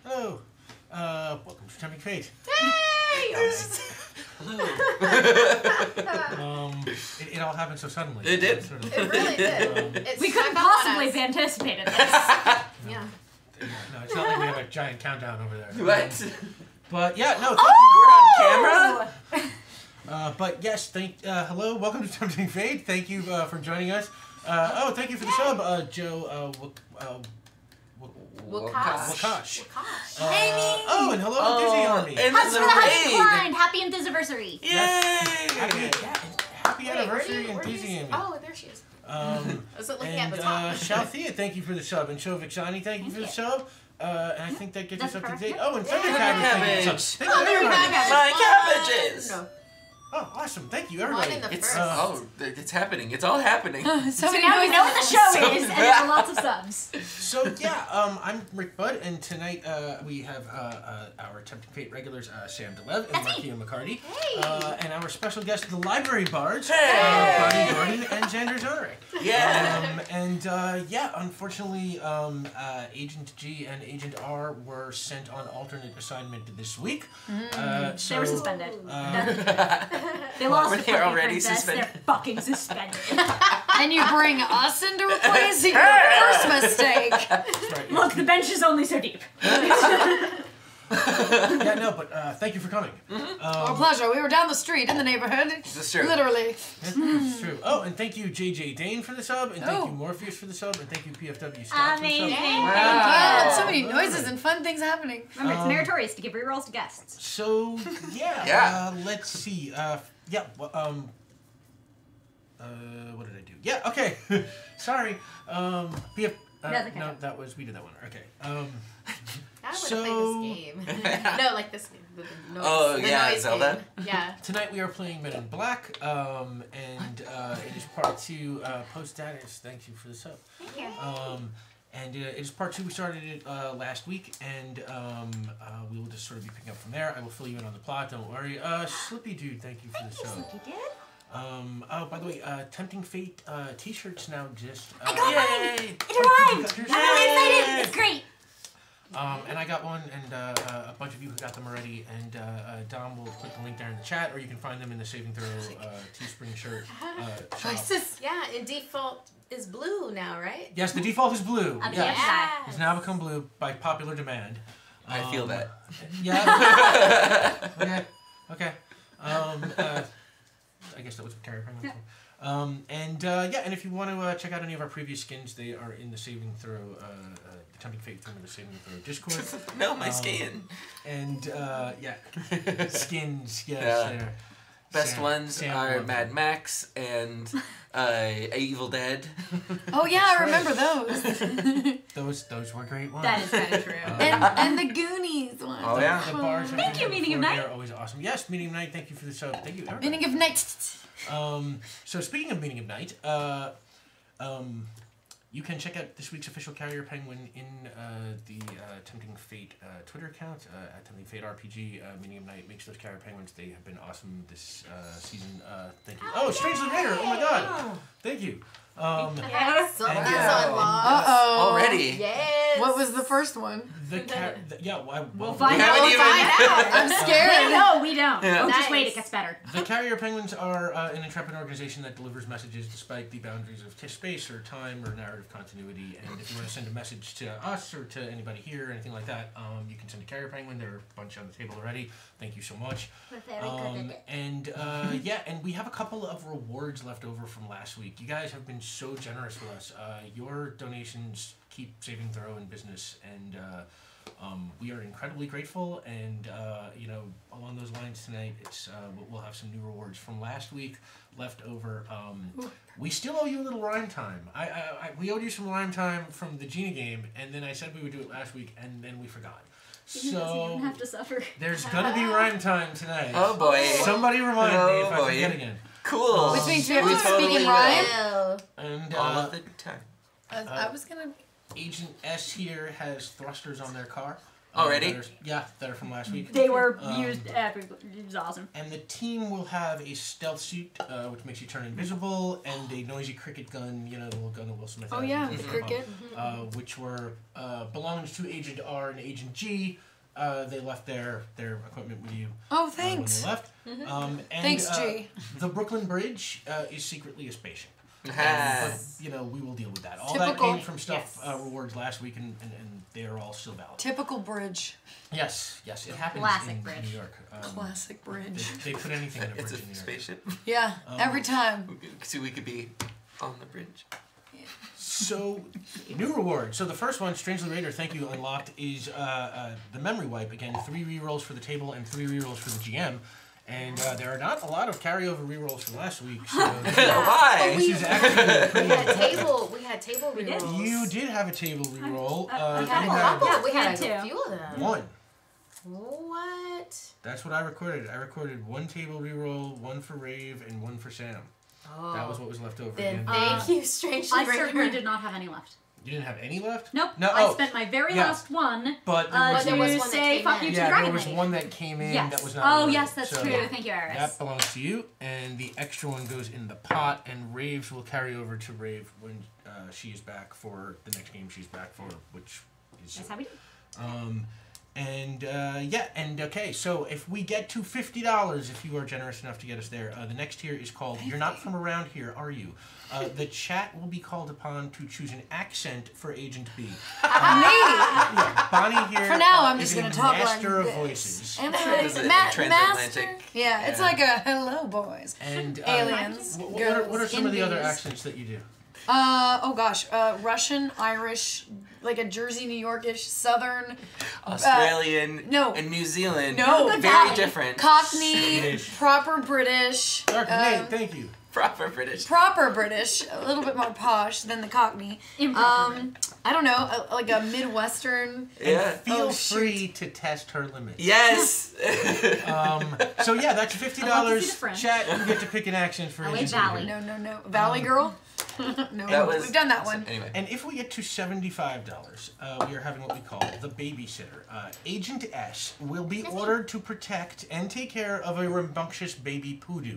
Hello. Welcome to Tempting Fate. Hey! Hello. It all happened so suddenly. It did. It really did. We couldn't possibly have anticipated this. Yeah. No, it's not like we have a giant countdown over there. What? But yeah, no. We're on camera? But yes, hello, welcome to Tempting Fate. Thank you for joining us. Thank you for the sub, Joe. Wakash. Amy! And hello, Disney Army. And Hugs the for the House raid. declined. Happy anniversary. Yay! Happy anniversary and Disney Amy. Oh, there she is. I was looking at the And top. Shalthea, thank you for the sub, and Shovixani, thank you for the sub. And I think that gets us That's up to perfect. date. Oh, and Thunder Yeah. Cabbage, thank you for the Cabbage. sub. Thank you, everybody. My cabbages! No. Oh, awesome. Thank you, One everybody. in the It's first. it's happening. It's all happening. So now we know what the show is, and there are lots of subs. So yeah, I'm Rick Budd, and tonight we have our Tempting Fate regulars, Sam DeLev and Markia McCarty, Hey! and our special guest, the Library Bards, Hey! Bonnie Gordon and Xander Zonerick. Yeah. Unfortunately, Agent G and Agent R were sent on alternate assignment this week. They were suspended. They Were lost they the fucking already princess. suspended? They're fucking suspended. And you bring us in to replace your first mistake. That's right, Look, the bench is only so deep. yeah, no, but thank you for coming. Our pleasure. We were down the street in the neighborhood. This is true. Literally. That's true. Oh, and thank you, JJ Dane, for the sub, and thank you, Morpheus, for the sub, and thank you, PFW Scott, for the Amazing. sub. Wow, so many noises and fun things happening. Remember, it's meritorious to give rerolls to guests. So, yeah, Yeah. let's see. What did I do? Yeah, okay. Sorry. PF, Doesn't no, count. we did that one. Okay. I would have So- played this game. No, like this game. The noise, Oh, the yeah, noise Zelda? game. Yeah. Tonight we are playing Men in Black, and it is part 2, post status. Thank you for the sub. Thank you. And it is part 2. We started it last week, and we will just sort of be picking up from there. I will fill you in on the plot. Don't worry. Slippy Dude, thank you for the sub. You did? By the way, Tempting Fate t-shirts now just. I got mine! Yay! It arrived! Yours? I'm really excited! It's great! And I got one, and a bunch of you who got them already, and Dom will put the link there in the chat, or you can find them in the Saving Throw Teespring shirt shop. Choices. Yeah, and default is blue now, right? Yes, the default is blue. I'm Yes. Yeah. It's now become blue by popular demand. I feel that. Yeah. Okay. I guess that was Carrier Penguin. And if you want to check out any of our previous skins, they are in the Saving Throw, the Tempting Fate through the Saving Throw Discord. No, my skin. And skins, yes. Yeah. There. Best ones Sam are loves Mad them. Max and Evil Dead. Oh yeah, I remember those. Those were great ones. That is kind of true. And the Goonies one. Oh, yeah. The bars have Thank been you, here Meeting of before. Night. They're always awesome. Yes, Meeting of Night. Thank you for the sub. Thank you, everybody. Meaning of night. So speaking of Meeting of Night, you can check out this week's official Carrier Penguin in the Tempting Fate Twitter account at Tempting Fate RPG. Meeting of Night makes those Carrier Penguins. They have been awesome this season. Thank you. Oh, Strangely Raider! Oh my God! Thank you. Something's And, unlocked. Uh-oh. Already. Yes. What was the first one? We'll We'll find We out. haven't even- I'm scared. No, we don't. Yeah. Oh, just Nice. wait, it gets better. The Carrier Penguins are an intrepid organization that delivers messages despite the boundaries of space or time or narrative continuity. And if you want to send a message to us or to anybody here or anything like that, you can send a Carrier Penguin. There are a bunch on the table already. Thank you so much. We're very good at it. And we have a couple of rewards left over from last week. You guys have been so generous with us. Your donations keep Saving Throw in business, and we are incredibly grateful. And along those lines tonight, it's we'll have some new rewards from last week left over. We still owe you a little rhyme time. We owed you some rhyme time from the Gina game, and then I said we would do it last week, and then we forgot. You don't have to suffer. There's gonna be rhyme time tonight. Oh boy. Somebody remind me if I boy. forget again. Cool. Which means we have to totally speak in will. rhyme. And All of the time. I was gonna. Agent S here has thrusters on their car. Already? That are from last week. They were used everywhere. It was awesome. And the team will have a stealth suit, which makes you turn invisible, and a noisy cricket gun, you know, the little gun that Will Smith has. Oh yeah, the cricket. Which were belongs to Agent R and Agent G. They left their equipment with you. Oh, thanks. When they left. And, Thanks, G. The Brooklyn Bridge is secretly a spaceship. Ah. But, you know, we will deal with that. All Typical. that came from stuff rewards last week, and they are all still valid. Typical bridge. Yes, it happens Classic in bridge. New York. Classic bridge. They put anything in a bridge It's a in New York. spaceship. Yeah, every time. So we could be on the bridge. So, new reward. So the first one, Strangely Raider, thank you, unlocked, is the memory wipe. Again, 3 rerolls for the table and 3 rerolls for the GM. And there are not a lot of carryover rerolls from last week. So Why? this is actually pretty We had table We did. rerolls. You did have a table reroll. We You had a had couple. We We had had a two. few of them. 1. What? That's what I recorded. I recorded 1 table reroll, 1 for Rave, and 1 for Sam. Oh. That was what was left over. Then Again. thank you, Strangely I Raider. certainly did not have any left. You didn't have any left? Nope. No. I spent my very yeah. last one But there But was, there was to one that say came fuck in. you to yeah, Dragon there was Lady. one that came in Yes. that was not. Oh, rewarded. yes, that's So true. Thank you, Iris. That belongs to you, and the extra one goes in the pot, and Raves will carry over to Rave when she is back for the next game she's back for, which is. That's how we do. And okay, so if we get to $50, if you are generous enough to get us there, the next tier is called You're Not From Around Here, Are You? The chat will be called upon to choose an accent for Agent B. Yeah, Bonnie here For now, I'm is just a gonna talk like master of this. voices. Am Is it I transatlantic? master? Yeah, it's Yeah. like a hello, boys. And Aliens. what are some of the other Indies. accents that you do? Oh gosh, Russian, Irish, like a Jersey, New Yorkish, Southern, Australian. no. And New Zealand. No, Very different. Cockney, Swedish. proper British, Hey, thank you. Proper British. proper British, a little bit more posh than the Cockney. Improper. I don't know, like a Midwestern. Yeah. Feel Oh, free to test her limits. Yes. So yeah, that's I'd love to see the $50. French. Chat, you get to pick an accent for LA Agent B. Valley. No. Valley Girl? No, That was- we've done that one. Anyway. And if we get to $75, we are having what we call the babysitter. Agent S will be ordered to protect and take care of a rambunctious baby poodoo.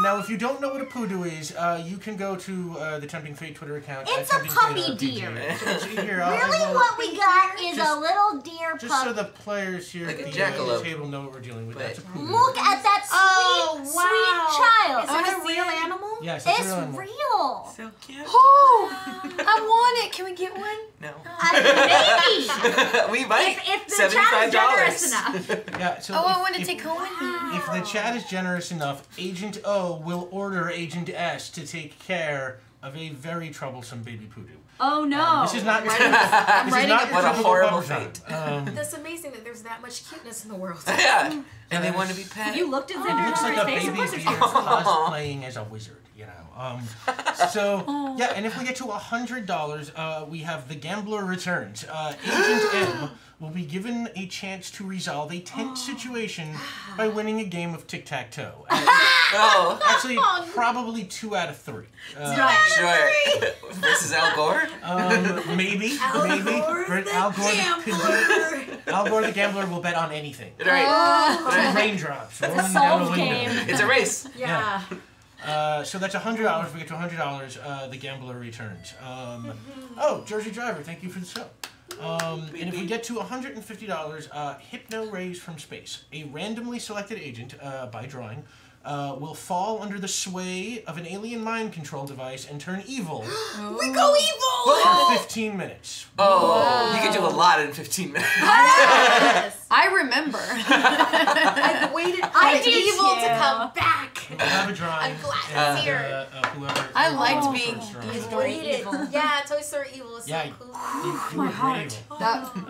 Now, if you don't know what a poodoo is, you can go to the Tempting Fate Twitter account. It's at a Tempting puppy Fate deer. Here, Really, what we got is Just- a little deer Just so puppy. the players here Like a at the jackalope. table know what we're dealing with. Wait. That's a poodoo. Look at that sweet, sweet child. Is that a real animal? Yes, It's a real animal. real. So cute. Oh, I want it. Can we get one? No. Maybe. We might. If the chat is generous $75. enough. Yeah, so Oh, I if- want to if- take home with me. If the chat is generous enough, Agent O will order Agent S to take care of a very troublesome baby poodoo. Oh no. This is not your I'm this is writing not it. your What a typical horrible Bubba fate. John. That's amazing that there's that much cuteness in the world. Yeah. And they want to be pet. You looked at It looks like a Xander's face. baby Of course, deer there's cute. cosplaying as a wizard, you know. So yeah, and if we get to $100, we have the Gambler Returns. Agent M will be given a chance to resolve a tense situation by winning a game of tic-tac-toe. Oh. Actually, probably 2 out of 3. Sure. Versus Al Gore? Maybe. Al Gore Al Gore the Gambler will bet on anything. Right. Raindrops rolling down solved a window. game. It's a race. Yeah. So that's $100. We get to $100. The Gambler returns. Jersey Driver, thank you for the show. And if we get to $150, Hypno Rays from Space. A randomly selected agent, by drawing, will fall under the sway of an alien mind control device and turn evil We go evil! for 15 minutes. Oh, you can do a lot in 15 minutes. Yes. I remember. I've waited for I the did evil to too. come back. We'll have a drawing. I'm glad it's here. Whoever. I liked whoever being first draws. Toy I Story waited. evil. Yeah, Toy Story evil is so Yeah, cool. You were great evil.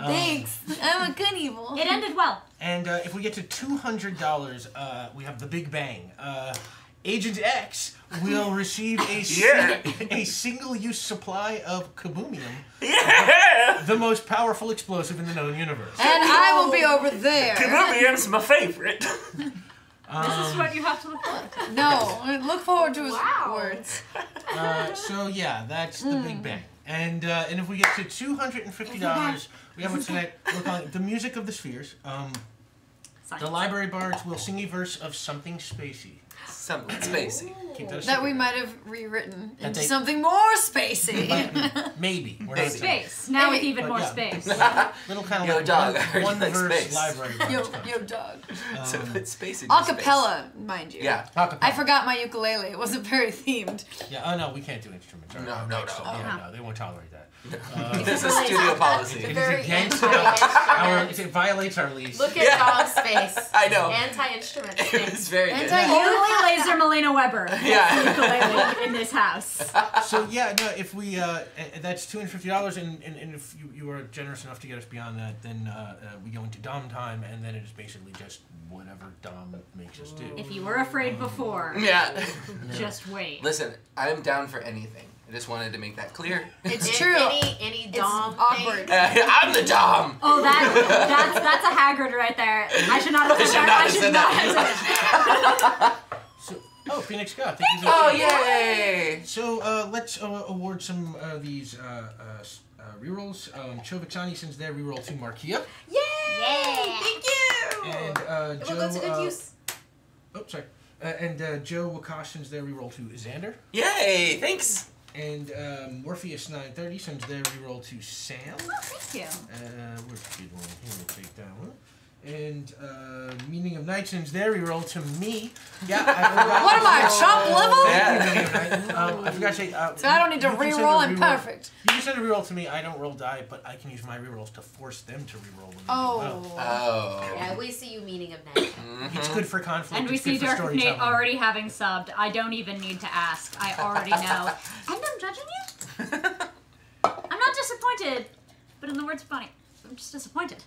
Thanks. I'm a good evil. It ended well. And if we get to $200, we have the Big Bang. Agent X will receive a single-use supply of kaboomium, the most powerful explosive in the known universe. And I will be over there. Kaboom's my favorite. This is what you have to look for. No, look forward to his Wow. words. So yeah, that's the Big Bang. And if we get to $250, we have what tonight we're calling the music of the spheres. The library bards will sing a verse of something spacey. Something spacey. Keep that a That secret. we might have rewritten into they- something more spacey. Maybe. We're not Maybe. saying. Space. Now with Hey. even But more yeah. space. Little kind of Yo, like dog, I heard one you like verse space. library yo, bards. yo, dog. So it's spacey. Acapella, mind you. Yeah. Acapella. I forgot my ukulele. It wasn't very themed. Yeah. Oh no, we can't do instruments. No, Our no, mics no. don't- Yeah, Oh. no, they won't tolerate that. This is a studio policy. It Very is against anti-instrument. it violates our lease. Look at Yeah. Dog's face. I know. Anti-instrument It's face. very good. Ukulele laser Melina Weber. Yeah. Ukulele in this house. So yeah, no. If we that's $250, and if you are generous enough to get us beyond that, then we go into Dom time, and then it is basically just whatever Dom makes us do. If you were afraid before, Yeah. just wait. Listen, I'm down for anything. I just wanted to make that clear. It's If true. Any It's Dom awkward. thing. I'm the Dom. Oh, that's a Haggard right there. I should not have said that. I should not have said that. So, Phoenix Scott, thank you. Oh, yay! So let's award some of these rerolls. Chovixani sends their reroll to Markia, Yay! Yeah. Thank you. and It will Joe. go to good use. Oh, sorry. And Joe Wakash sends their reroll to Xander. Yay! Thanks. And Morpheus 930 sends their reroll to Sam. Thank you. Where's the good one? Here, we'll take that one. And Meaning of Night sends their reroll to me. Yeah, I forgot. What am I, chop level? Thank you, Yeah. Meaning of Night. I forgot to say. So I don't need to you can send re-roll. a I'm reroll- perfect. You can send a reroll to me. I don't roll die, but I can use my rerolls to force them to reroll when they do well. Oh. Oh. Yeah, we see you meaning of night. It's good for conflict. And we it's good see for Dark Nate storytelling. already having subbed. I don't even need to ask. I already know. And I'm judging you? I'm not disappointed, but in the words of Bonnie, I'm just disappointed.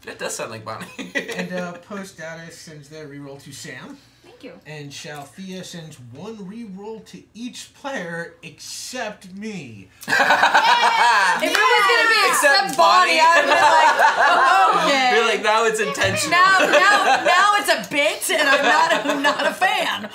That does sound like Bonnie. And Post Data sends their reroll to Sam. Thank you. And Shalthea sends one reroll to each player except me. If it was gonna be Except except Bonnie, I would be like, okay. You're like, now it's intentional. Now it's a bit, and I'm not a fan.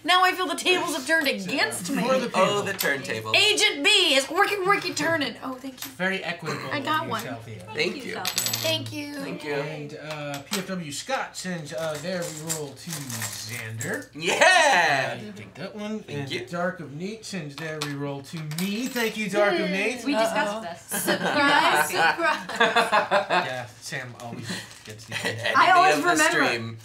now I feel the tables have turned against me. For the people. Oh, the turntable. Agent B is worky turning. Oh, thank you. Very equitable. I got of you, one. Shalthea. Thank you. Shelby. Thank you. Thank you. And PFW Scott sends their reroll to Xander. Yeah! You take that one. Thank and you. Dark of Nate sends their reroll to me. Thank you, Dark of Nate. We discussed this. Surprise, surprise. Yeah, Sam always gets the Enemy I always of the remember.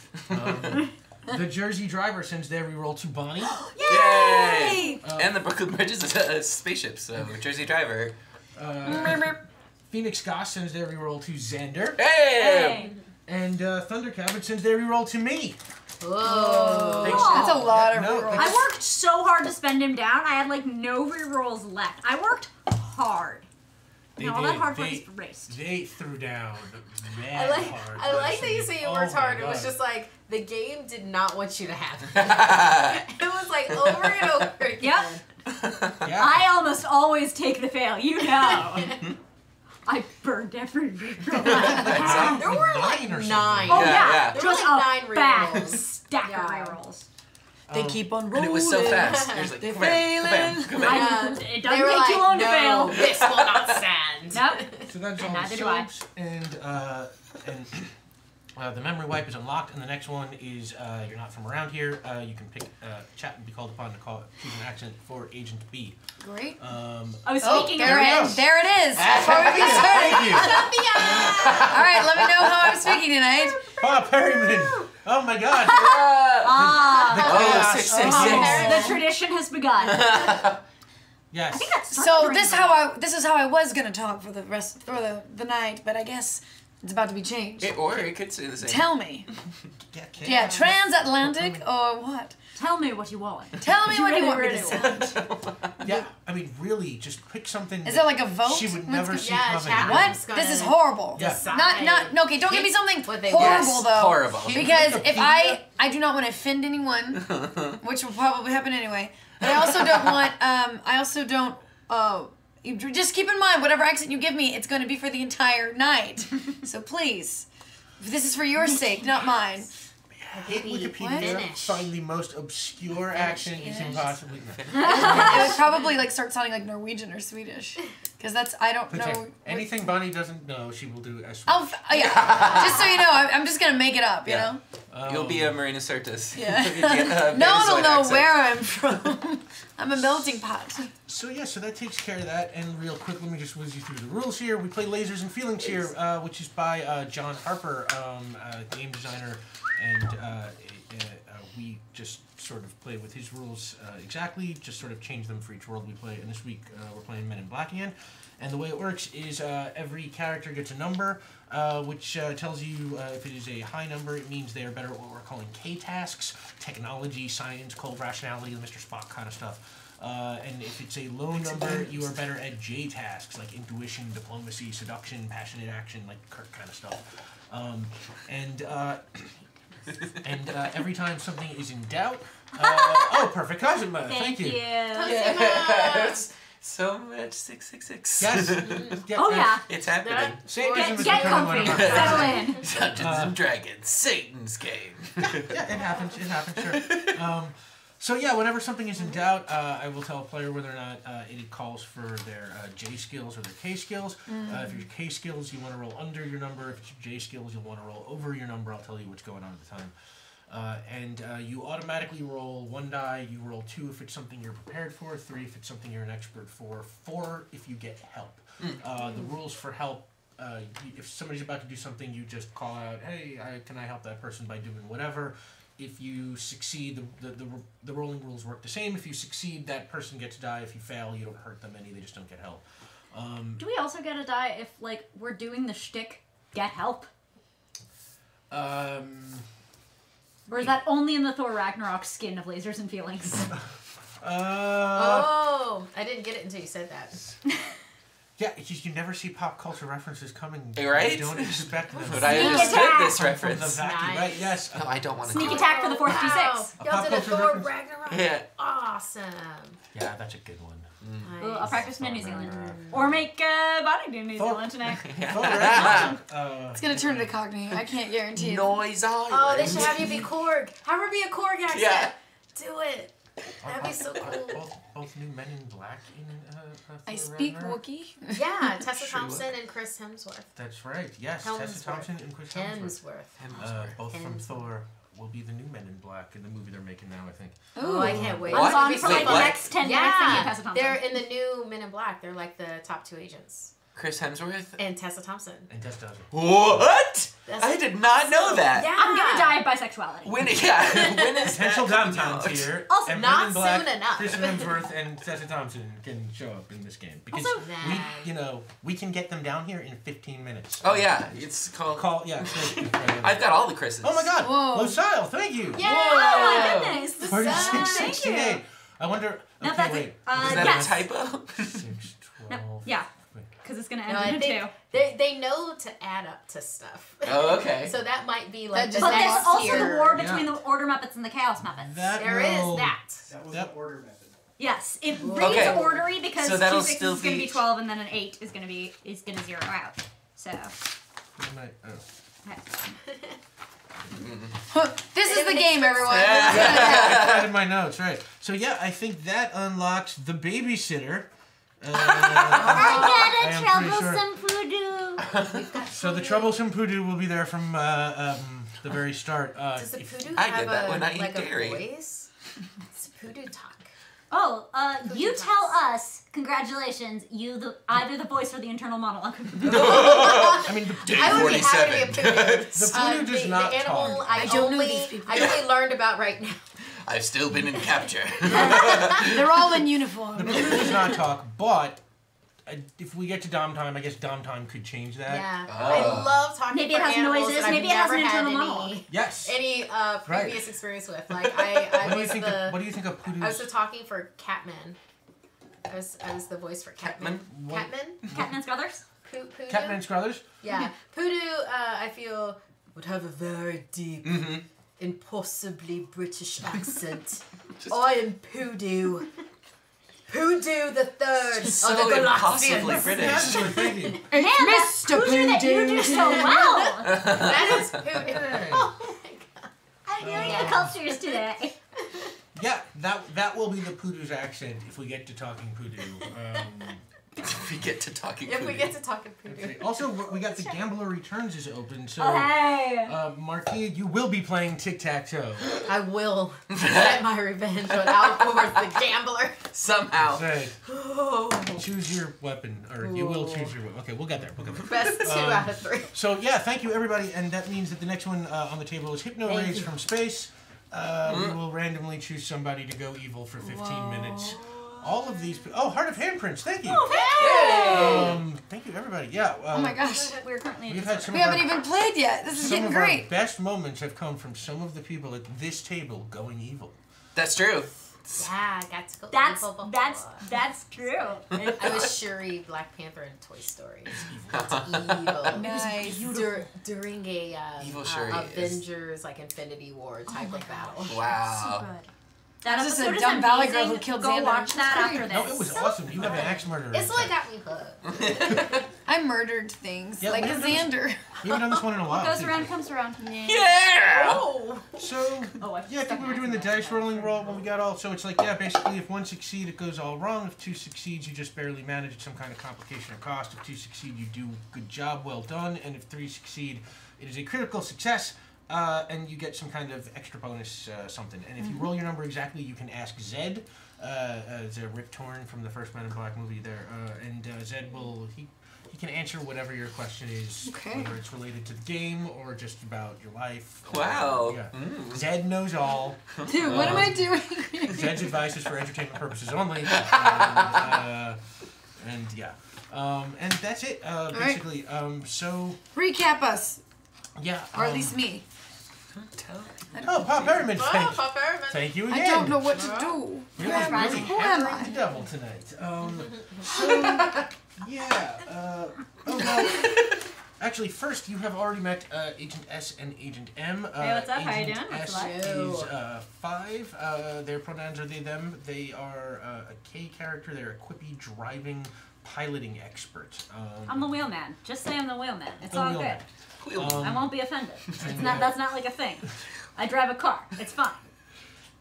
stream. The Jersey Driver sends their reroll to Bonnie. Yay! And the Brooklyn Bridge is a spaceship, so Jersey Driver. Phoenix Goss sends their reroll to Xander. Hey! And Thunder Cabin sends their reroll to me. Whoa. That's a lot of No, rerolls. I worked so hard to spend him down. I had like no rerolls left. I worked hard. They And all that did. hard work They- is erased. They threw down I mad like, hard. I like last that you week. say you Oh worked my hard. It was God. just like the game did not want you to have it. It was like over and over again. Yep. Yeah. I almost always take the fail, you know. I burned every reroll. There were like Nine or something. 9. Oh Yeah, yeah, yeah. There were just like a 9 fat rerolls. stack Yeah. of rerolls. They keep on rolling. And it was so fast. It was like, They're come here, failing. come here, come here. It They doesn't were take like, too long no, to fail. this will not stand. Nope. So that's all Neither the do I. subs, and the memory wipe is unlocked, and the next one is you're not from around here. You can pick chat and be called upon to choose an accent for Agent B. Great. Oh, Oh, speaking there of it go. is. There it is. Before we get started. Thank you. All right, let me know how I'm speaking tonight. Bob Perryman. Oh my God. ah, Oh, chaos. 666. the tradition has begun. Yes. I think that's So this is how I was gonna talk for the night, but I guess it's about to be changed. Or it could say the same. Tell me. Yeah, Yeah, transatlantic or what? Tell me what you want. Tell me You what you really, want me to really sound. Yeah, I mean, really, just pick something. Is that there like a vote? She would Let's never go- see Yeah, coming. chat. What? Just gonna This is horrible. Yeah. decide. Not. No, okay, don't give me something What they horrible want. though. Horrible. Because if I do not want to offend anyone, which will probably happen anyway. But I also don't. You just keep in mind whatever accent you give me, it's going to be for the entire night. So please, this is for your sake, not mine. hit Wikipedia, find the most obscure action you can possibly know. It would probably like start sounding like Norwegian or Swedish, because that's I don't know. Anything Bonnie doesn't know, she will do as. Yeah. Just so you know, I'm just gonna make it up. You know. You'll be a Marina Sirtis. Yeah. No one will know where I'm from. I'm a melting pot. So that takes care of that. And real quick, let me just whiz you through the rules here. We play Lasers and Feelings here, which is by John Harper, game designer, and we just sort of play with his rules exactly, just sort of change them for each world we play. And this week we're playing Men in Black again. And the way it works is every character gets a number, which tells you if it is a high number, it means they are better at what we're calling K-tasks, technology, science, cold rationality, Mr. Spock kind of stuff. And if it's a low number, you are better at J-tasks, like intuition, diplomacy, seduction, passionate action, like Kirk kind of stuff. Every time something is in doubt... perfect. Kazuma, thank you. Yes. So much 666. Yes. It's happening. Get comfy. Settle in. Dungeons and Dragons, Satan's game. It happens, sure. So whenever something is in doubt, I will tell a player whether or not it calls for their J skills or their K skills. If your K skills, you want to roll under your number. If it's your J skills, you'll want to roll over your number. I'll tell you what's going on at the time. You automatically roll 1 die. You roll 2 if it's something you're prepared for, 3 if it's something you're an expert for, 4 if you get help. The rules for help, if somebody's about to do something, you just call out, hey, can I help that person by doing whatever. If you succeed, the rolling rules work the same. If you succeed, that person gets a die. If you fail, you don't hurt them any. They just don't get help. Do we also get a die if, like, we're doing the shtick, get help? Or is that only in the Thor Ragnarok skin of Lasers and Feelings? I didn't get it until you said that. Yeah, you never see pop culture references coming. Right? You don't expect them. But I understood this From the reference. vacuum, right? Yes. No, I don't want to. Sneak attack for the 456. Y'all did a Thor Ragnarok? Yeah. Awesome. Yeah, that's a good one. Nice. Well, I'll practice my New Zealand. Or make Bonnie do New Zealand tonight. It's gonna turn into Cockney. I can't guarantee it. Noise Island. Oh, they should have you be Korg. Have her be a Korg accent. Yeah. Do it. That'd be so cool. Both new Men in Black in I Thor speak Ragnarok? Wookiee. Yeah, Tessa Thompson and Chris Hemsworth. That's right. Yes, Tessa Thompson and Chris Hemsworth. Both from Thor will be the new Men in Black in the movie they're making now, I think. Oh, I can't wait. I'm on It'd be for so like the fun. next 10 minutes thinking of Tessa Yeah, Thompson. they're in the new Men in Black. They're like the top 2 agents. Chris Hemsworth? And Tessa Thompson. And Tessa Thompson. What? That's I did not know that. Yeah. I'm gonna die of bisexuality. When is Potential that coming downtimes out? here. Also, and not Men in Black, soon enough. Chris Hemsworth and Tessa Thompson can show up in this game because Also, we can get them down here in 15 minutes. Oh yeah, it's called. I've got all the Chris's. Oh my God! Whoa. Losile, thank you. Yeah. Oh my goodness. 4668. I wonder. No, Okay, that's wait. Is that yes. a typo? 6, 12. No, yeah. Because it's gonna No, I end in think 2. they know to add up to stuff. Oh, okay. So that might be like That the just- But there's next also tier. the war between the Order Muppets and the Chaos Muppets. There is that. That was Yep. the order method. Yes, it reads Okay. ordery because So 2 that'll 6s still is gonna be- be 12 and then an 8 is gonna zero out. So This is the game, everyone. I had in my notes, right. So yeah, I think that unlocks the babysitter. I am got a pretty sure. troublesome voodoo. So the troublesome poodoo will be there from the very start. Does the poodoo I have get that when I eat like dairy. a voice? It's poodoo talk. Oh, you Voodoo tell talks. us. Congratulations, either the voice or the internal monologue. I mean, the I would be happy to be a 47. poodoo. The poodoo does not the animal talk. I don't know only, these people. I only learned about right now. I've still been in capture. They're all in uniform. The poodoo does not talk, but if we get to Dom Time, I guess Dom Time could change that. Yeah, Oh. I love talking Maybe for it has animals noises, that maybe I've it has never an had internal monologue. Yes. any Right. previous experience with. Like I What do you was think? the What do you think of poodoo? I was the talking for Catman. I was the voice for Catman. What? Catman. Catman's brothers? Poodoo. Catman Scrothers? Yeah, Poodoo. I feel would have a very deep, impossibly British accent. I am Poodoo. Poodoo the Third So of the impossibly Galaxians. British. That's what I'm thinking. Man, Mr. that Hoosier that you do so well. That is Poodoo. Oh my god. Feeling the cultures today. Yeah, that will be the Poodoo's accent if we get to talking Poodoo. If we get to talking If we Poodoo. get to talking Poodoo. Also, we got the Gambler Returns is open, so Oh, hey. Marquis, you will be playing tic-tac-toe. I will get my revenge on Alcor the gambler. Somehow. Say, Oh. choose your weapon, or you will choose your weapon. Okay, we'll get there. Best 2 out of 3. So yeah, thank you everybody, and that means that the next one on the table is Hypno Thank Rays you. from Space. We will randomly choose somebody to go evil for 15 minutes. All of these. Oh, Heart of Handprints. Thank you. Thank you everybody. Yeah. Oh my gosh. We're currently in We've had some We of haven't our, even played yet. This is some getting of our great. best moments have come from some of the people at this table going evil. That's true. Yeah, I got to go That's evil before. that's true. I was Shuri, Black Panther, and Toy Story. Evil. Nice. During a Evil Shuri is- Avengers like Infinity War type of battle. Wow. So good. That This is a episode is dumb valley girl amazing. who killed Go Xander. watch It's that great. after this. No, it was awesome. You have an axe murderer. It's like got me hooked. I murdered things Yeah, like we a haven't done Xander. We haven't done this one in a while. Goes too. around, comes around. Yeah! Oh. So Oh, yeah, I think we were doing the dice rolling roll when we got all. So it's like basically if 1 succeed, it goes all wrong. If 2 succeeds, you just barely manage some kind of complication or cost. If 2 succeed, you do good job, well done. And if 3 succeed, it is a critical success, and you get some kind of extra bonus something. And if you roll your number exactly, you can ask Zed. Zed Rip Torn from the first Men in Black movie there, and Zed will he can answer whatever your question is, Okay. whether it's related to the game or just about your life. Wow. Yeah. Zed knows all. Dude, what am I doing? Zed's advice is for entertainment purposes only. And yeah. And that's it, basically. So, Recap us, yeah. or at least me. Oh, Pop Pyramid, Pop Pyramid. thank you again. I don't know what to do. Really, That's right. really Who am hammering I? the devil tonight. So, yeah. Oh, well, actually, first, you have already met Agent S and Agent M. Hey, what's up? How you Agent doing? What's S up? is 5. Their pronouns are they, them. They are a K character. They're a quippy, driving, piloting expert. I'm the wheelman. Just say I'm the wheelman. It's The all wheelman. good. Cool. I won't be offended. It's and, not. That's not like a thing. I drive a car. It's fine.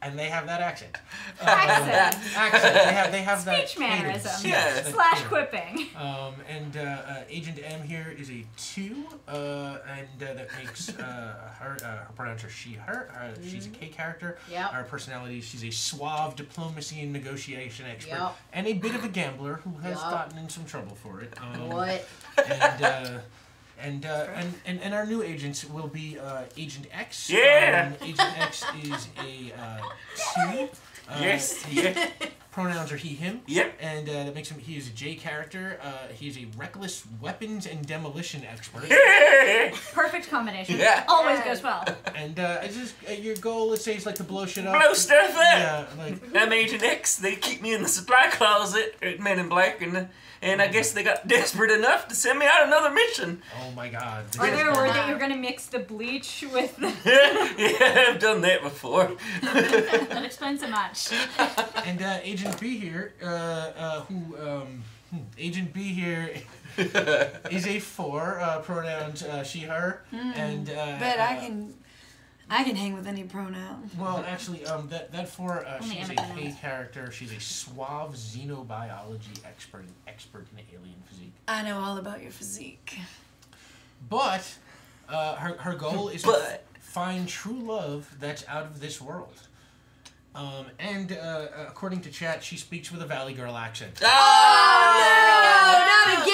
And they have that accent. Accent. Accent. They have that Speech mannerism. cadence. Yeah. Yes, that- Slash yeah. quipping. And Agent M here is a 2, and that makes her pronouns are she, her. She's a K character. Yep. Her personality, she's a suave diplomacy and negotiation expert, Yep. and a bit of a gambler who has Yep. gotten in some trouble for it. What? And our new agents will be Agent X. Yeah. Agent X is a 2. Yes. his Yeah. Pronouns are he, him. Yep. And that makes him, he is a J character. He's a reckless weapons and demolition expert. Perfect combination. Yeah. Always goes well. And it's just, your goal, let's say, is like to blow shit up. Blow stuff up. Yeah, like, I'm Agent X. They keep me in the supply closet at Men in Black, and I guess they got desperate enough to send me out another mission. oh my god. Are they worried that you're gonna mix the bleach with the... Yeah, I've done that before. That explains so much. And Agent B here, Agent B here is a 4, pronouns she, her, and But I can hang with any pronoun. well, actually, that 4, Only she's a Emma K knows. character. She's a suave xenobiology expert in alien physique. I know all about your physique. But her goal is to But- find true love that's out of this world. And according to chat, she speaks with a Valley Girl accent. Oh, not again!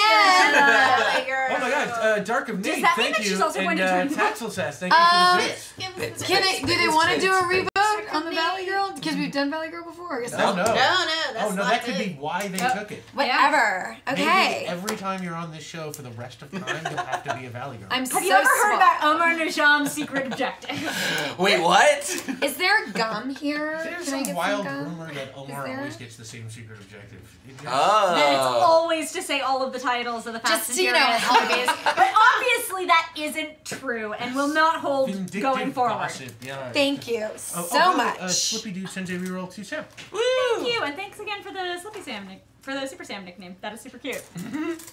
Oh my god, Dark of Nate, that mean thank that you. she's also and going to join Taxel Sass, thank you for the bits. Do they want to do a reboot on the Valley Girl? Because we've done Valley Girl before. I guess No, no. No, that's Oh no, not that could it. be why they took it. Whatever. Maybe Okay. every time you're on this show for the rest of time, you'll have to be a Valley Girl. I'm Have so you ever heard small. about Omar Najam's secret objective? Wait, what? Is there gum here? There's Can I some get wild some gum? rumor that Omar there? always gets the same secret objective. It just- Then it's Oh. always to say all of the titles of the Fast Just and so you know, Furious help movies. But obviously that isn't true and will not hold Vindictive going forward. gossip, yeah. Thank you Oh, so much. Slippy Dude sends a reroll to Sam. Woo! Thank you, and thanks again for the Slippy Sam for the Super Sam nickname. That is super cute.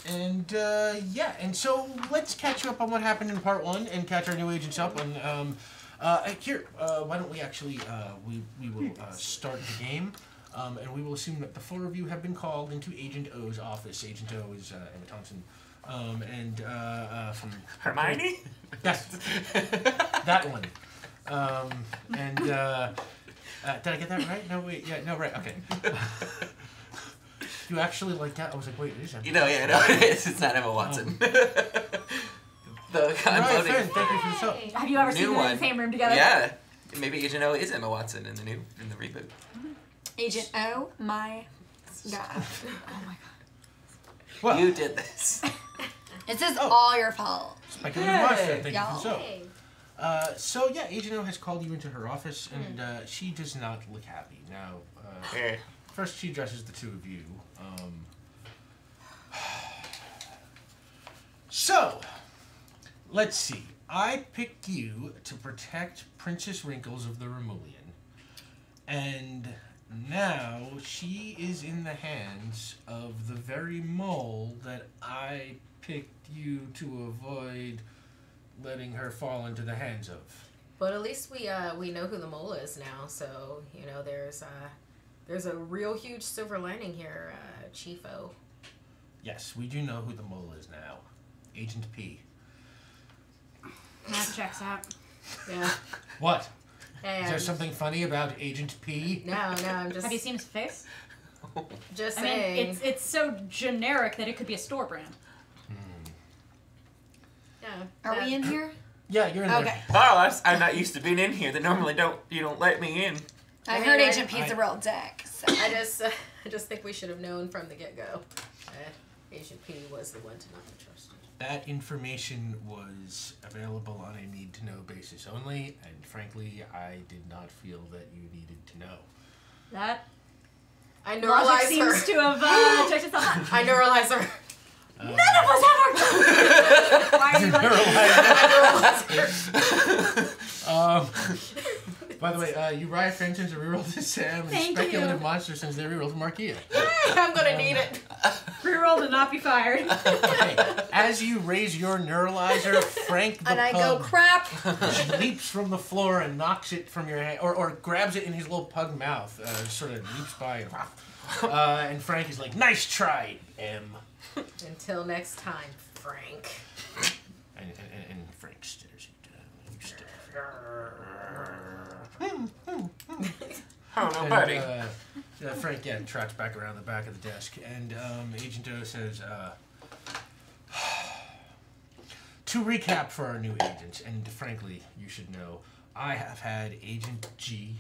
And yeah, and so let's catch you up on what happened in part 1 and catch our new agents up on Here, why don't we actually, we will start the game, and we will assume that the 4 of you have been called into Agent O's office. Agent O is Emma Thompson, and from... Hermione? Yes, that one. And, did I get that right? No, wait, yeah, no, right, okay. You actually like that? I was like, wait, it is Emma. You know, yeah, no, it is. It's not Emma Watson. Right, Finn, thank you for the show. Have you ever New seen them one. in the same room together? Yeah. Maybe Agent O is Emma Watson in the reboot. Agent O, my God. Oh my god. Well, You did this. This is all your fault. speculative monster, thank you y'all. for the show. So yeah, Agent O has called you into her office, and she does not look happy. Now, Eh. first she addresses the 2 of you. So, let's see. I picked you to protect Princess Wrinkles of the Remulian, and now she is in the hands of the very mole that I picked you to avoid letting her fall into the hands of. But at least we know who the mole is now, so you know there's a real huge silver lining here, Chiefo. Yes, we do know who the mole is now. Agent P. That checks out. Yeah. What? Hey, Is there something funny about Agent P? No, I'm just Have you seen his face? just I saying. mean, it's so generic that it could be a store brand. Yeah. Are we in here? Yeah, you're in there. Okay. Oh, I'm not used to being in here. They normally you don't let me in. I I heard mean, Agent P's a real dick. So. I just think we should have known from the get-go. Agent P was the one to not be trusted. That information was available on a need-to-know basis only, and frankly, I did not feel that you needed to know. That I logic neuralize seems her. to have checked itself out. I neuralize her. None of us have our. Why are you like? By the way, Uriah Fenton's a reroll to Sam, and Thank speculative you. monster since they rerolled to Markia. I'm gonna need it. Reroll to not be fired. Okay, as you raise your neuralizer, Frank the And I go, pug crap. leaps from the floor and knocks it from your hand, or grabs it in his little pug mouth, sort of leaps by, and Frank is like, "Nice try, M." Until next time, Frank. And Frank stares you down. You stare. Oh no, And, buddy. Frank, trots back around the back of the desk, and Agent O says, to recap for our new agents, and frankly, you should know, I have had Agent G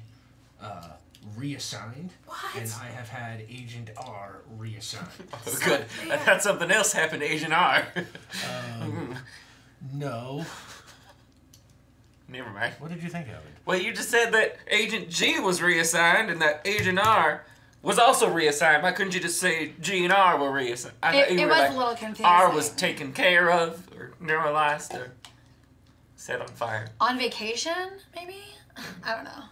reassigned, and I have had Agent R reassigned. Oh, good. I thought something else happened to Agent R. No. Never mind. What did you think happened? Well, you just said that Agent G was reassigned and that Agent R was also reassigned. Why couldn't you just say G and R were reassigned? I thought you It were was like, a little confusing. R was taken care of, or neuralized, or set on fire. On vacation, maybe? I don't know.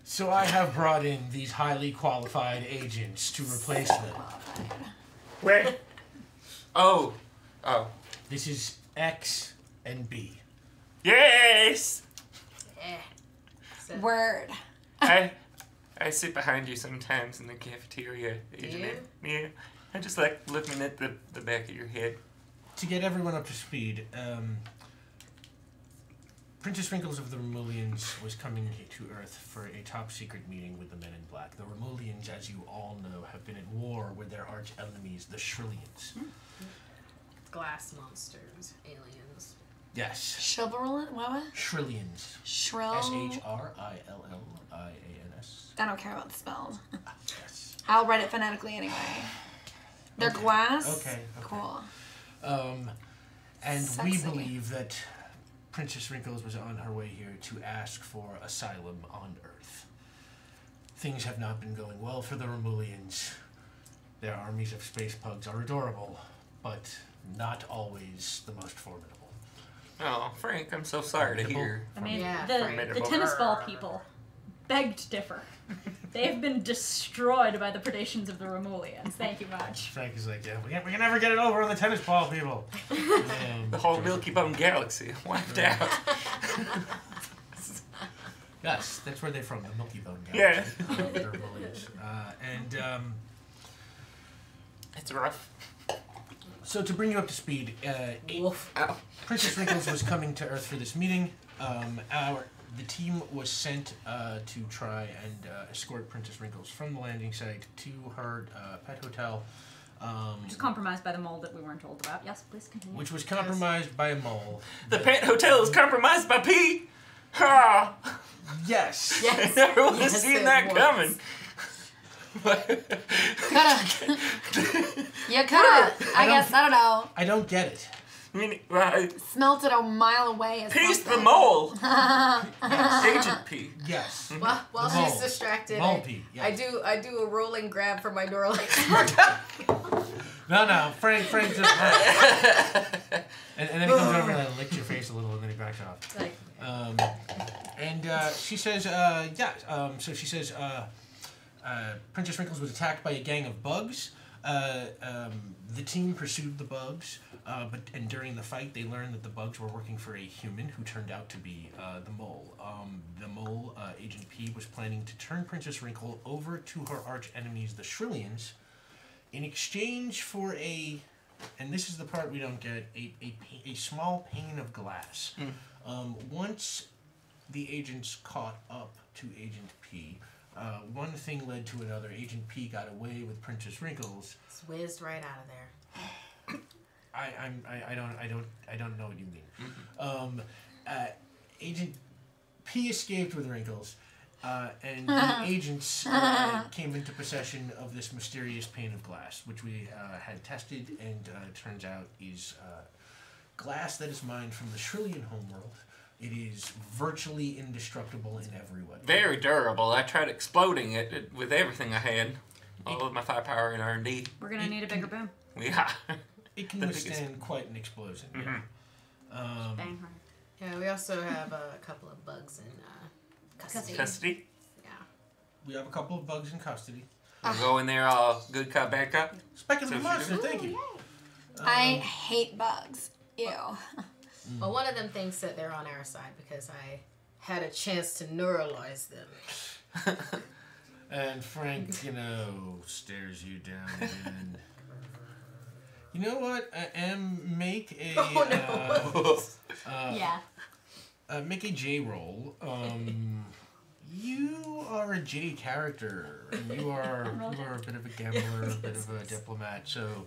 So I have brought in these highly qualified agents to replace them. Where? Oh. This is X and B. Yes! So, Word. I sit behind you sometimes in the cafeteria, Agent you? M. Yeah. I just like looking at the back of your head. To get everyone up to speed, Princess Wrinkles of the Remulians was coming to Earth for a top-secret meeting with the Men in Black. The Remulians, as you all know, have been at war with their arch-enemies, the Shrillians. glass monsters, aliens. Yes. Chivalrous? What? Shrillians. Shrill? Shrillians. I don't care about the spells. Yes. I'll write it phonetically anyway. They're Okay. glass? Okay. Cool. And Sexy. we believe that Princess Wrinkles was on her way here to ask for asylum on Earth. Things have not been going well for the Remulians. Their armies of space pugs are adorable, but not always the most formidable. Oh, Frank, I'm so sorry to hear. I mean, Yeah, the formidable. tennis ball people beg to differ. They have been destroyed by the predations of the Remulians. Thank you much. Frank is like, yeah, we can never get it over on the tennis ball people. The whole Milky Bone galaxy wiped out. Yes, that's where they're from, the Milky Bone guys. Yeah. They're bullies. It's rough. So to bring you up to speed, Wolf. Ow. Princess Wrinkles was coming to Earth for this meeting. The team was sent to try and escort Princess Wrinkles from the landing site to her pet hotel. Which is compromised by the mole that we weren't told about. Yes, please continue. Which was compromised by a mole. The pet hotel is compromised by pee. Ha! Yes. Yes. I never would have Yes, seen it that was. coming. You coulda. I guess, I don't know. I don't get it. I mean, well, Smelt it a mile away. Or pee's the something. mole. Agent P. Yes. While The she's mole. distracted, Mole pee, yes. I do a rolling grab for my door. No, Frank just and then he comes over and licks your face a little, and then he backs off. Like, She says, so she says, Princess Wrinkles was attacked by a gang of bugs. The team pursued the bugs, and during the fight, they learned that the bugs were working for a human who turned out to be the mole. The mole, Agent P, was planning to turn Princess Wrinkle over to her arch enemies, the Shrillians, in exchange for and this is the part we don't get, a small pane of glass. Once the agents caught up to Agent P, one thing led to another. Agent P got away with Princess Wrinkles. it's whizzed right out of there. I don't know what you mean. Agent P escaped with Wrinkles, and the agents came into possession of this mysterious pane of glass, which we had tested, and turns out is glass that is mined from the Shrillian homeworld. It is virtually indestructible in every way. Very durable. I tried exploding it with everything I had. All of my firepower and R&D. We're gonna need a bigger boom. Yeah. It can The withstand quite an explosion. Yeah. Bang her. Yeah, we also have a couple of bugs in custody. Custody. Yeah. We have a couple of bugs in custody. We'll go in there all good cop, bad cop. Speculative So monster, thank you. I hate bugs. Ew. Well, one of them thinks that they're on our side because I had a chance to neuralize them. And Frank, stares you down and you know what? Make a Yeah. make a J roll. You are a J character. And you are a bit of a gambler, a bit of a diplomat. So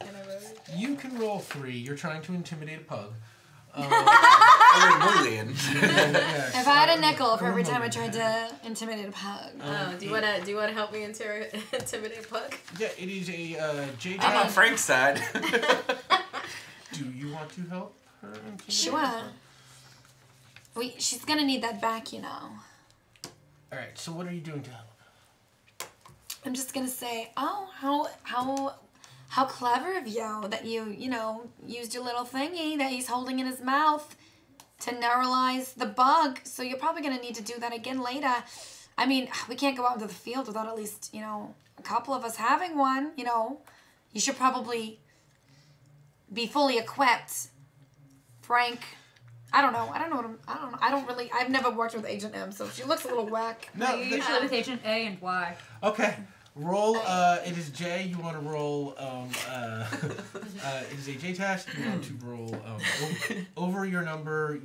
you can roll 3. You're trying to intimidate a pug. Romulian. If I had a nickel for every time I tried to intimidate a pug. Do you wanna help me intimidate Pug? Yeah, it is a J. I'm on Frank's side. Do you want to help her? intimidate Sure. her? She's gonna need that back, you know. All right. So what are you doing to help? I'm just gonna say, oh, how clever of you that you used your little thingy that he's holding in his mouth to neuralize the bug. So you're probably gonna need to do that again later. I mean, we can't go out into the field without at least, a couple of us having one. You should probably be fully equipped. Frank, I don't know. I've never worked with Agent M, so she looks a little whack. No. Usually with Agent A and Y. Okay. Roll, it is J, you want to roll, it is a J test, you want to roll, over your number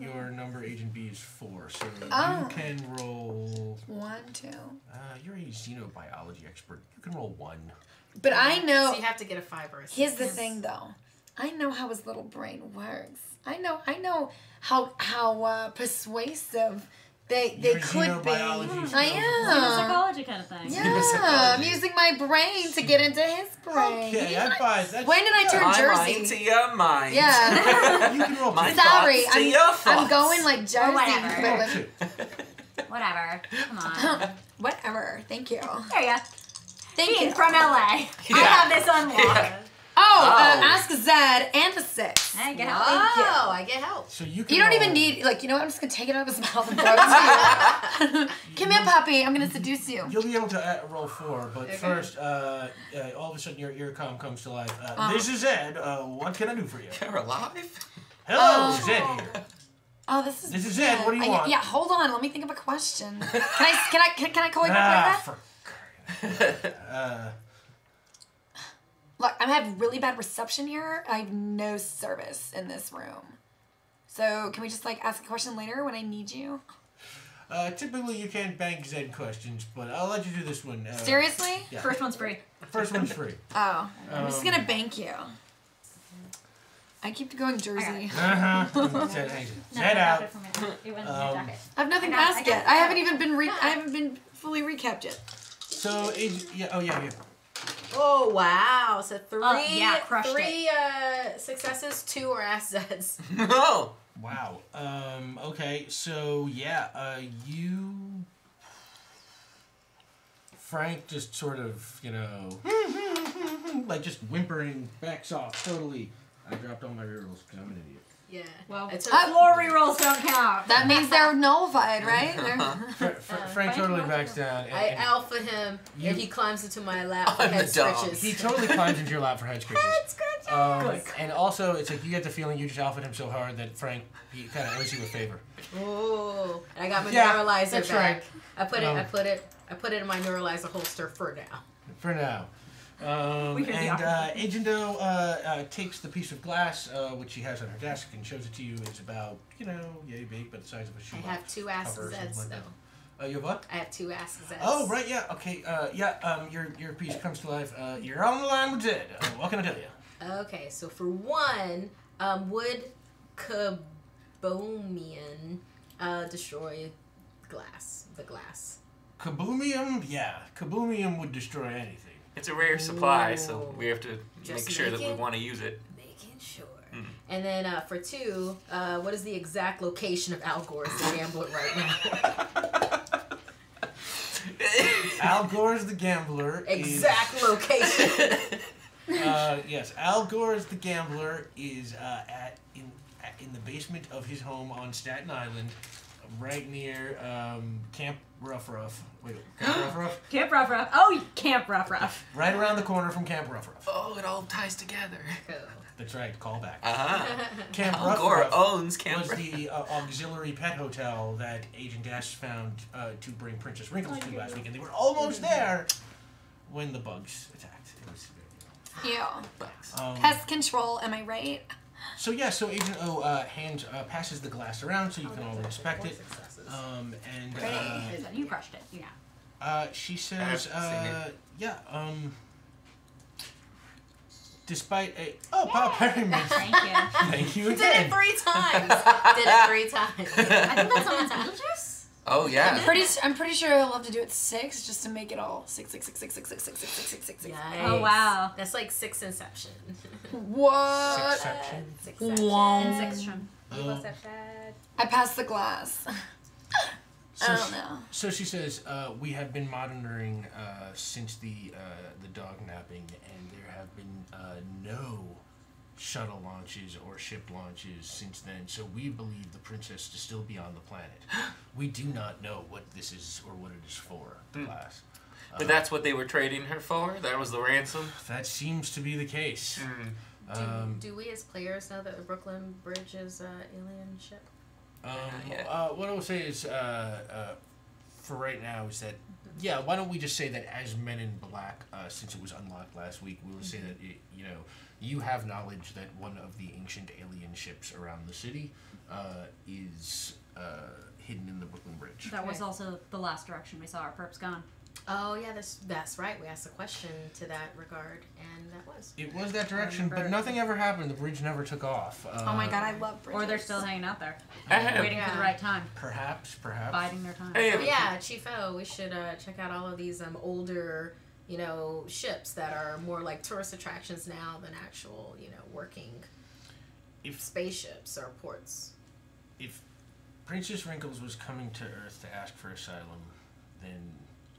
Agent B is 4, so you can roll, 1, 2. you're a xenobiology expert, you can roll 1. But I know. So you have to get a 5 or a 6. Here's the thing, though. I know how his little brain works. I know how persuasive they could be. xenobiology I am. Psychology kind of thing. Yeah, I'm using my brain to get into his brain. Okay, I buy that. When did I turn My Jersey? mind to your mind. Yeah. You can roll My 2. Sorry, thoughts to your I'm thoughts. going like Jersey. whatever. Roll Philip. 2. Whatever. Come on. Whatever. Thank you. There you go. Thank Being you. from LA. I have this on lock. Oh, ask Zed and a 6. Hey, get Oh, help. I get help. So you can You don't roll, even need, I'm just going to take it out of his mouth and throw it to you. Come here, puppy. I'm going to seduce you. You'll be able to roll 4, but first, all of a sudden your earcom comes to life. This is Ed. What can I do for you? You're alive? Hello, Zed here. Oh, this is. This is it. What do you want? Yeah, hold on. Let me think of a question. Can I call you back like that? Look, I have really bad reception here. I have no service in this room. So can we just like ask a question later when I need you? Typically you can't bank Zed questions, but I'll let you do this one. Seriously? Yeah. First one's free. First one's free. Oh, I'm just gonna bank you. I keep going Jersey. Zed out. It went in my jacket. I have nothing to I got- ask I got- yet. I haven't even been I haven't been fully recapped yet. So, yeah. Oh wow! So three, crushed three successes, 2 are assets. No. Wow. Okay, so yeah, Frank just sort of, like just whimpering, backs off totally. I dropped all my rerolls because I'm an idiot. Yeah. Well, I took floor rerolls don't count. That means they're nullified, right? Frank totally backs down. I alpha him, You- and he climbs into my lap for I'm head the dog. scratches. He totally climbs into your lap for head scratches. Head And also, it's like you get the feeling you just alphaed him so hard that Frank, he kind of owes you a favor. Ooh, I got my Yeah, neuralizer that's back. right. I put it in my neuralizer holster for now. For now. We hear the And opposite. Agent O takes the piece of glass, which she has on her desk, and shows it to you. It's about, yay big, but the size of a shoe. I have 2 ass cover or something Zeds like though. that. You have what? I have 2 ass Zeds. Oh, right, yeah, okay. Your piece comes to life. You're on the line with Zed. What can I tell you? Okay, so for one, would Kabomian destroy the glass? Kaboomium? Yeah, Kaboomium would destroy anything. It's a rare supply, so we have to Just make sure that we making- want to use it. Making sure. And then for 2, what is the exact location of Al Gore's the Gambler right now? Al Gore's the Gambler. Exact location. Yes, Al Gore's the Gambler is in the basement of his home on Staten Island, right near Camp Rough Rough. Wait, Camp Rough Rough? Camp Rough Rough. Oh, Camp Rough Rough. Right around the corner from Camp Rough Rough. Oh, it all ties together. That's right, call back. Camp Camp Al Rough Gore Rough owns Camp was Rough. the auxiliary pet hotel that Agent Ash found to bring Princess Wrinkles to last week, and they were almost there when the bugs attacked. It was, Yeah. Pest control, am I right? So Agent O passes the glass around so you can all inspect it. You crushed it. Yeah. She says, despite a Bob Perryman. Thank you. Thank you Did it again. 3 times. I think that's someone's Beetlejuice. Oh yeah. I'm pretty sure he'll have to do it 6 just to make it all 6. Yikes. Oh, wow. That's like 6 Inception. What? Sixception. Inception. I passed the glass. So I don't know. So she says, we have been monitoring since the dog napping, and there have been no shuttle launches or ship launches since then. So we believe the princess to still be on the planet. We do not know what this is or what it is for, class. But that's what they were trading her for? That was the ransom? That seems to be the case. Do we as players know that the Brooklyn Bridge is an alien ship? What I will say is, for right now, is that, why don't we just say that as Men in Black, since it was unlocked last week, we will say that, you have knowledge that one of the ancient alien ships around the city is hidden in the Brooklyn Bridge. That was also the last direction we saw our perps gone. Oh yeah, that's right. We asked a question to that regard, and that was. It was that direction, but remember. nothing ever happened. The bridge never took off. Oh my god, I love bridges. Or they're still hanging out there, Ahem. waiting for the right time, Perhaps. biding their time. Hey, Oh yeah, Chief O, we should check out all of these older, ships that are more like tourist attractions now than actual, working spaceships or ports. If Princess Wrinkles was coming to Earth to ask for asylum, then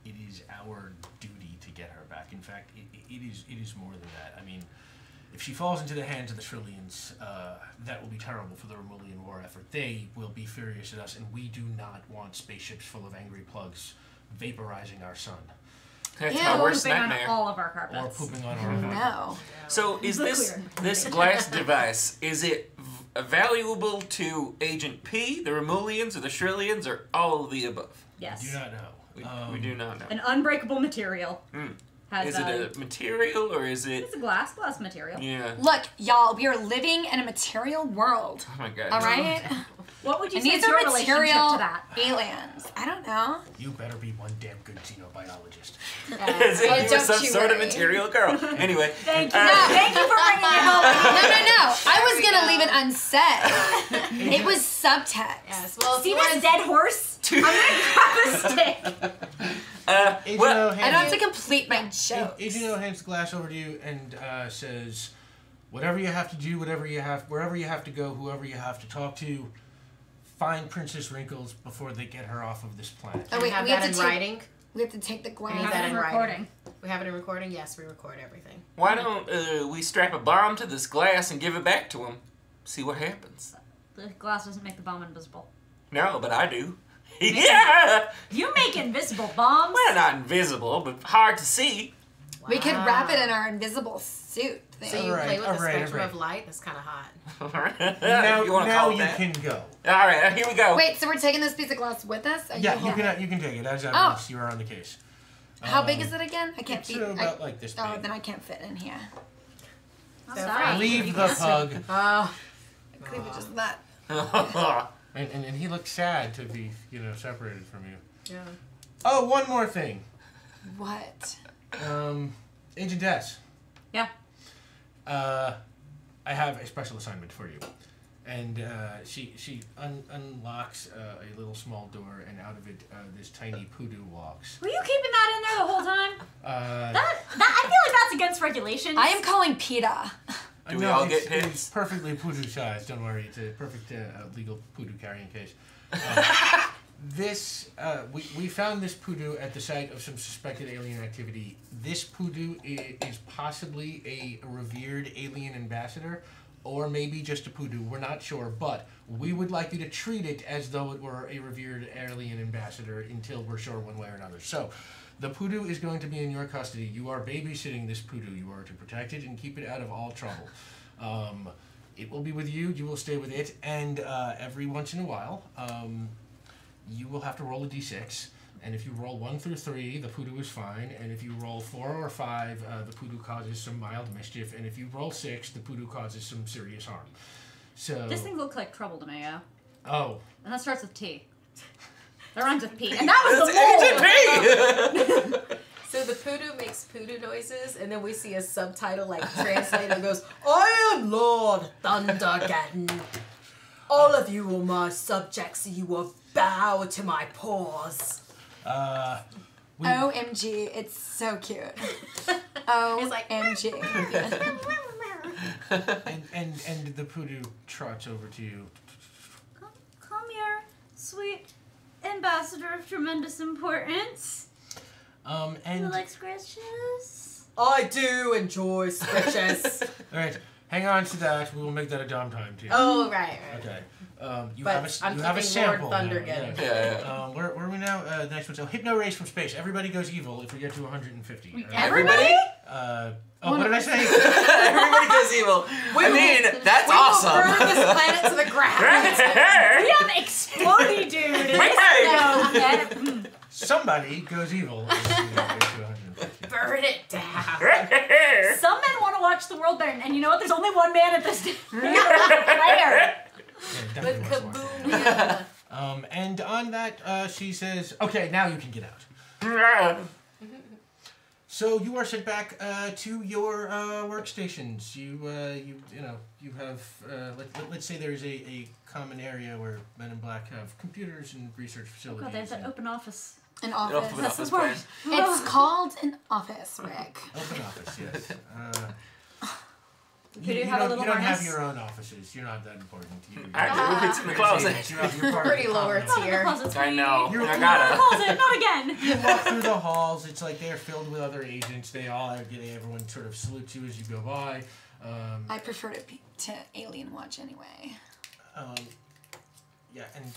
it is our duty to get her back. In fact, it is more than that. I mean, if she falls into the hands of the Trillians, that will be terrible for the Romulian war effort. They will be furious at us, and we do not want spaceships full of angry plugs vaporizing our sun. That's Yeah, my worst Pooping on nightmare. all of our Or carpets. pooping on our No. So is Look this weird. this glass device, is it valuable to Agent P, the Remulians, or the Shrillians, or all of the above? Yes. Do not know. We do not know. An unbreakable material. Has Is it a material or is it? It's a glass material. Yeah. Look, y'all, we are living in a material world. Oh my god. All right? What would you And say these is your are relationship material to that? aliens. I don't know. You better be one damn good xenobiologist. As if Oh, you were don't some you sort of worry. material girl. Anyway. Thank you. Thank you for bringing it home. No. I was gonna leave it unsaid. It was subtext. Yes. Well, if See you this want dead horse? I'm gonna grab a stick. Agent Well, O I hands- don't have to complete my joke. Agent O hands the glass over to you and says, "Whatever you have to do, wherever you have to go, whoever you have to talk to, find Princess Wrinkles before they get her off of this planet." Oh, wait, have we that have in to take- writing. We have to take the glass. need that in writing. recording. We have it in recording. Yes, we record everything. Why don't we strap a bomb to this glass and give it back to him? See what happens. The glass doesn't make the bomb invisible. No, but I do. Yeah! You make invisible bombs. Well, not invisible, but hard to see. We could wrap it in our invisible suit thing. So you Alright, play with the alright, spectrum alright. of light. That's kind of hot. Now, you want to now call it you that? can go. All right, here we go. Wait, so we're taking this piece of glass with us? Are Yeah, holding it? you can take it as Oh. evidence you are on the case. How big is it again? I can't It's fit. about like this big. Oh, then I can't fit in here. I'm So sorry. Leave the pug. Oh, I could be just that. And he looks sad to be, separated from you. yeah. Oh, one more thing. What? Agent S. Yeah. I have a special assignment for you. And she unlocks a little small door, and out of it, this tiny poodoo walks. Were you keeping that in there the whole time? Uh, I feel like that's against regulations. I am calling PETA. Do we all get It's pins? perfectly poodoo size. Don't worry, it's a perfect legal poodoo carrying case. We found this poodoo at the site of some suspected alien activity. This poodoo is possibly a revered alien ambassador, or maybe just a poodoo. We're not sure, but we would like you to treat it as though it were a revered alien ambassador until we're sure one way or another. So, the poodoo is going to be in your custody. You are babysitting this poodoo. You are to protect it and keep it out of all trouble. It will be with you. You will stay with it, and every once in a while, you will have to roll a d6. And if you roll 1 through 3, the poodoo is fine. And if you roll 4 or 5, the poodoo causes some mild mischief. And if you roll 6, the poodoo causes some serious harm. So This thing looks like trouble to me, yeah. Oh, And that starts with T. That rhymes with P. And that was the Agent mole! P! So the poodoo makes poodoo noises, and then we see a subtitle translated that goes, "I am Lord Thundergeddon. All of you are my subjects, and you will bow to my paws." OMG, it's so cute. like, OMG. and the poodoo trots over to you. Come here, sweet ambassador of tremendous importance. You And like scratches? I do enjoy scratches. all right, hang on to that. We will make that a downtime too. Oh, right. Okay. You But have a I'm you have a keeping Lord sample. now, Thundergeddon. Yeah. Where are we now? The next one. So hypno race from space. Everybody goes evil if we get to 150. all right? Everybody? What did I say? Everybody goes evil. I mean, that's We will awesome. burn this planet to the ground. We have explodey dude. Wait, No. Somebody goes evil if we get to 150. Burn it down. Some men want to watch the world burn, and you know what? There's only one man at this player. Yeah, With definitely wants more. kaboom. And on that, she says, "Okay, now you can get out." So you are sent back to your workstations. You have let's say there's a common area where Men in Black have computers and research facilities. God, there's that and open office. An Open office. That's the office word. It's called an office, Rick. open office, yes. Could you have a little you don't have harness? your own offices. You're not that important. I do. It's in the closet. You're part of Pretty the lower common. tier. I know. You're- I Not gotta. closet, not again. You walk through the halls. It's like they're filled with other agents. They all everyone sort of salutes you as you go by. I prefer to Alien Watch anyway. Yeah, and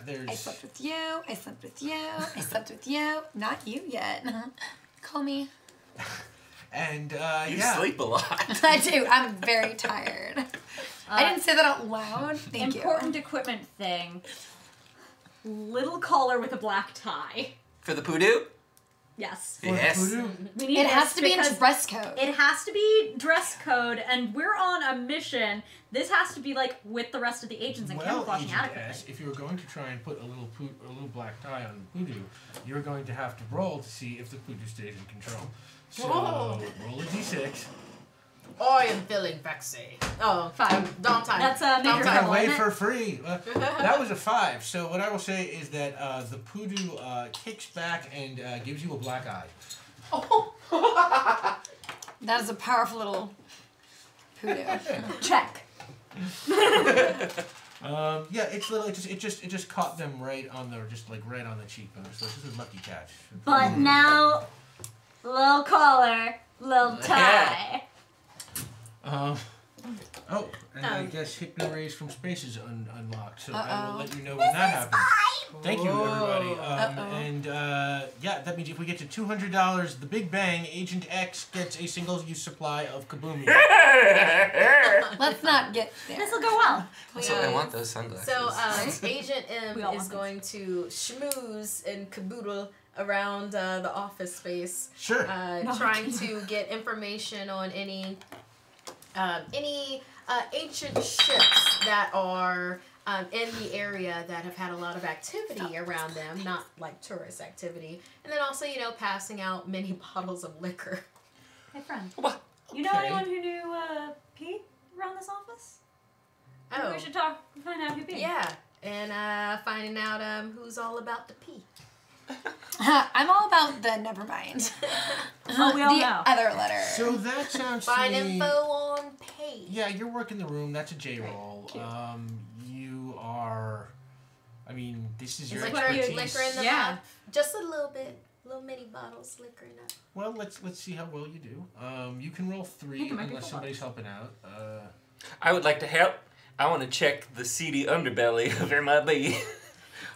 there's. I slept with you. I slept with you. I slept with you. Not you yet. Call me. And You sleep a lot. I do. I'm very tired. I didn't say that out loud. Thank you. Important equipment thing. Little collar with a black tie. For the poodoo? Yes. Yes. We need It this has to be in because dress code. It has to be dress code, and we're on a mission. This has to be like with the rest of the agents and camouflaging Agent adequately. S, if you were going to try and put a little black tie on Voodoo, you're going to have to roll to see if the Voodoo stays in control. So roll a d6. I am feeling vexy. Oh, 5. Don't time. That's Don't major time. level, Away isn't it? for free. That was a 5. So what I will say is that the Voodoo kicks back and gives you a black eye. That is a powerful little poodoo. Check. Yeah, it's little. It just caught them right on the right on the cheekbone. So this is a lucky catch. But now, little collar, little tie. And I guess Hypno-Rays from Space is unlocked, so I will let you know when that happens. Thank you, everybody. And yeah, that means if we get to $200, the Big Bang, Agent X gets a single-use supply of Kaboomy. Let's not get there. This will go well. So I want those sunglasses. So Agent M We all is want going to schmooze and caboodle around the office space, Sure. trying to get information on any ancient ships that are in the area that have had a lot of activity around them, not like tourist activity, and then also passing out many bottles of liquor. Hey, friend. What? You know Okay. anyone who knew Pete around this office? Maybe Oh, we should talk and find out who Pete. yeah, and finding out who's all about the pee. I'm all about the never mind. Oh, we all the know. other letter. So that sounds to Find me... info on page. Yeah, you're working the room. That's a J Great. roll. Cute. You are... I mean, this is your Liquor, expertise. liquor in the Yeah. mouth. Just a little bit. Little mini bottles, liquor in it. Well, let's see how well you do. You can roll 3 think it might be unless full somebody's helping out. I would like to help. I want to check the seedy underbelly of MIB.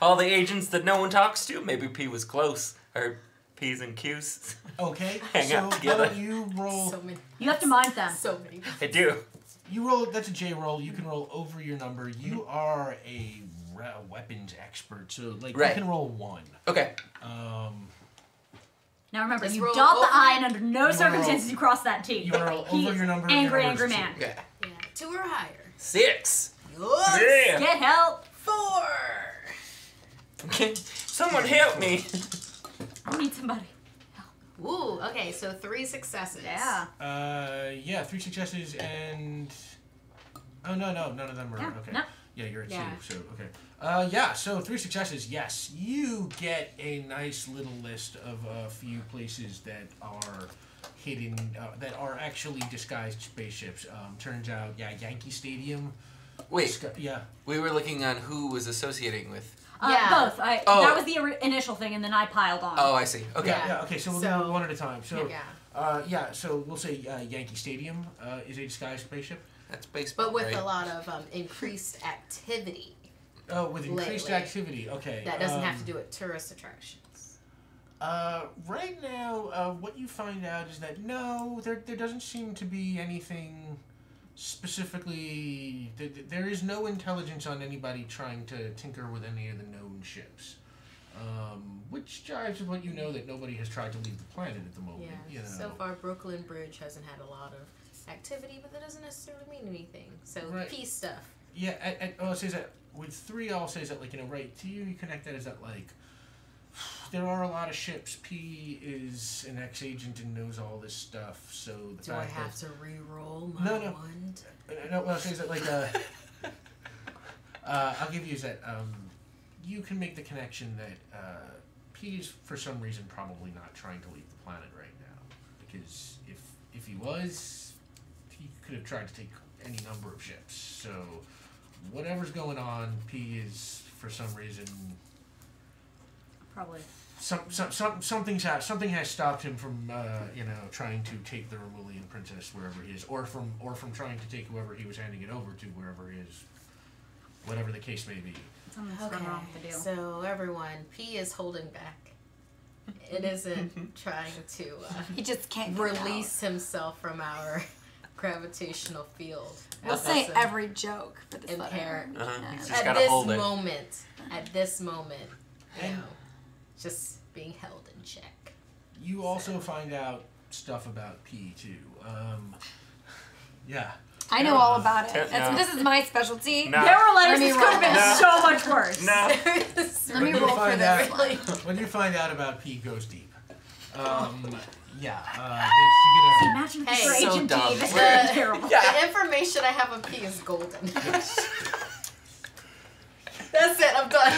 All the agents that no one talks to. Maybe P was close. Or P's and Q's. Okay, Hang so out why together. don't you roll... So many. You have to mind them. So many. I do. You roll. That's a J roll. You can roll over your number. You are a weapons expert, so like Right. you can roll 1. Okay. Now remember, Just you roll dot the over. I, and under no wanna circumstances roll- you cross that T. You want to roll He over your number. Angry, your number angry is man. Okay. Yeah. 2 or higher. 6. Yes. Yeah. Get help. 4. Okay. Someone help me. I need somebody. Ooh. Okay. So 3 successes. Yeah. Yeah, 3 successes and. Oh no, none of them were Yeah, okay. no. Yeah, you're at Yeah. 2. So okay. Yeah, so 3 successes. Yes, you get a nice little list of a few places that are hidden, that are actually disguised spaceships. Turns out, yeah, Yankee Stadium. Wait, Yeah. we were looking on who was associating with. Yeah. Both. Oh. That was the initial thing, and then I piled on. Oh, I see. Okay. Yeah. Okay. So we'll do So- one at a time. So. Yeah. So we'll say Yankee Stadium is a disguised spaceship. That's baseball. But with right? a lot of increased activity. Oh, with increased Lately. activity. Okay. That doesn't have to do with tourist attractions. Right now, what you find out is that no, there doesn't seem to be anything specifically. There is no intelligence on anybody trying to tinker with any of the known ships. Which jives with what you know that nobody has tried to leave the planet at the moment. Yeah. You know. So far, Brooklyn Bridge hasn't had a lot of activity, but that doesn't necessarily mean anything. So Right. peace stuff. Yeah, I'll say that with 3, I'll say that right to you connect that as that there are a lot of ships. P is an ex-agent and knows all this stuff, so the Do I fact have that to re-roll my No. wand? no, what I'll say is that I'll give you is that you can make the connection that P is for some reason probably not trying to leave the planet right now, because if he was, he could have tried to take any number of ships. So whatever's going on, P is for some reason Probably. something has stopped him from trying to take the Romulian princess wherever he is, or from trying to take whoever he was handing it over to wherever he is, whatever the case may be. Something's gone wrong with the deal. So everyone, P is holding back. it isn't trying to He just can't get it out. release himself from our gravitational field. We'll say every joke for this inherent. letter. He's just At gotta this hold it. moment, you know, just being held in check. You also find out stuff about P too. Yeah. I know all about it. No. This is my specialty. No. There were letters Let me that could have been roll. so much worse. No. Let me When you roll for find this out- one. When you find out about P goes deep. Yeah. Imagine if this Hey, were so Agent dumb. D. This The- would have been terrible. The information I have on P is golden. That's it. I'm done.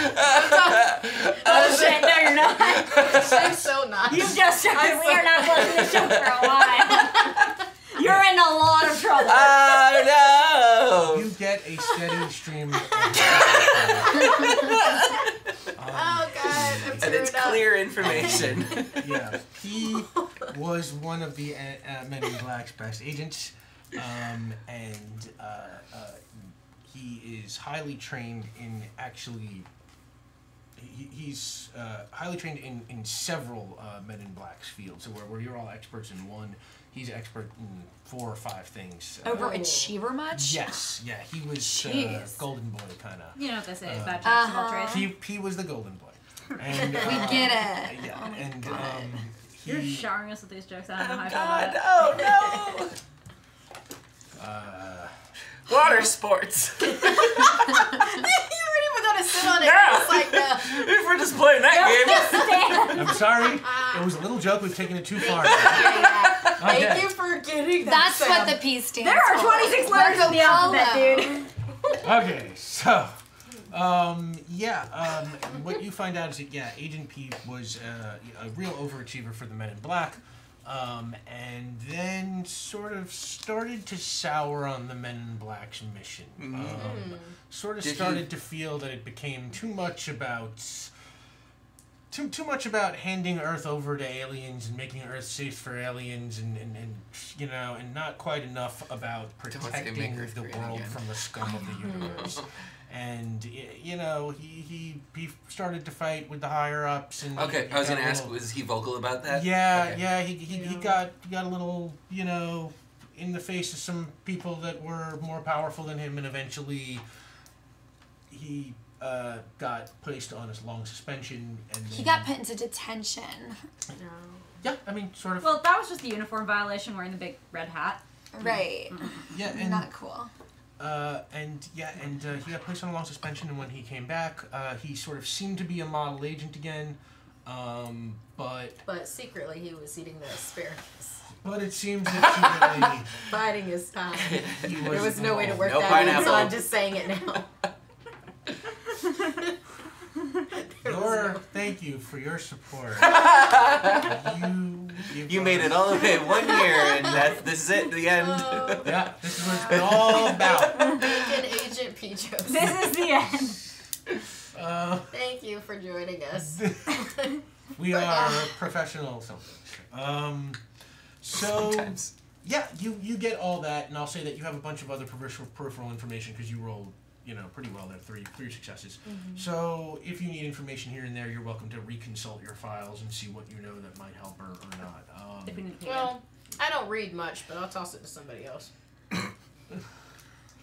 Oh shit, no you're not. I'm so not. You just started. We are not closing the show for a while. You're in a lot of trouble. Oh You get a steady stream of Oh god, I'm And tearing it's up. clear information. Yeah, he was one of the Men in Black's best agents, and he is highly trained in actually. He's highly trained in several Men in Black's fields. So where you're all experts in one, he's expert in 4 or 5 things. Overachiever much? Yes, yeah, he was Jeez. golden boy kind of. You know what they say about jacks of all trades. He was the golden boy. And, We get it. Yeah, Oh my and God. You're he, showering us with these jokes. I don't know how I feel God, about it. oh no! Water sports. You weren't even gonna sit on it. No. It's like, If we're just playing that game. I'm sorry, it was a little joke. We've taken it too far. Thank Okay. you for getting that. That's what Sam. the P stands There are for. 26 letters in the alphabet, dude. Okay, so, what you find out is that, Agent P was a real overachiever for the Men in Black, and then sort of started to sour on the Men in Black's mission. Sort of Did started to feel that it became too much about handing Earth over to aliens and making Earth safe for aliens and not quite enough about say make protecting Earth the great world again. from the scum of the universe. And he started to fight with the higher ups. And Okay, he I was got gonna a ask, little- was he vocal about that? Yeah, Okay. yeah, he got a little in the face of some people that were more powerful than him, and eventually he got placed on a long suspension, and He then, got put into detention. yeah, I mean, sort of. Well, that was just the uniform violation wearing the big red hat. Right. yeah, and Not cool. he got placed on a long suspension, and when he came back, he sort of seemed to be a model agent again, But secretly, he was eating the asparagus, but it seems that biding his time. he There was no way to work No that in, so pineapple. I'm just saying it now. Thank you for your support. You made it all the way 1 year, and this is it, the end. Yeah, this is what it's been all about. Bacon Agent P. Joseph. This is the end. Thank you for joining us. We are professional something. So Sometimes. yeah, you get all that, and I'll say that you have a bunch of other peripheral information because you rolled pretty well there, 3 successes. So if you need information here and there, you're welcome to reconsult your files and see what you know that might help or not. If we need to pay Well, I don't read much, but I'll toss it to somebody else.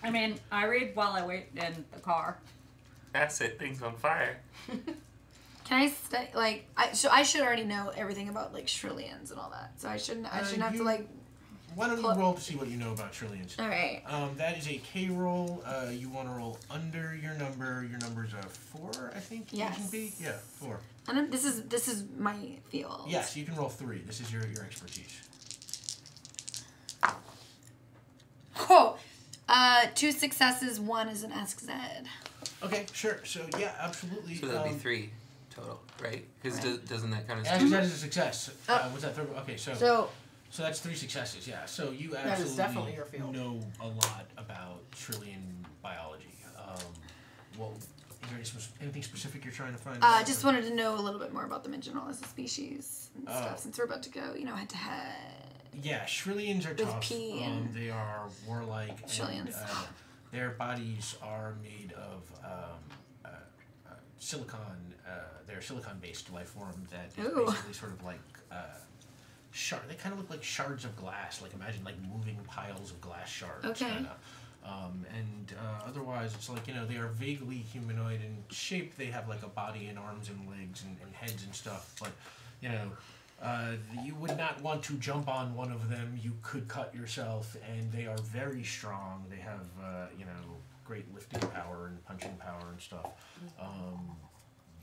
I mean, I read while I wait in the car. That's it, things on fire. Can I stay? Like, I should already know everything about like Shrillians and all that. So I shouldn't have to like. Why don't you roll to see what you know about trillions? All right. That is a K roll. You want to roll under your number. Your number's a 4, I think. Yes. It can be. Yeah, 4. And this is my field. Yes, you can roll 3. This is your expertise. Cool. 2 successes, 1 is an SZ. Okay, sure. So yeah, absolutely. So that'd be 3 total, right? Because doesn't that kind of... As that is a success. Was that 3? Okay, so that's 3 successes. Yeah. So you That is absolutely definitely your field. know a lot about trillion biology. Well, is there anything specific you're trying to find? I out? just wanted to know a little bit more about them in general as a species and stuff, since we're about to go, head to head. Yeah, Shrillians are With tough. P and They are warlike. And, Shrillians. their bodies are made of they're a silicon-based life form that is Ooh. basically sort of like they kind of look like shards of glass. Like imagine like moving piles of glass shards. Okay. Kinda. Otherwise, it's like, they are vaguely humanoid in shape. They have like a body and arms and legs and heads and stuff. But, you would not want to jump on one of them. You could cut yourself, and they are very strong. They have, great lifting power and punching power and stuff.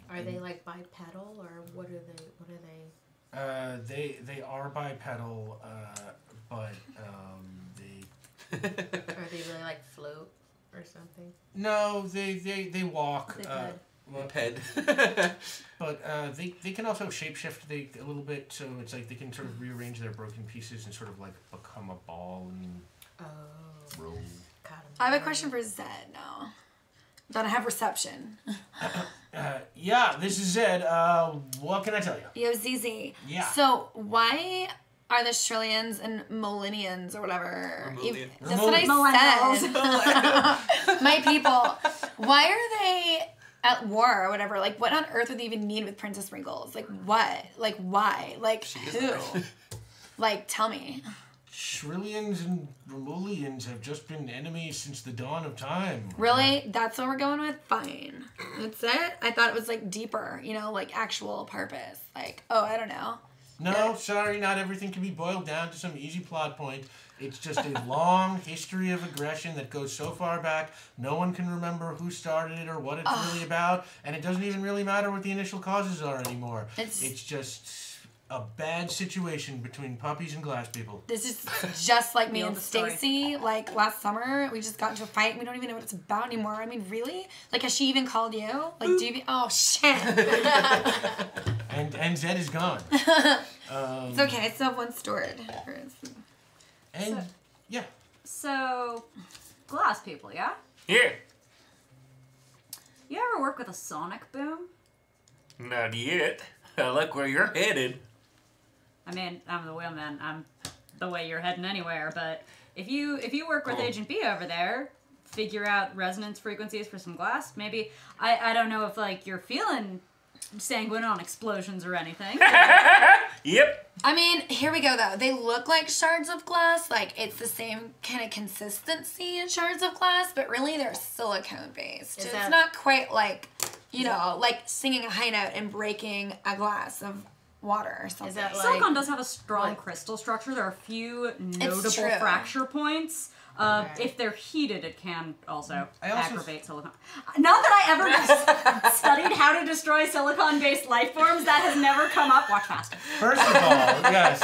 Are they like bipedal, or what are they? They are bipedal, but they. Are they really like float or something? No, they walk. They But they can also shapeshift a little bit, so it's like they can sort of rearrange their broken pieces and sort of like become a ball and roll. I have a question for Zed now. Don't have reception. Yeah, this is Zed. What can I tell you? Yo, ZZ. Yeah. So why are the Shrillians and Millennians or whatever? Remulian. That's what I said. My people. Why are they at war or whatever? Like, what on earth would they even need with Princess Wrinkles? Like, what? Like, why? Like, who? Like, tell me. Shrillians and Remulians have just been enemies since the dawn of time. Really? That's what we're going with? Fine. That's it? I thought it was, like, deeper, like, actual purpose. Like, I don't know. No, sorry, not everything can be boiled down to some easy plot point. It's just a long history of aggression that goes so far back, no one can remember who started it or what it's really about, and it doesn't even really matter what the initial causes are anymore. It's just a bad situation between puppies and glass people. This is just like me and Stacy, like, last summer. We just got into a fight, and we don't even know what it's about anymore. I mean, really? Like, has she even called you? Like, do you... Oh, shit. And Zed is gone. It's okay. I still have one stored. And, yeah. So, glass people, yeah? Yeah. You ever work with a sonic boom? Not yet. I like where you're headed. I mean, I'm the wheelman. I'm the way you're heading anywhere. But if you work with Agent B over there, figure out resonance frequencies for some glass. Maybe I don't know if like you're feeling sanguine on explosions or anything. Yep. I mean, here we go though. They look like shards of glass. Like, it's the same kind of consistency as shards of glass, but really they're silicone based. It's not quite like, like singing a high note and breaking a glass of water or something. Is that like, Silicon does have a strong crystal structure. There are a few notable fracture points. If they're heated, it can also aggravate silicon. Not that I ever studied how to destroy silicon-based life forms. That has never come up. Watch fast. First of all, yes,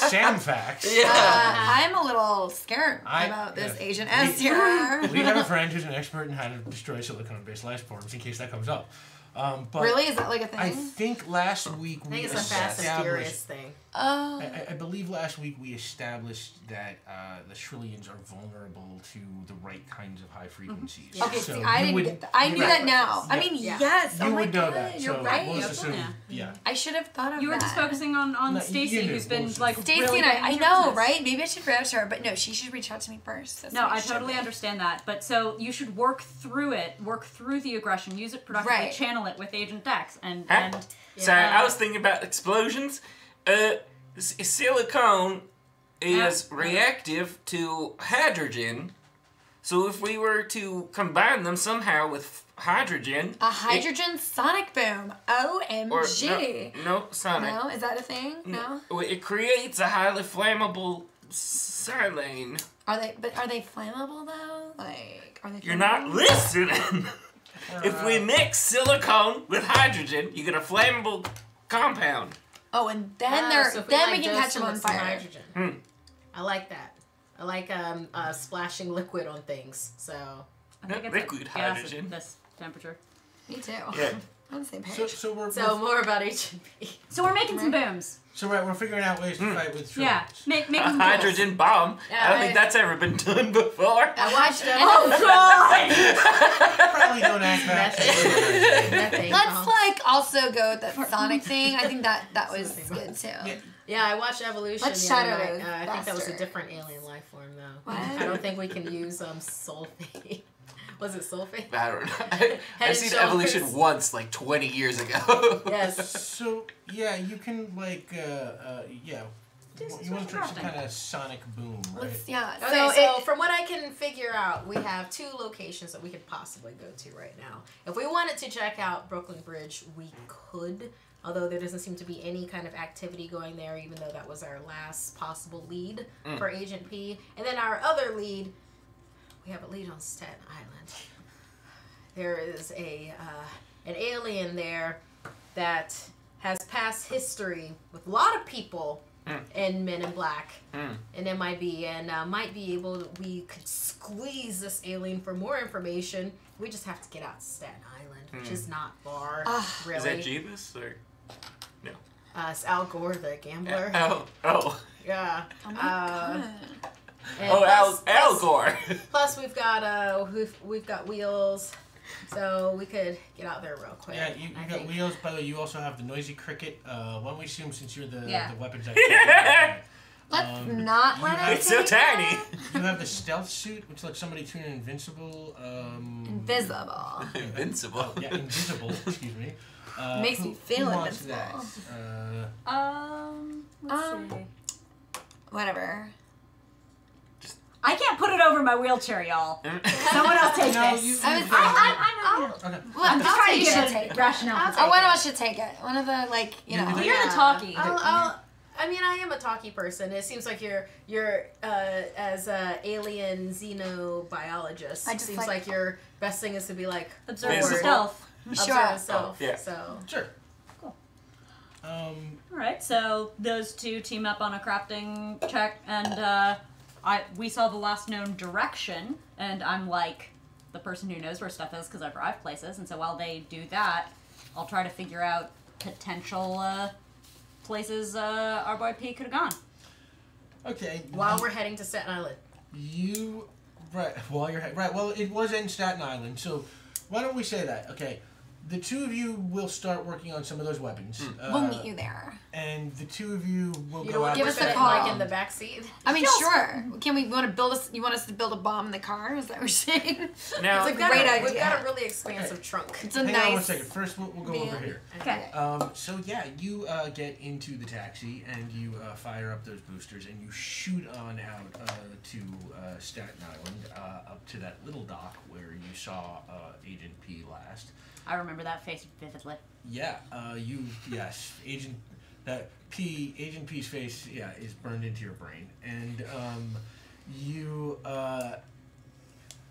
Sam facts. I'm a little scared about this Agent S here. We have a friend who's an expert in how to destroy silicon-based life forms in case that comes up. But really? Is that like a thing? I think last week we it's a Fast and Furious thing. Oh. I believe last week we established that the Shrillians are vulnerable to the right kinds of high frequencies. Okay, so see, I didn't get that. I knew that now. I mean, yes. You oh my would know God, that. you're So right. we'll just assume, I should have thought of that. You were just focusing on Stacy, who's been like Stacy really and I getting know, into this. right? Maybe I should reach out to her, but no, she should reach out to me first. That's No, what I should totally be. understand that. But so you should work through it, work through the aggression, use it productively, Right. channel it with Agent Dex, and Sorry, I was thinking about explosions. Silicone is reactive to hydrogen, so if we were to combine them somehow with hydrogen... A hydrogen sonic boom. OMG. No, sonic. No? Is that a thing? No? It creates a highly flammable silane. Are they flammable though? Like, are they flammable? You're not listening! If we mix silicone with hydrogen, you get a flammable compound. Oh, and then we can catch them on fire. Hydrogen. I like that. I like splashing liquid on things. So I think it's liquid gas hydrogen. at this temperature. Me too. Yeah. On the same page. So more about Agent B. So we're making some booms. So we're figuring out ways to fight with Shrillians. Yeah, make A some hydrogen bomb. Yeah, I don't think that's ever been done before. I watched Oh God! Probably don't act back. Let's like also go with that sonic thing. I think that was good too. Yeah, I watched Evolution Let's the other shadow night. I think that was a faster. different alien life form though. What? I don't think we can use sulfate. Was it sulfate? I don't know. Head I've and seen shoulders. evolution once, like 20 years ago. Yes. So yeah, you can like yeah. Do some You want to try some crafting. kind of sonic boom, right? Let's, yeah. Okay, So, so from what I can figure out, we have 2 locations that we could possibly go to right now. If we wanted to check out Brooklyn Bridge, we could. Although there doesn't seem to be any kind of activity going there, even though that was our last possible lead for Agent P. And then our other lead, we have a lead on Staten Island. There is an alien there that has past history with a lot of people and Men in Black. And it might be, might be able, we could squeeze this alien for more information. We just have to get out to Staten Island, which is not far, really. Is that Jeebus or no? It's Al Gore, the gambler. Oh. Yeah. oh my God. And Oh, plus- Al Gore. Plus, we've got wheels, so we could get out there real quick. Yeah, you I got think. wheels. By the way, you also have the noisy cricket. Why don't we assume since you're the weapons expert? Let's not let have- it It's so tiny. You have the stealth suit, which lets somebody turn invincible. Invisible. Invincible. Oh, yeah, invisible. Excuse me. Makes who- me feel who wants invincible. that? Let's see. Whatever. I can't put it over my wheelchair, y'all. Someone else take No, this. you- I was I know. Okay. Well, I'm just I'll trying to take get it. a Take it. rationale. for Oh, one of taking us should take it. One of the, like, you know. it. You're the talkie. I mean, I am a talkie person. It seems like you're as a alien xenobiologist. I just seems like- like your best thing is to be like Observe Visible. stealth. observe self. yeah. So Sure. Cool. Um, All right, so those 2 team up on a crafting check, and we saw the last known direction, and I'm like the person who knows where stuff is because I drive places, and so while they do that, I'll try to figure out potential places our boy P could have gone. okay. while we're heading to Staten Island, Right, while you're right. Well, it was in Staten Island, so why don't we say that? Okay, the 2 of you will start working on some of those weapons. We'll meet you there. And the 2 of you will you go don't out. want to Give us put a it call. like in the back seat. I mean, sure. Can we want to build us? You want us to build a bomb in the car? Is that what you're saying? Now, It's a great idea. We've got a really expansive trunk. It's a Hang on one nice. second. First, we'll go over here. Okay. So yeah, you get into the taxi and you fire up those boosters and you shoot on out to Staten Island, up to that little dock where you saw Agent P last. I remember that face vividly. Yeah, Agent P's face, is burned into your brain, and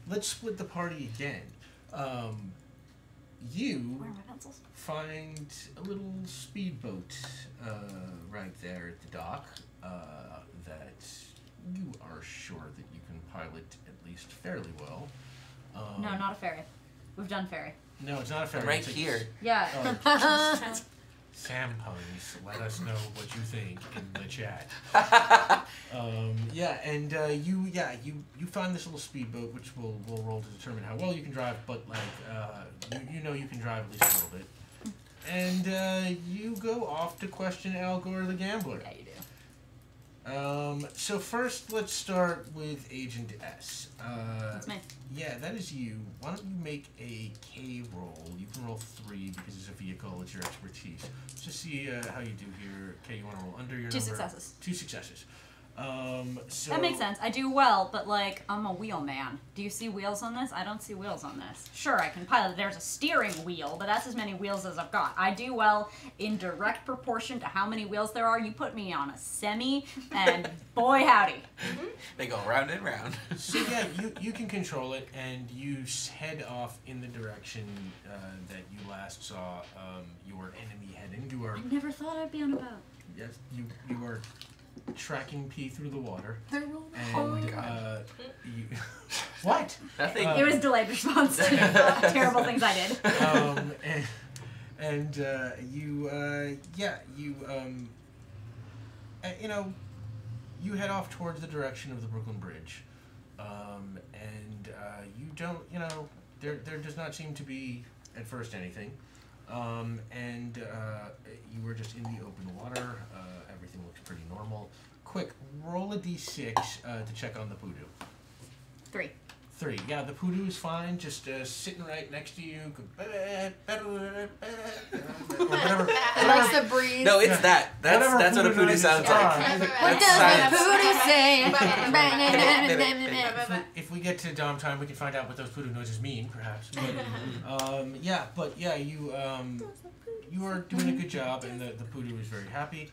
let's split the party again. You Where are my pencils? find a little speedboat right there at the dock that you are sure that you can pilot at least fairly well. No, not a ferry. We've done ferry. No, it's not a ferry. right it's a- here. Yeah. Oh, Sam puns. Let us know what you think in the chat. You find this little speedboat, which we'll roll to determine how well you can drive, but you know you can drive at least a little bit. And you go off to question Al Gore the gambler. Yeah, you do. So first, let's start with Agent S. That's me. Yeah, that is you. Why don't you make a K roll? You can roll 3 because it's a vehicle. It's your expertise. Let's just see how you do here. K, you want to roll under your 2 number? successes. 2 successes. So That makes sense. I do well, but like, I'm a wheel man. Do you see wheels on this? I don't see wheels on this. Sure, I can pilot. There's a steering wheel, but that's as many wheels as I've got. I do well in direct proportion to how many wheels there are. You put me on a semi, and boy howdy. They go round and round. So yeah, you can control it, and you head off in the direction that you last saw your enemy heading. You are I never thought I'd be on a boat. yes, you are tracking P through the water. They're rolling. And, Oh my God. You, what? Nothing. It was delayed response to terrible things I did. You head off towards the direction of the Brooklyn Bridge, you don't, there does not seem to be at first anything, you were just in the open water. Everything looks pretty normal. Quick, roll a d6 to check on the voodoo. 3. 3. Yeah, the poodoo is fine, just sitting right next to you. Or whatever. It likes to breathe. No, it's that. That's what a poodoo sounds like. What does the poodoo say? If we get to Dom time, we can find out what those poodoo noises mean, perhaps. But you are doing a good job, and the poodoo is very happy.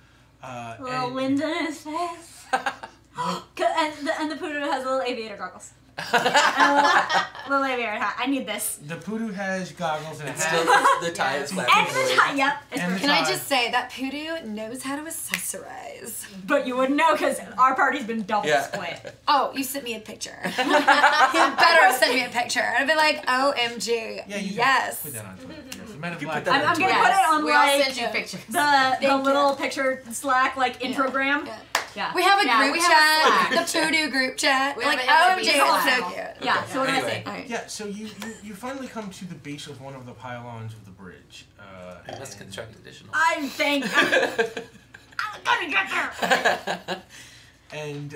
Little wind in his face. and the poodoo has little aviator goggles. And a little aviator hat. I need this. The poodoo has goggles and a hat. Still, the tie is flapping. And the tie, yep. Can I just say that poodoo knows how to accessorize? But you wouldn't know because our party's been double split. Oh, you sent me a picture. You better have sent me a picture. I'd be like, OMG. Yeah, you yes. Put that on Twitter. Yes, the Men in You Black. put that I'm gonna put it on We all like send you pictures. the little picture Slack like introgram. Yeah. Yeah. We have a group we chat, have the poodoo group chat. We Like, have an OMG, NWB it's so Slack. cute. Yeah. So what do I Anyway. say? Alright. Yeah, so you finally come to the base of one of the pylons of the bridge. You must construct additional. I'm gonna get there. And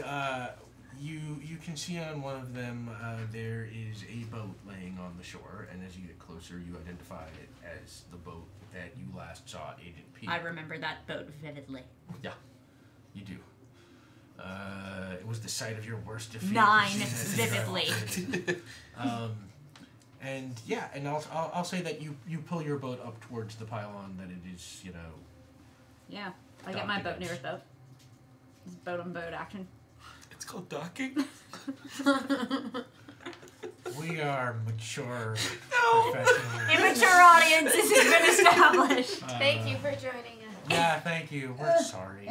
you can see on one of them there is a boat laying on the shore, and as you get closer, you identify it as the boat that you last saw Agent P. I remember that boat vividly. Yeah, you do. It was the site of your worst defeat. 9 As a vividly. driver. And yeah, and I'll say that you pull your boat up towards the pylon that it is, Yeah. I get my boat nearest boat. It's boat on boat action. It's called docking. We are mature professionals. Immature audiences has been established. Thank you for joining us. Yeah, thank you. We're sorry.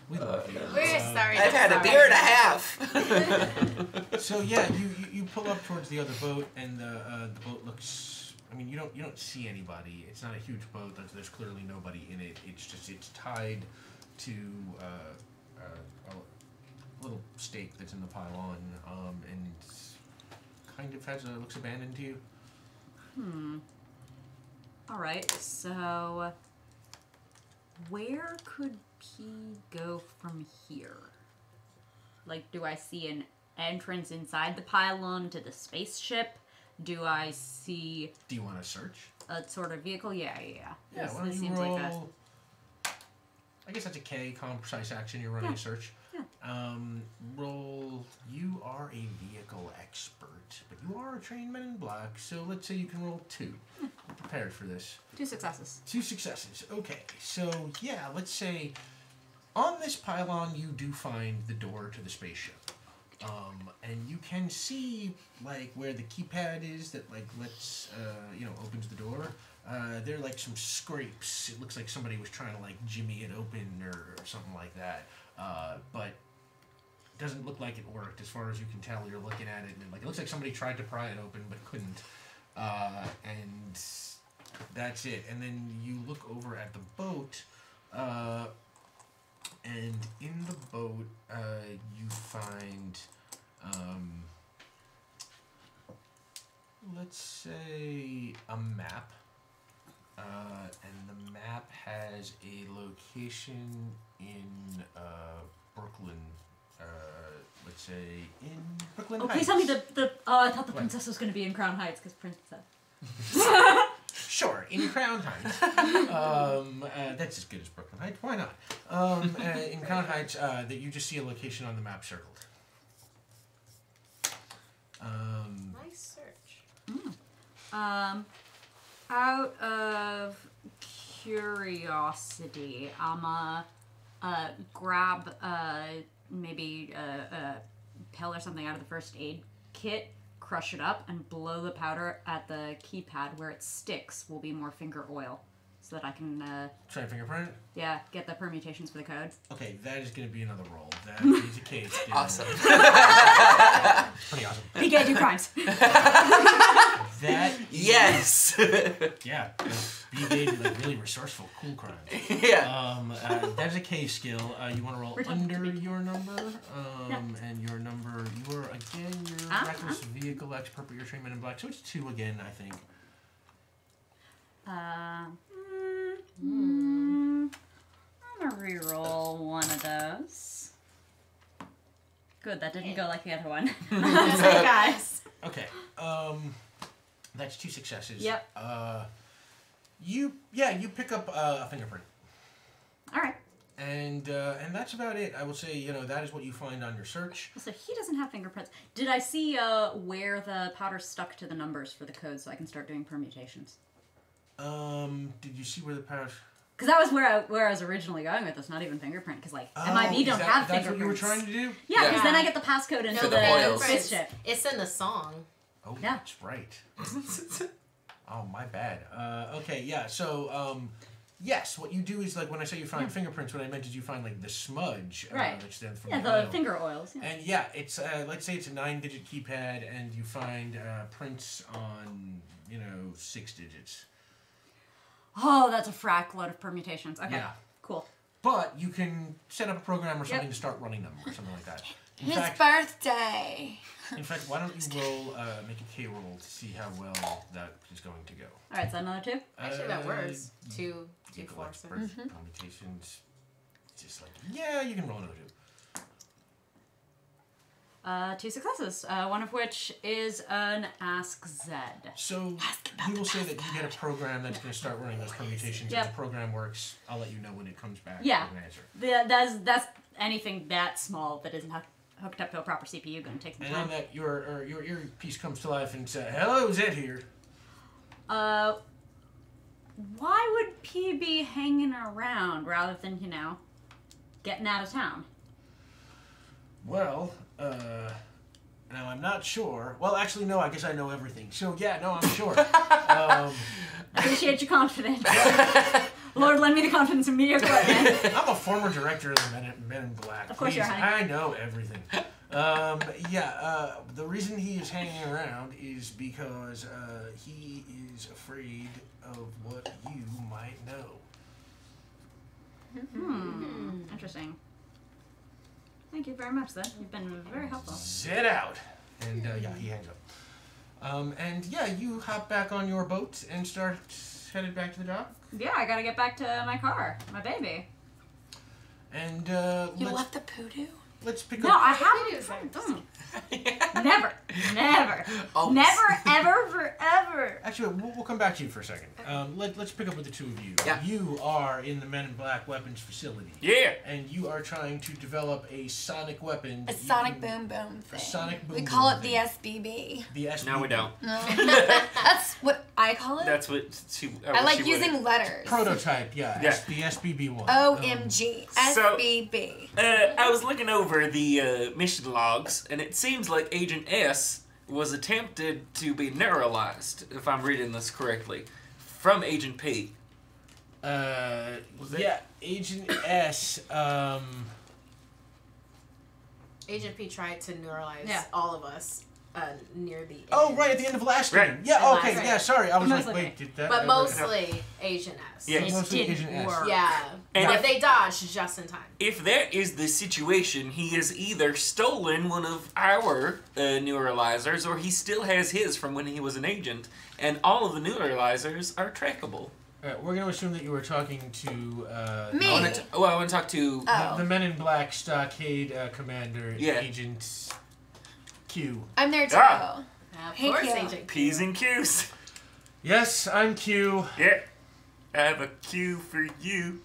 We love you. We're sorry. I've had a beer and a half. So yeah, you pull up towards the other boat, and the boat looks. I mean, you don't see anybody. It's not a huge boat. There's clearly nobody in it. It's tied to a little stake that's in the pylon, and kind of looks abandoned to you. All right. So, where could P go from here? Like, do I see an entrance inside the pylon to the spaceship? Do I see Do you want to search? a sort of vehicle? Yeah. Yeah. This Why don't you seems roll? like a I guess that's a K, precise action. You're running a search. Yeah. Roll. You are a vehicle expert, but you are a trained Men in Black. So let's say you can roll 2. You're prepared for this. 2 successes. 2 successes. Okay. So yeah, let's say on this pylon you do find the door to the spaceship. And you can see like where the keypad is that like lets opens the door. There are like some scrapes. It looks like somebody was trying to like jimmy it open or something like that. But it doesn't look like it worked as far as you can tell. You're looking at it and like it looks like somebody tried to pry it open but couldn't. And that's it. And then you look over at the boat. And in the boat, you find, let's say, a map. And the map has a location in Brooklyn. Let's say in Brooklyn Heights. Please tell me the. Oh, I thought the princess was going to be in Crown Heights because princess. Sure, in Crown Heights. That's as good as Brooklyn Heights. Why not? In Crown Heights, that you just see a location on the map circled. Nice search. Out of curiosity, I'ma grab maybe a pill or something out of the first aid kit, crush it up, and blow the powder at the keypad where it sticks will be more finger oil, so that I can Try and fingerprint it? get the permutations for the code. Okay, that is going to be another roll. That is a case. Awesome. Pretty awesome. He can't do crimes. That Yes. yeah, be made like really resourceful, cool crimes. Yeah. That's a K skill. You want to roll We're talking under to me. your number, and your number. You are again your reckless vehicle expert, but you're trained Men in Black, so it's 2 again, I think. I'm gonna reroll one of those. Good, that didn't go like the other one. Hey guys. Okay. That's 2 successes. Yep. You pick up a fingerprint. All right. And that's about it. I will say, that is what you find on your search. So he doesn't have fingerprints. Did I see where the powder stuck to the numbers for the code so I can start doing permutations? Did you see where the powder? Because that was where I was originally going with this, not even fingerprint. Because MIB don't have that's fingerprints. What you were trying to do? Yeah, because Yeah. then I get the passcode into No, the the oils. spaceship. It's in the song. Oh, Yeah. that's right. Oh, my bad. Okay, yeah. So, yes, what you do is when I say you find fingerprints, what I meant is you find the smudge. Right. Which stands for Yeah, the the oil. finger oils. Yeah. And yeah, it's let's say it's a 9-digit keypad, and you find prints on 6 digits. Oh, that's a frack load of permutations. Okay, Yeah. cool. But you can set up a program or something to start running them or something like that. His birthday. In fact, why don't you roll make a K roll to see how well that is going to go? All right, so another 2. Actually, that works. 2, 2, 4, 6. Permutations. Just yeah, you can roll another 2. 2 successes. One of which is an Ask Zed. So he will say that you get a program that's going to start running those permutations. Yep. If the program works, I'll let you know when it comes back. Yeah. With an answer. That's anything that small that isn't hooked up to a proper CPU going to take some And time. on that, your earpiece comes to life and says, "Hello, Zed here." Why would P be hanging around rather than, getting out of town? Well, now I'm not sure. Well, actually, no. I guess I know everything. So yeah, no, I'm sure. Appreciate your confidence. Lord, lend me the confidence of mediocre white men. I'm a former director of the Men in Black. Of course Please, you're, honey. I know everything. The reason he is hanging around is because he is afraid of what you might know. Interesting. Thank you very much, then. You've been very helpful. Sit out. And yeah, he hangs up. And yeah, you hop back on your boat and start headed back to the dock. Yeah, I gotta get back to my car, my baby. And You left the poodoo? let's pick No, up. I haven't. Never, Oh. never, ever, forever. Actually, we'll come back to you for a second. Let's pick up with the two of you. Yeah. You are in the Men in Black weapons facility. Yeah. And you are trying to develop a sonic weapon. A that you sonic can- boom boom thing. sonic boom We call boom it the thing. SBB. The SBB. No, we don't. No. That's what I call it. That's what she. I like using letters. Prototype, yeah. Yeah. The SBB one. OMG. So- SBB. I was looking over the mission logs, and it seems like Agent S was attempted to be neuralized, if I'm reading this correctly, from Agent P. Was it? Yeah, Agent S. Agent P tried to neuralize Yeah. all of us near the end. Oh, right, at the end of last Right. game. Yeah, Last okay, game. yeah, sorry. I was Mostly like, me. wait, did that But ever- mostly Agent S. Yeah. It Mostly didn't Agent S. work. Yeah. And But if- they dodged just in time. If that is the situation, he has either stolen one of our neuralizers, or he still has his from when he was an agent, and all of the neuralizers are trackable. Alright, we're going to assume that you were talking to Me. I want to talk to. Oh. the Men in Black Stockade Commander, Yeah. Agent Q. I'm there too. Ah. Of Hey, course, Q. Agent P's and Q's. Yes, I'm Q. Yeah. I have a Q for you.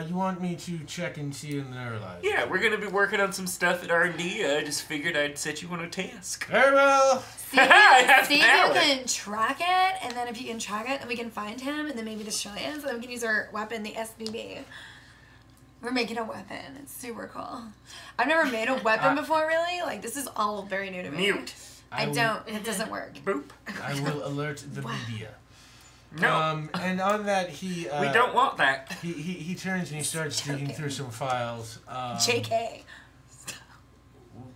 You want me to check and see in the neuralizer? Yeah, we're gonna be working on some stuff at R&D. I just figured I'd set you on a task. Very well. See if, I have see if power. you can track it, and then if you can track it, then we can find him, and then maybe destroy it, so then we can use our weapon, the SBB. We're making a weapon. It's super cool. I've never made a weapon before, really. Like, this is all very new to me. Mute. I don't. It doesn't work. Boop. I will alert the media. No, And on that, he we don't want that. he turns and he starts digging through some files. JK.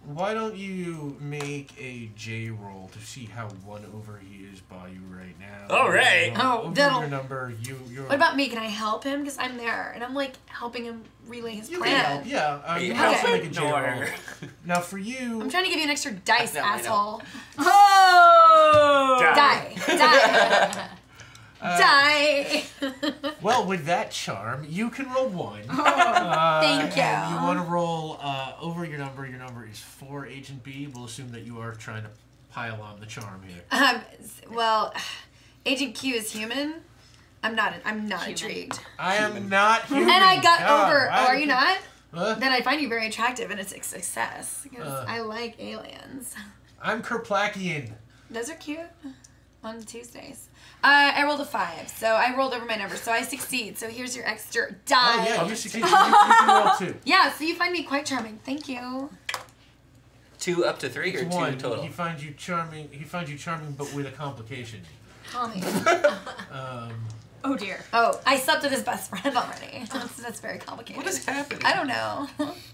Why don't you make a J roll to see how won over he is by you right now? All right. Oh, over that'll- your number. You're. What about me? Can I help him? Because I'm there, and I'm like helping him relay his You plan. can help, yeah. You Yeah. can also Okay. make a J roll. Ignore. Now for you, I'm trying to give you an extra dice, No, I know. asshole. Oh! Die. Die. Die. Die. Well, with that charm, you can roll 1. Thank you. And you want to roll over your number. Your number is 4, Agent B. We'll assume that you are trying to pile on the charm here. Well, Agent Q is human. I'm not intrigued. I am not human. And I got God, over. why Oh, are did you not? Huh? Then I find you very attractive, and it's a success because I like aliens. I'm Kerplakian. Those are cute. On Tuesdays. I rolled a 5, so I rolled over my number, so I succeed. So here's your extra die. Oh yeah, you succeed. You can roll 2. Yeah, so you find me quite charming. Thank you. 2 up to 3 or It's 2 1. total? He finds you charming. He finds you charming, but with a complication. Tommy. Oh dear. Oh, I slept with his best friend already. That's very complicated. What is happening? I don't know.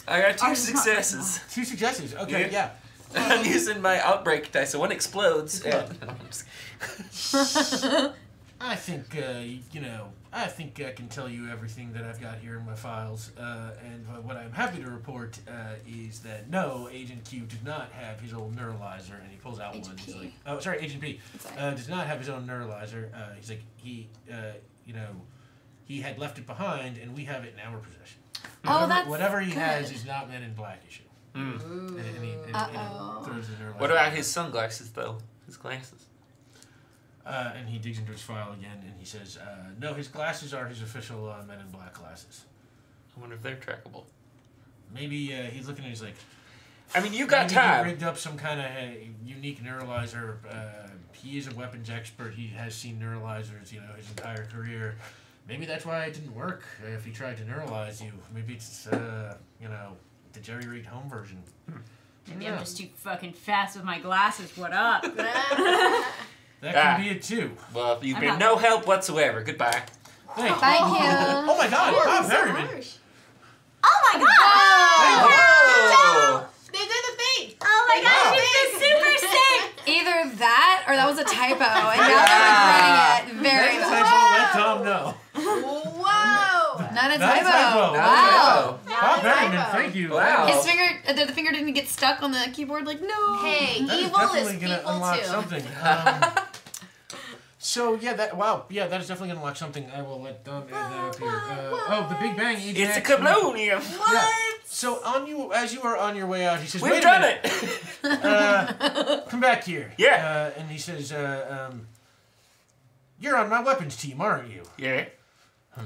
I got 2 Ours is not successes. 2 successes. Okay, yeah. I'm using my outbreak dice, so one explodes. And I think, I think I can tell you everything that I've got here in my files. And what I'm happy to report is that no, Agent Q did not have his own neuralizer. And he pulls out Agent one. He's P. like, oh, sorry, Agent P. Does not have his own neuralizer. He's like, he had left it behind, and we have it in our possession. Whatever he good. has is not Men in Black issue. And he Uh-oh. throws the neuralizer. what about his sunglasses, though? His glasses? And he digs into his file again, and he says, no, his glasses are his official Men in Black glasses. I wonder if they're trackable. Maybe he's looking at it, he's like, I mean, you got maybe time. He rigged up some kind of unique neuralizer. He is a weapons expert. He has seen neuralizers, his entire career. Maybe that's why it didn't work. If he tried to neuralize you, maybe it's, the jerry-rigged home version. Maybe I'm just too fucking fast with my glasses. What up? That could be it too. Well, you've I'm been not- no help whatsoever. Goodbye. Thank you. Thank you. Oh my God, Bob Harriman. Oh my god! Oh! They did the thing! Oh my Wow. gosh, she's super sick! Either that or that was a typo, and now they're regretting it very Next much. time I'll let Tom know. Whoa! Not a Not a typo. typo. Not a Wow. typo. Bob Harriman, typo. thank you. Wow. His finger, the finger didn't get stuck on the keyboard. Like no. Hey, That is evil is definitely gonna people unlock too. something. So yeah, that is definitely gonna unlock something. I will let Dom add that up here. The Big Bang. Agent It's a X. kablonium. Yeah. So as you are on your way out, he says, We've "Wait a done minute. it. Come back here." Yeah. And he says, "You're on my weapons team, aren't you?" Yeah.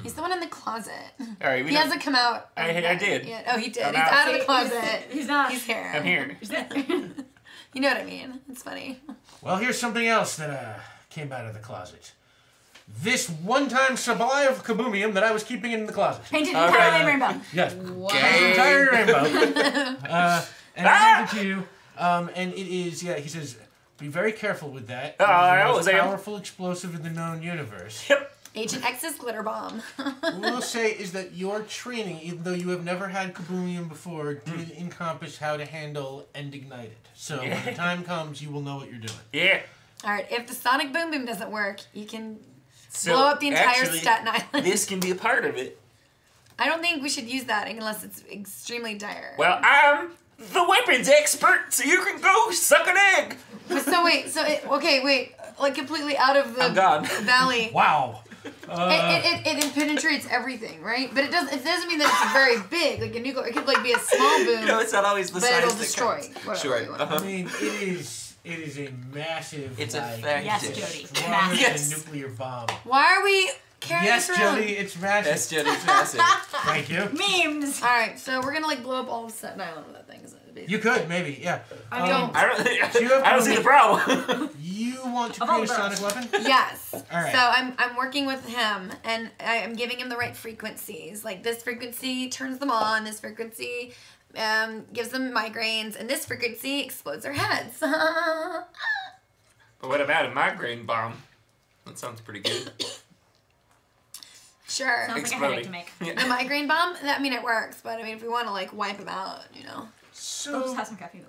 He's the one in the closet. All right. He hasn't come out. I did. Yet. Oh, he did. I'm He's out. out of the closet. He's not. He's here. I'm here. You know what I mean? It's funny. Well, here's something else that came out of the closet. This one-time supply of kaboomium that I was keeping in the closet. Painted All entirely right. rainbow. Yes. Wow. Gang. Entire rainbow. And I give it to you. And it is, he says, be very careful with that. It is I the always most am. powerful explosive in the known universe. Yep. Agent X's glitter bomb. What we'll say is that your training, even though you have never had kaboomium before, did encompass how to handle and ignite it. So when the time comes, you will know what you're doing. Yeah. All right. If the sonic boom boom doesn't work, you can So, blow up the entire actually, Staten Island. This can be a part of it. I don't think we should use that unless it's extremely dire. Well, I'm the weapons expert, so you can go suck an egg. So wait. Wait. Like completely out of the I'm gone. valley. Wow. It penetrates everything, right? But it doesn't mean that it's very big. Like a nuclear, it could like be a small boom, No, it's not always the but size it'll that destroy. counts. Whatever Sure. you want. I mean, it is a massive, It's like, effective. Yes, Jody. stronger Massive. Yes. than nuclear bomb. Why are we carrying Yes, this around? Jody, it's massive. That's Jody's massive. Thank you. Memes. All right, so we're gonna like blow up all of Staten Island with that thing. You could, maybe, yeah. I mean, I don't, you have I don't see the problem. You want to Of all create a the sonic weapon? Yes. All right. So I'm working with him, and I'm giving him the right frequencies. Like this frequency turns them on. This frequency gives them migraines, and this frequency explodes their heads. But what about a migraine bomb? That sounds pretty good. Sure. Sounds like a headache to make. The migraine bomb. I mean, it works, but I mean, if we want to like wipe them out, We'll just So, have some caffeine.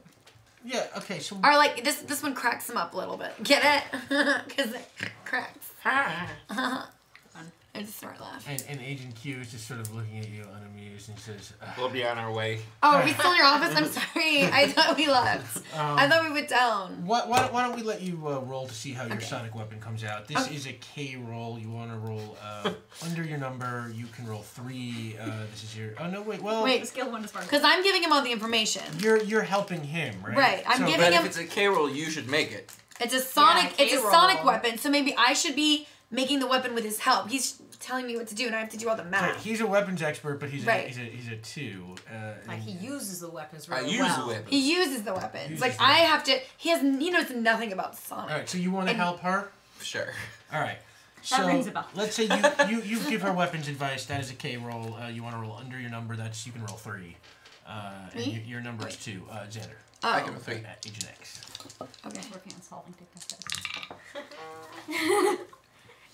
yeah, okay, so Or like this one cracks them up a little bit. Get it? Because it cracks. It's a smart laugh. And Agent Q is just sort of looking at you unamused and says, We'll be on our way. Oh, are we still in your office? I'm sorry. I thought we left. I thought we went down. why don't we let you roll to see how your sonic weapon comes out? This is a K roll. You want to roll under your number. You can roll 3. This is your... Oh, no, wait. Well, Wait, Skill 1 to spark. because I'm giving him all the information. you're helping him, right? Right, I'm giving But him... if it's a K roll, you should make it. It's a sonic. It's a K-roll. sonic weapon. So maybe I should be making the weapon with his help. He's telling me what to do, and I have to do all the Right, math. he's a weapons expert, but he's Right. he's a 2. Like he uses the weapons I really use well. the weapon. He uses the weapons. Uses Like the I have to. He knows nothing about Sonic. All right, so you want to help her? Sure. All right. That rings a So bell. let's say you give her weapons advice. That is a K roll. You want to roll under your number. That's you can roll 3. And Me? your number is 2. Xander. Oh, I give a 3. Agent X. okay. Working on solving tests.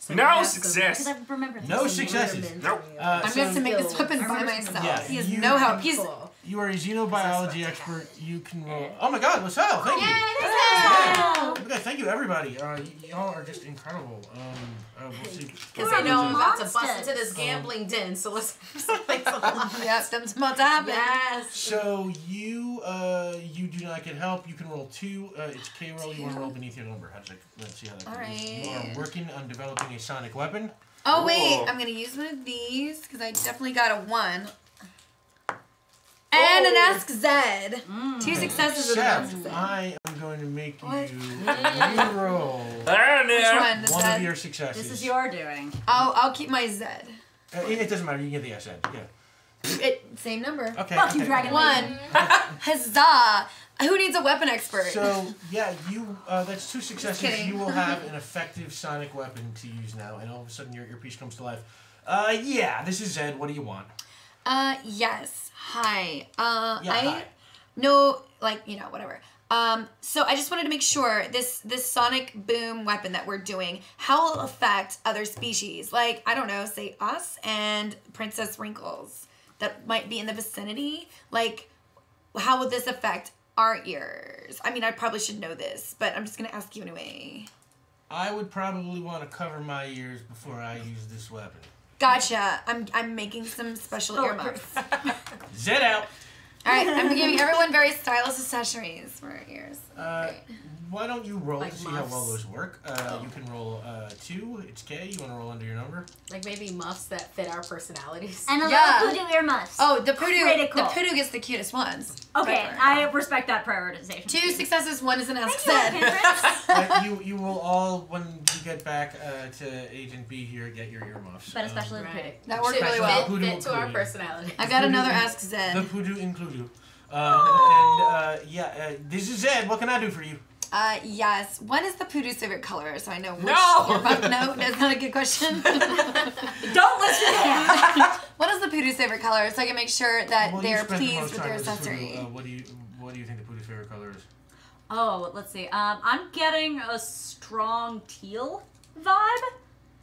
No success. Because I remember this. No successes. Nope. I'm gonna have to make this weapon by remember myself. Yeah, he has you- no help. He's Cool. You are a xenobiology expert. You can roll. Oh my God! What's up? Thank you. Oh. Okay, thank you, everybody. Y'all are just incredible. We'll see. Because I know I'm about to bust monsters. into this gambling den, so let's something's alive. Yep, that's about to happen. Yes. So you do not get help. You can roll 2. It's K roll. You want to roll beneath your number. Let's see how that goes. Alright. You are working on developing a sonic weapon. Oh wait, Cool. I'm gonna use one of these because I definitely got a 1. And an Ask Zed. 2 successes with an Ask Except Zed. I am going to make you What? re-roll There Which now. one? The one Zed? of your successes. This is your doing. I'll keep my Zed. It doesn't matter. You can get the S Ed. Yeah. Same number. Okay. Fuck you, okay. dragon. 1. Huzzah! Who needs a weapon expert? So yeah, that's 2 successes. kidding. You will have an effective sonic weapon to use now, and all of a sudden your earpiece comes to life. Yeah, this is Zed. What do you want? Yes. Hi. Yeah, hi. No, like, whatever. So I just wanted to make sure this sonic boom weapon that we're doing, how will it affect other species? Like, I don't know, say us and Princess Wrinkles that might be in the vicinity. Like, how would this affect our ears? I mean, I probably should know this, but I'm just gonna ask you anyway. I would probably want to cover my ears before I use this weapon. Gotcha. I'm making some special earmuffs. Zed out. All right, I'm giving everyone very stylish accessories for our ears. Great. Why don't you roll Like to see how well muffs. those work? You can roll 2. It's K. You want to roll under your number? Like maybe muffs that fit our personalities. And a Yeah. little voodoo earmuffs. Oh, the poodoo Critical. gets the cutest ones. Okay, Right. I respect that prioritization. 2 successes, 1 is an Ask Thank you, Zed. Pinterest. You will all, when you get back to Agent B here, get your earmuffs. But especially the Right. voodoo. That worked really Especially well. Voodoo Fit to our included. personality. I got another Voodoo- Ask Zed. The poodoo includu. This is Zed. What can I do for you? Yes. What is the poodoo's favorite color? So I know which. No! No, that's not a good question. Don't listen to him. What is the poodoo's favorite color? So I can make sure that Well, you they're spent the pleased most with time their with the accessory. poodoo. What do you think the poodoo's favorite color is? Oh, let's see. I'm getting a strong teal vibe.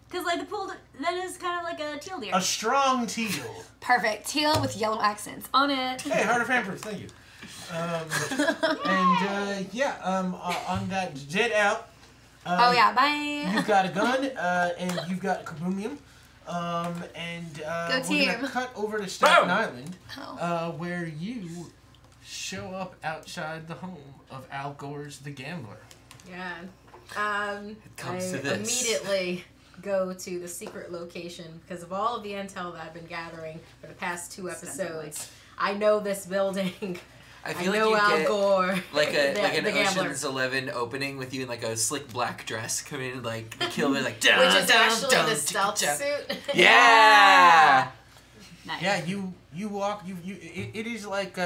Because, like, the pool then is kind of like a teal deer. A strong teal. Perfect. Teal with yellow accents on it. Hey, Heart of Pampers, thank you. On that, Zed out. Oh yeah, bye. You've got a gun, and you've got kaboomium. We're team. gonna cut over to Staten Boom. Island, Oh. where you show up outside the home of Al Gore's The Gambler. Yeah. comes I to this. immediately go to the secret location because of all of the intel that I've been gathering for the past 2 episodes. I know this building. I I feel know like Al you get Gore. like the an gambler. Ocean's 11 opening with you in like a slick black dress coming in like the killer like Which is actually the stealth suit. Yeah. Nice. Yeah, you walk. It is like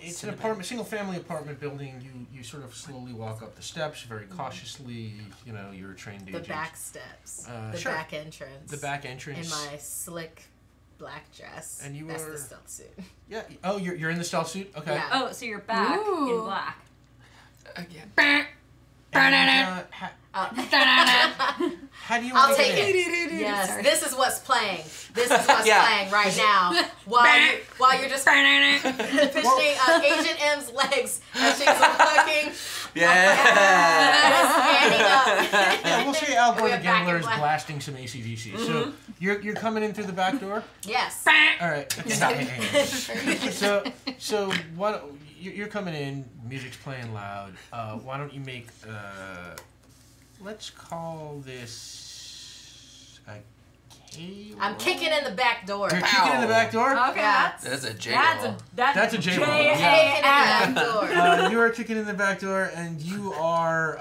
it's an apartment, single family apartment building. You sort of slowly walk up the steps, very cautiously. You're a trained The agent. back steps. The Sure. back entrance. The back entrance. In my slick black dress. And you That's were- the stealth suit. Yeah. Oh, you're in the stealth suit. Okay. Yeah. Oh, so you're back Ooh. in black. Again. And, How do you want I'll to take get in? it. Yes, Sorry. this is what's playing. This is what's Yeah. playing right now. While you're just fishing Agent M's legs as she's looking standing up. Yeah, we'll say Al Gore We the have back Gambler in is black. blasting some AC/DC. So you're coming in through the back door. Yes. All right. So what? You're coming in. Music's playing loud. Why don't you make? Let's call this a cave. I'm kicking in the back door. You're kicking in the back door. Okay, Yeah. That's a J That's a J roll. Kicking Yeah. in the back door. You are kicking in the back door, and you are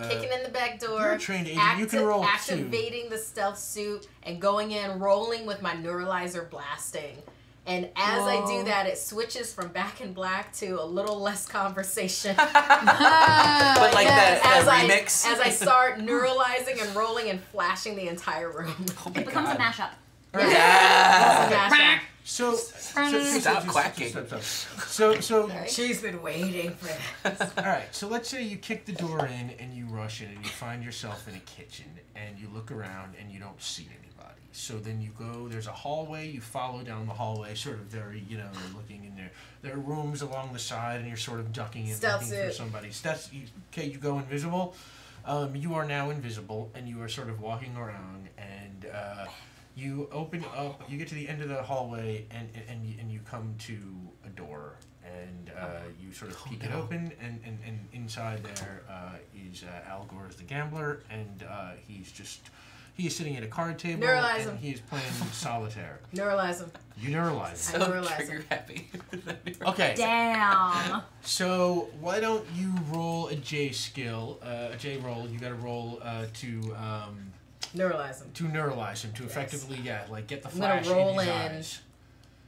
Kicking in the back door. You're a trained agent. You can roll two. activating the stealth suit and going in, rolling with my neuralizer blasting. And as I do that, it switches from back in black to a little less conversation. But like as that remix. as I start neuralizing and rolling and flashing the entire room. Oh my It becomes a God. mashup. Yeah. So Stop quacking. So She's been waiting for this. all right. So let's say you kick the door in and you rush in and you find yourself in a kitchen and you look around and you don't see anybody. So then you go. There's a hallway. You follow down the hallway, sort of very, looking in there. There are rooms along the side, and you're sort of ducking in, Stealth looking for suit. somebody. Okay, you go invisible. You are now invisible, and you are sort of walking around, and you open up. You get to the end of the hallway, and you come to a door, and you sort of peek it open, and inside there is Al Gore as the Gambler, and he is sitting at a card table, Neuralize and him. he is playing solitaire. Neuralize him. You neuralize him. So neuralize trigger happy. Okay. Damn. So why don't you roll a J skill, a J roll? You got to roll to Neuralize him. neuralize him to effectively get the I'm gonna flash roll in his in. eyes.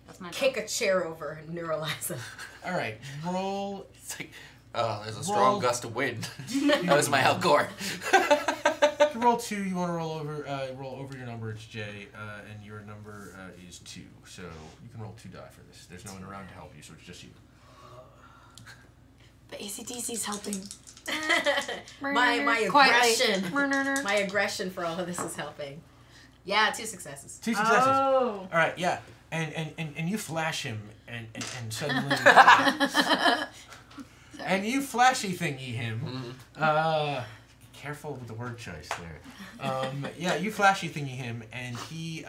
That's my Kick a chair over and neuralize him. All right, roll. It's like, oh, there's a Roll. strong gust of wind. That was my Al Gore. You roll 2. You want to roll over your number. It's J, and your number is 2. So you can roll 2 die for this. There's no one around to help you, so it's just you. But ACDC's helping. my Quietly. aggression. My aggression for all of this is helping. Yeah, 2 successes. 2 successes. Oh. All right, yeah, and you flash him, and suddenly, and you flashy thingy him. Careful with the word choice there. Yeah, you flashy thingy him, and he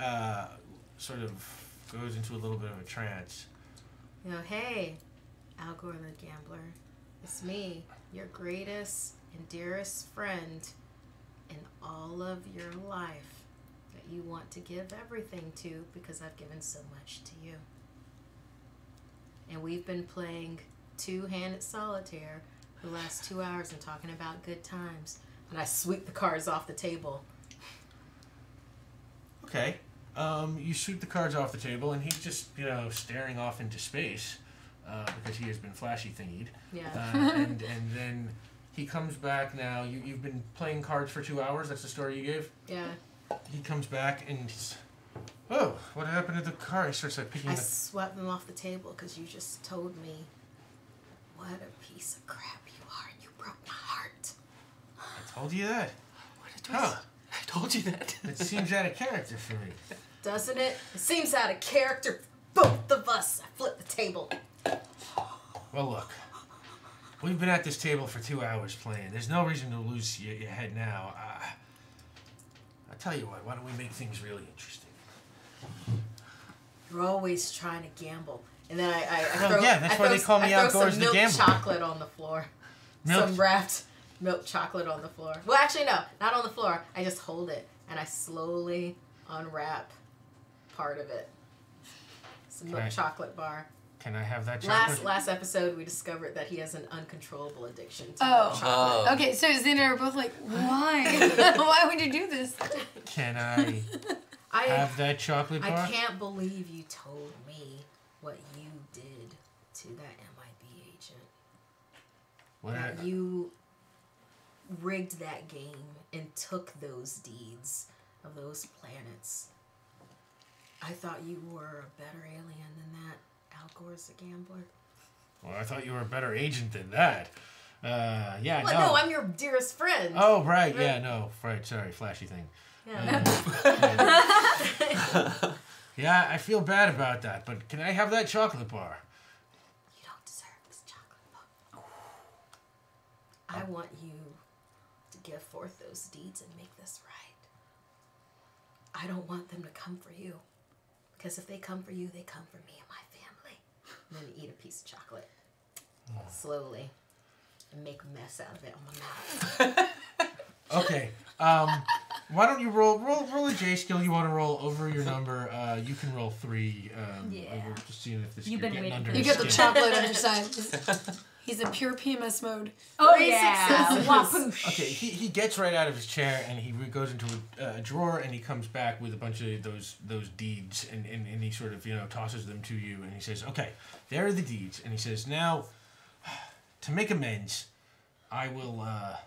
sort of goes into a little bit of a trance. Hey, Al Gore the Gambler. It's me, your greatest and dearest friend in all of your life that you want to give everything to because I've given so much to you. And we've been playing two-handed solitaire for the last 2 hours and talking about good times. And I sweep the cards off the table. Okay. You sweep the cards off the table, and he's just, staring off into space because he has been flashy thingied. Yeah. And then he comes back now. You've been playing cards for 2 hours. That's the story you gave? Yeah. He comes back, and he's, oh, what happened to the card? He starts picking I the... swept them off the table because you just told me what a piece of crap you are. You broke my heart. I told you that. What a twist. Huh. I told you that. It seems out of character for me. Doesn't it? It seems out of character for both of us. I flipped the table. Well, look. We've been at this table for 2 hours playing. There's no reason to lose your head now. I'll tell you what. Why don't we make things really interesting? You're always trying to gamble. And then I Oh, throw, yeah, that's I why throw, they call me I Al throw Gore's some the milk Gambler. chocolate on the floor. Milk? Some wrapped milk chocolate on the floor. Well, actually, no. Not on the floor. I just hold it. And I slowly unwrap part of it. It's a milk Okay. chocolate bar. Can I have that chocolate? Last episode, we discovered that he has an uncontrollable addiction to Oh. milk chocolate. Okay, so Xena are both like, why? Why would you do this? Can I have that chocolate bar? I can't believe you told me what you did to that MIB agent. What That I- you rigged that game and took those deeds of those planets. I thought you were a better alien than that. Al Gore's a gambler. Well, I thought you were a better agent than that. Yeah, What? No, I'm your dearest friend. Oh, right. Yeah, no. Right. Sorry. Flashy thing. Yeah. Yeah, I feel bad about that, but can I have that chocolate bar? You don't deserve this chocolate bar. I want you to give forth those deeds and make this right. I don't want them to come for you. Because if they come for you, they come for me and my family. And then eat a piece of chocolate. Slowly. And make a mess out of it on my mouth. Okay. Why don't you roll a J skill? You want to roll over your number? You can roll 3. We're just seeing if this You've you're been getting waiting under for You his get the skin. chocolate on your side. He's in pure PMS mode. Oh, 3 yeah. successes. Wapoosh. Okay, he gets right out of his chair and he goes into a drawer and he comes back with a bunch of those deeds and he sort of tosses them to you and he says, "Okay, there are the deeds." And he says, "Now, to make amends, I will I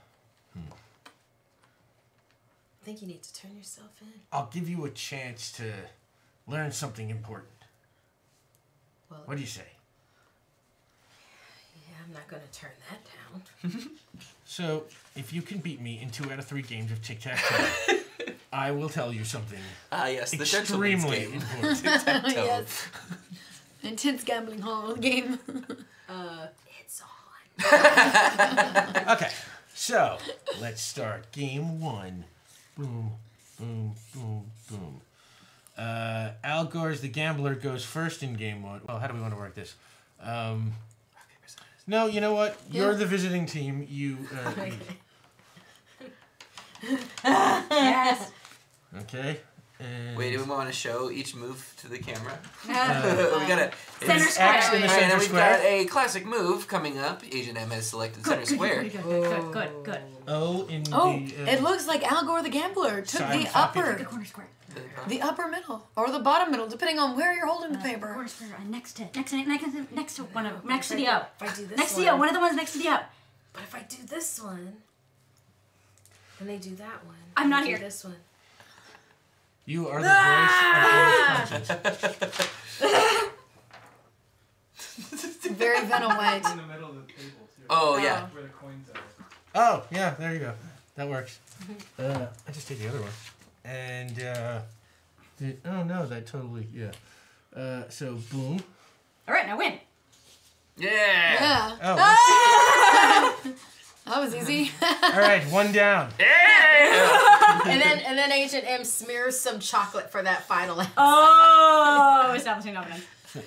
think you need to turn yourself in. I'll give you a chance to learn something important. Well, What do you say?" yeah, I'm not going to turn that down. So, if you can beat me in 2 out of 3 games of tic-tac-toe, I will tell you something Ah, yes, the gentleman's extremely game. important. Tic-tac-toe. Yes. Intense gambling hall game. It's on. Okay, so let's start game 1. Boom, boom, boom, boom. Al Gore's the gambler goes first in game 1. Well, how do we want to work this? No, you know what? You're the visiting team. Yes. Okay. And Wait, do we want to show each move to the camera? Uh, We got a Center X square. in the Alright, and center then we've square. got a classic move coming up. Agent M has selected center square. Good. O in Oh, the. it looks like Al Gore the gambler took Side the copy. upper, Corner square. the upper middle, or the bottom middle, depending on where you're holding the paper. Corner square. Next to one of next to the up. If I do this Next to one, the up. One of the ones next to the up. But if I do this one, and they do that one, I'm and not I do here. This one. You are the voice of your conscience. Very Vanna White. In the middle of the table, too. Oh, yeah. Where the coins are. Oh, yeah, there you go. That works. I just take the other one. And, oh no, that totally, yeah. So, boom. All right, now win. Yeah! Yeah. Oh, That was easy. all right, 1 down. Yeah! And then Agent M smears some chocolate for that final answer. Oh, establishing dominance.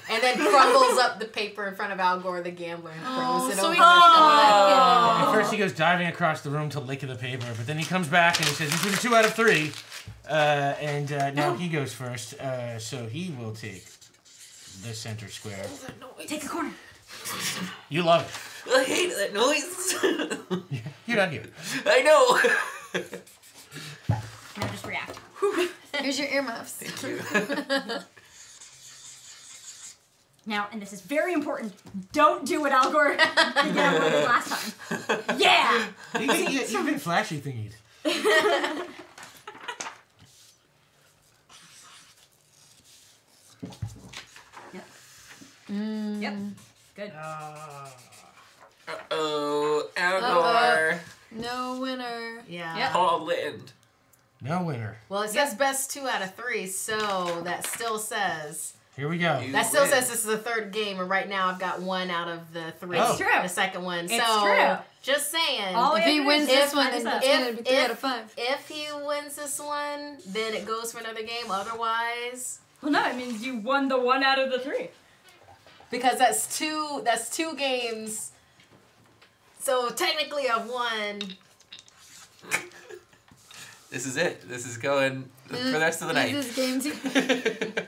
And then crumbles up the paper in front of Al Gore the gambler and throws it so over. he At first he goes diving across the room to lick the paper, but then he comes back and he says, "This is a 2 out of 3." Now he goes first, so he will take the center square. Take a corner. You love I hate that noise. it. You're not here. I know. Now just react. Here's your earmuffs. Thank you. Now, and this is very important. Don't do what Al Gore did last time. Yeah. You've been flashy thingies. Yep. Good. Uh-oh. Al Gore. No winner. Yeah. Yep. Paul Lind. No winner. Well, it says best 2 out of 3, so that still says Here we go. You that still win. says this is the 3rd game, and right now I've got 1 out of the 3. It's true. The second one. It's so true. just saying. All If we he have to wins do is this one, find then us it's up. gonna be 3 out of 5. If he wins this one, then it goes for another game. Otherwise, Well, no, it means you won the 1 out of the 3. because that's two games. So technically, I've won. This is it. This is going for the rest of the night. This is game 2.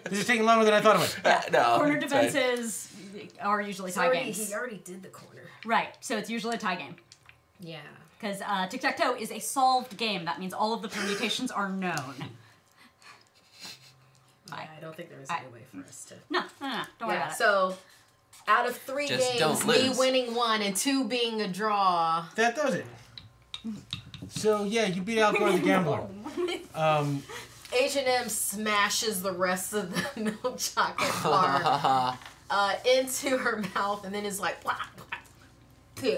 This is taking longer than I thought it would. No. Corner it's fine. defenses are usually tie games. He already did the corner. Right, so it's usually a tie game. Yeah. Because tic-tac-toe is a solved game. That means all of the permutations are known. Yeah, I don't think there was any way for us to. No. Don't worry Yeah. about it. So, out of 3 Just games, don't me lose. winning 1 and 2 being a draw. That does it. So yeah, you beat Al Gore the gambler. H&M smashes the rest of the milk chocolate bar into her mouth and then is like, blah, blah,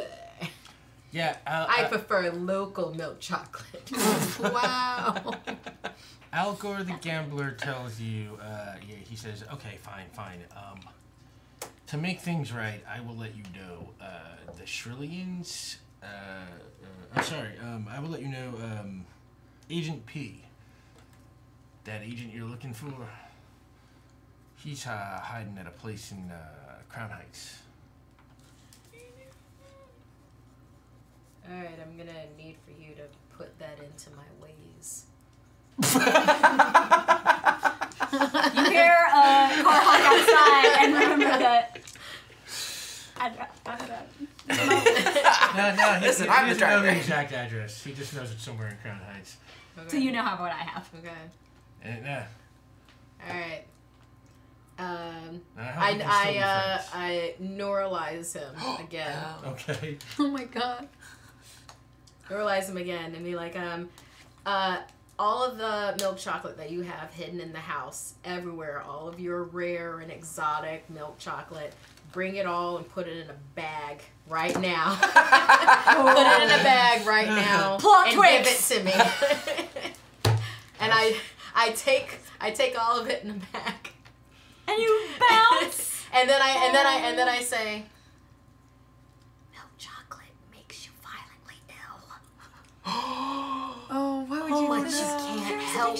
Yeah. I prefer local milk chocolate. Wow. Al Gore the gambler tells you, he says, okay, fine. To make things right, I will let you know the Shrillians. I will let you know Agent P. That agent you're looking for. He's hiding at a place in Crown Heights. Alright, I'm gonna need for you to put that into my ways. You hear a car honk outside, and remember that. No, he Listen, he I'm the doesn't know the driver. exact address. He just knows it's somewhere in Crown Heights. Okay. So you know what I have. Okay. And Alright. I hope you can still be friends. I neuralize him again. Okay. Oh my god. Neuralize him again and be like, all of the milk chocolate that you have hidden in the house, everywhere, all of your rare and exotic milk chocolate, bring it all and put it in a bag right now. Put it in a bag right now. Plot and twist. give it to me. And I take all of it in a bag. And you bounce. And then I say, milk chocolate makes you violently ill. Oh, why would you But do you that? can't help.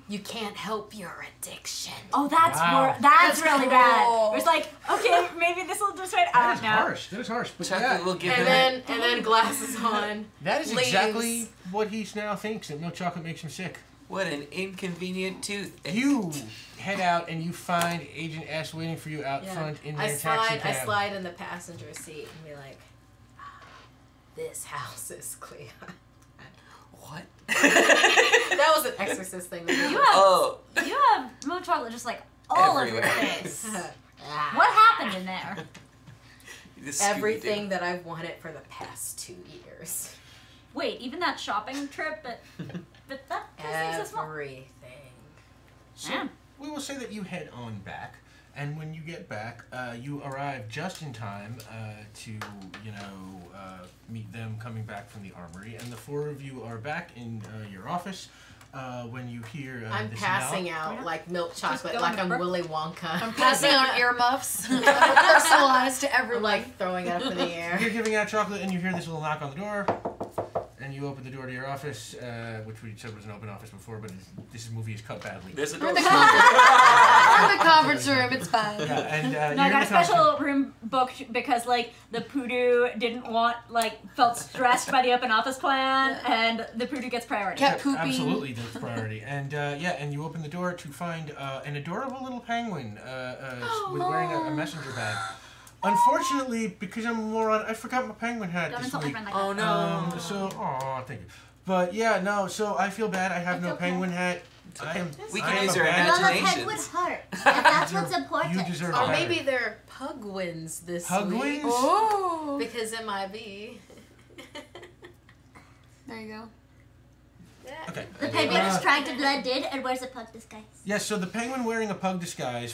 You can't help your addiction. Oh, that's Wow. that's really cool. bad. It was like, okay, maybe this will just right. That is No. harsh. That is harsh. But Chocolate will give And him. then glasses on. that is leaves. exactly what he now thinks, that milk chocolate makes him sick. What an inconvenient tooth. You head out and you find Agent S waiting for you out front in their taxi cab. I slide in the passenger seat and be like, this house is clear. What? That was an Exorcist thing. You have Oh. you have milk chocolate just like all over your Everywhere. face. What happened in there? This Everything that I've wanted for the past 2 years. Wait, even that shopping trip, but that seems so small. Everything. So Yeah. we will say that you head on back, and when you get back, you arrive just in time to, meet them coming back from the armory, and the four of you are back in your office when you hear I'm the passing signal. out like milk chocolate, go like on the I'm break. Willy Wonka. I'm passing out earmuffs. Personalized to I'm everyone. like throwing it up in the air. You're giving out chocolate, and you hear this little knock on the door, and you open the door to your office, which we said was an open office before, but this movie is cut badly. There's a We're door. in the conference room. It's fine. Yeah, and No, you're I in got a the conference- special room booked because the poodoo felt stressed by the open office plan, and the poodoo gets priority. Kept pooping. Absolutely, that's priority. And and you open the door to find an adorable little penguin wearing a messenger bag. Unfortunately, because I'm a moron, I forgot my penguin hat Don't this insult my week. friend like Oh that. no. Thank you. But yeah, no, so I feel bad. I have no penguin hat. We I can am use a our bad- Well, the imaginations. penguin hurt. And that's what's important. You deserve Or better. maybe they're pugwins this Pugwins? week. Oh. Because MIB. There you go. Yeah. Okay. The penguin is trying to blend in and wears a pug disguise. Yeah, so the penguin wearing a pug disguise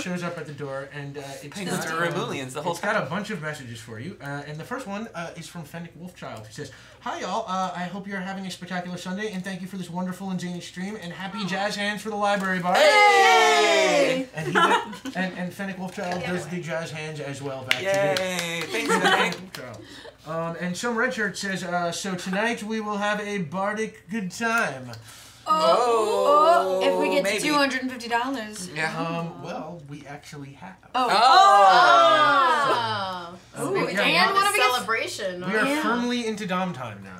shows up at the door, and it's Penguins got, are Romulians the whole it's got a bunch of messages for you, and the first one is from Fennec Wolfchild. He says, "Hi y'all, I hope you're having a spectacular Sunday, and thank you for this wonderful and zany stream, and happy jazz hands for the library bar." Yay! And he and Fennec Wolfchild does the jazz hands as well back to you. Yay! Thanks, Fennec. And some red shirt says, "So tonight we will have a bardic good time." Oh, if we get maybe. to $250. Yeah. Well, we actually have. Oh. Oh. Ooh, Maybe yeah, they we- want what a if we get- celebration. We are Yeah. firmly into Dom time now.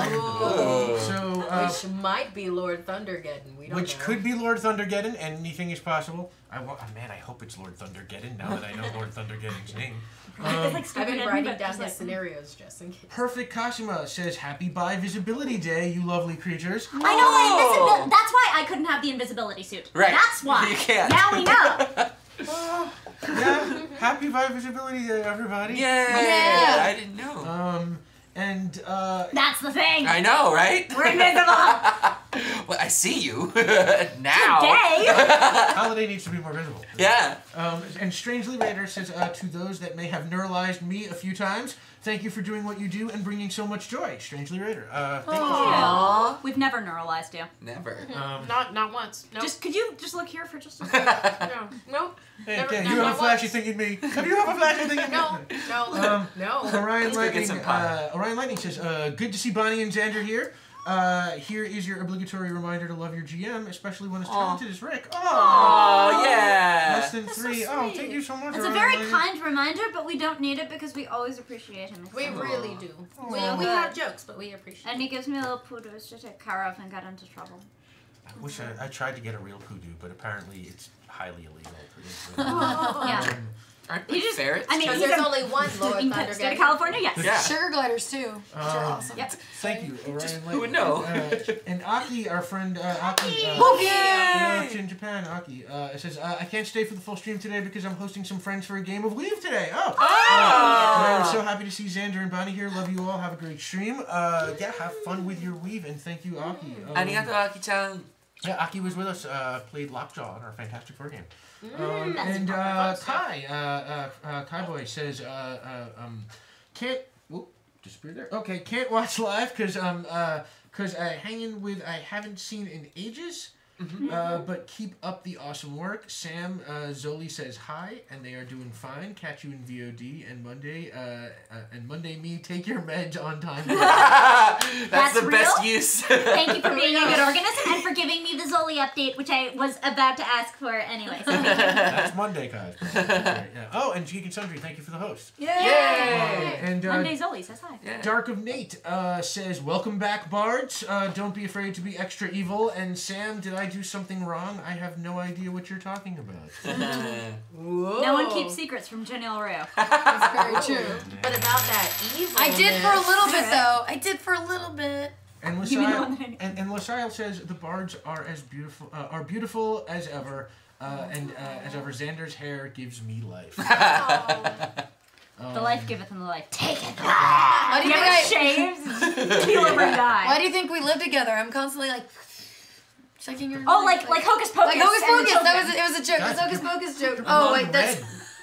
Ooh. So, Which might be Lord Thundergeddon. We don't which know. could be Lord Thundergeddon. Anything is possible. I hope it's Lord Thundergeddon now that I know Lord Thundergeddon's name. I've been writing down just his like, scenarios just in case. Perfect Kashima says, "Happy Bi-Visibility Day, you lovely creatures." I know my invisibility. That's why I couldn't have the invisibility suit. Right. That's why. You can't. Now we know. Yeah, happy Bi-Visibility Day, everybody. Yay! Yeah. I didn't know. And That's the thing. I know, right? We're invisible. Well, I see you now. Today. Holiday needs to be more visible. Yeah. And Strangely Raider says, to those that may have neuralized me a few times, thank you for doing what you do and bringing so much joy. Strangely Raider. Thank you. We've never neuralized you. Never. Not once. No. Could you just look here for just a second? No. Hey, Never- Dan, never you have a once. flashy thing in me. Have you have a flashy thing in me? No. Orion go get Lightning. some pie. Orion Lightning says, "Good to see Bonnie and Xander here. Here is your obligatory reminder to love your GM, especially when as talented as Rick." Oh, yeah. Less than 3. Oh, thank you so much. It's a Orion very Lightning. kind reminder, but we don't need it because we always appreciate him. We really do. We Aw. have jokes, but we appreciate And he gives me little poodles to take care of and get into trouble. I wish I tried to get a real poodoo, but apparently it's highly illegal. Yeah. Aren't He they just- ferrets? I mean, Because he's there's a- only one Lord In Thunder state of California, yes. Yeah. Sugar gliders too, which are awesome. Yep. Thank you, Orion Lightning. who would know? And Aki, our friend Aki. Yay! In Japan, Aki says, "I can't stay for the full stream today because I'm hosting some friends for a game of Weave today." Oh! I'm so happy to see Xander and Bonnie here. Love you all. Have a great stream. Yeah, have fun with your Weave, and thank you, Aki. Arigato, Aki-chan. Yeah, Aki was with us. Played Lockjaw on our Fantastic Four game. That's And fun Kai Boy says, can't. Whoop, disappeared there. Okay, can't watch live because hanging with I haven't seen in ages. But keep up the awesome work. Sam Zoli says hi, and they are doing fine. Catch you in VOD and Monday me take your meds on time. That's the real? best use. Thank you for being a good organism and for giving me the Zoli update, which I was about to ask for anyway. So thank you. That's Monday, guys. Yeah. Oh, and Geek and Sundry, thank you for the host. Yay! And Monday Zoli says hi. Yeah. Dark of Nate says, "Welcome back, bards. Don't be afraid to be extra evil." And Sam, did I do something wrong? I have no idea what you're talking about. Whoa. No one keeps secrets from Jenny Elreo. That's very true. But about that evil. I did for a little bit though. I did for a little bit. And You mean the Lasalle, one that I know. and Lasalle says the bards are as beautiful as ever, and as ever, Xander's hair gives me life. The life giveth and the life taketh. Why do you You think ever shave? Peel over and die. Why do you think we live together? I'm constantly like checking your. Oh, like Hocus Pocus. Like Hocus and the Pocus. That children. was it. Was a joke. It was God, Hocus Pocus joke. You're Oh blonde wait, that's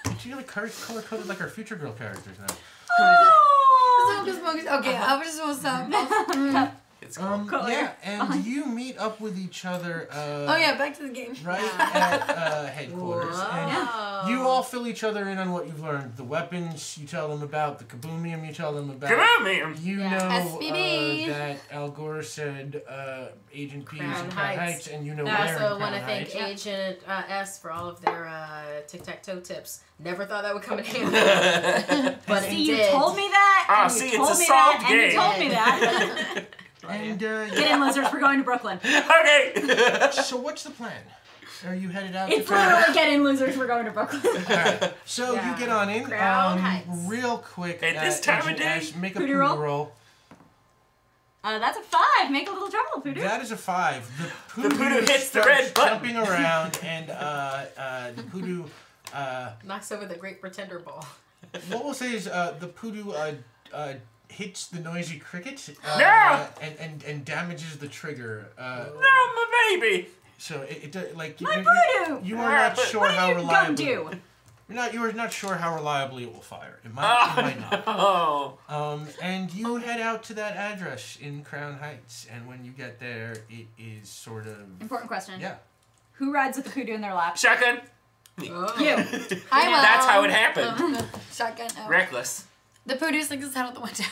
red. She like color coded like our Future Girl characters now. Oh. Hocus Pocus. Okay, I was just want to stop. It's cool. Color. Yeah, and you meet up with each other. Oh yeah, back to the game. Right at headquarters. And you all fill each other in on what you've learned. The weapons you tell them about, the kaboomium you tell them about. Come on, man. You Yeah. know SBB. that Al Gore said Agent P is in Crown Crown Heights. Heights, and you know I where also in want to Crown thank Heights. Agent S for all of their tic-tac-toe tips. Never thought that would come in handy. But See, it you did. told me that. Ah, and you see, it's told a me solved that, and you game. told me that. And Get in, losers. We're going to Brooklyn. Okay. so what's the plan? Are you headed out It's to Crown literally get in, losers. We're going to Brooklyn. Alright, so Yeah. you get on in. Crown Heights. Real quick. At this time of Agent day? S, make a Voodoo poodoo roll? roll. That's a 5. Make a little trouble, Voodoo. That is a 5. The poodoo, poodoo hits the starts red button. jumping around, and the poodoo. Knocks over the Great Pretender ball. What we'll say is the poodoo hits the noisy cricket No! and damages the trigger. No, my baby. So it does like My you voodoo! you are not What sure how What are you gonna reliably. do? You are not sure how reliably it will fire. It might not. Oh. And you head out to that address in Crown Heights, and when you get there, it is sort of Important question. yeah. Who rides with the Voodoo in their lap? Shotgun. You. I will. That's how it happened. Shotgun. Oh. Reckless. The poodoo sticks his head out the window.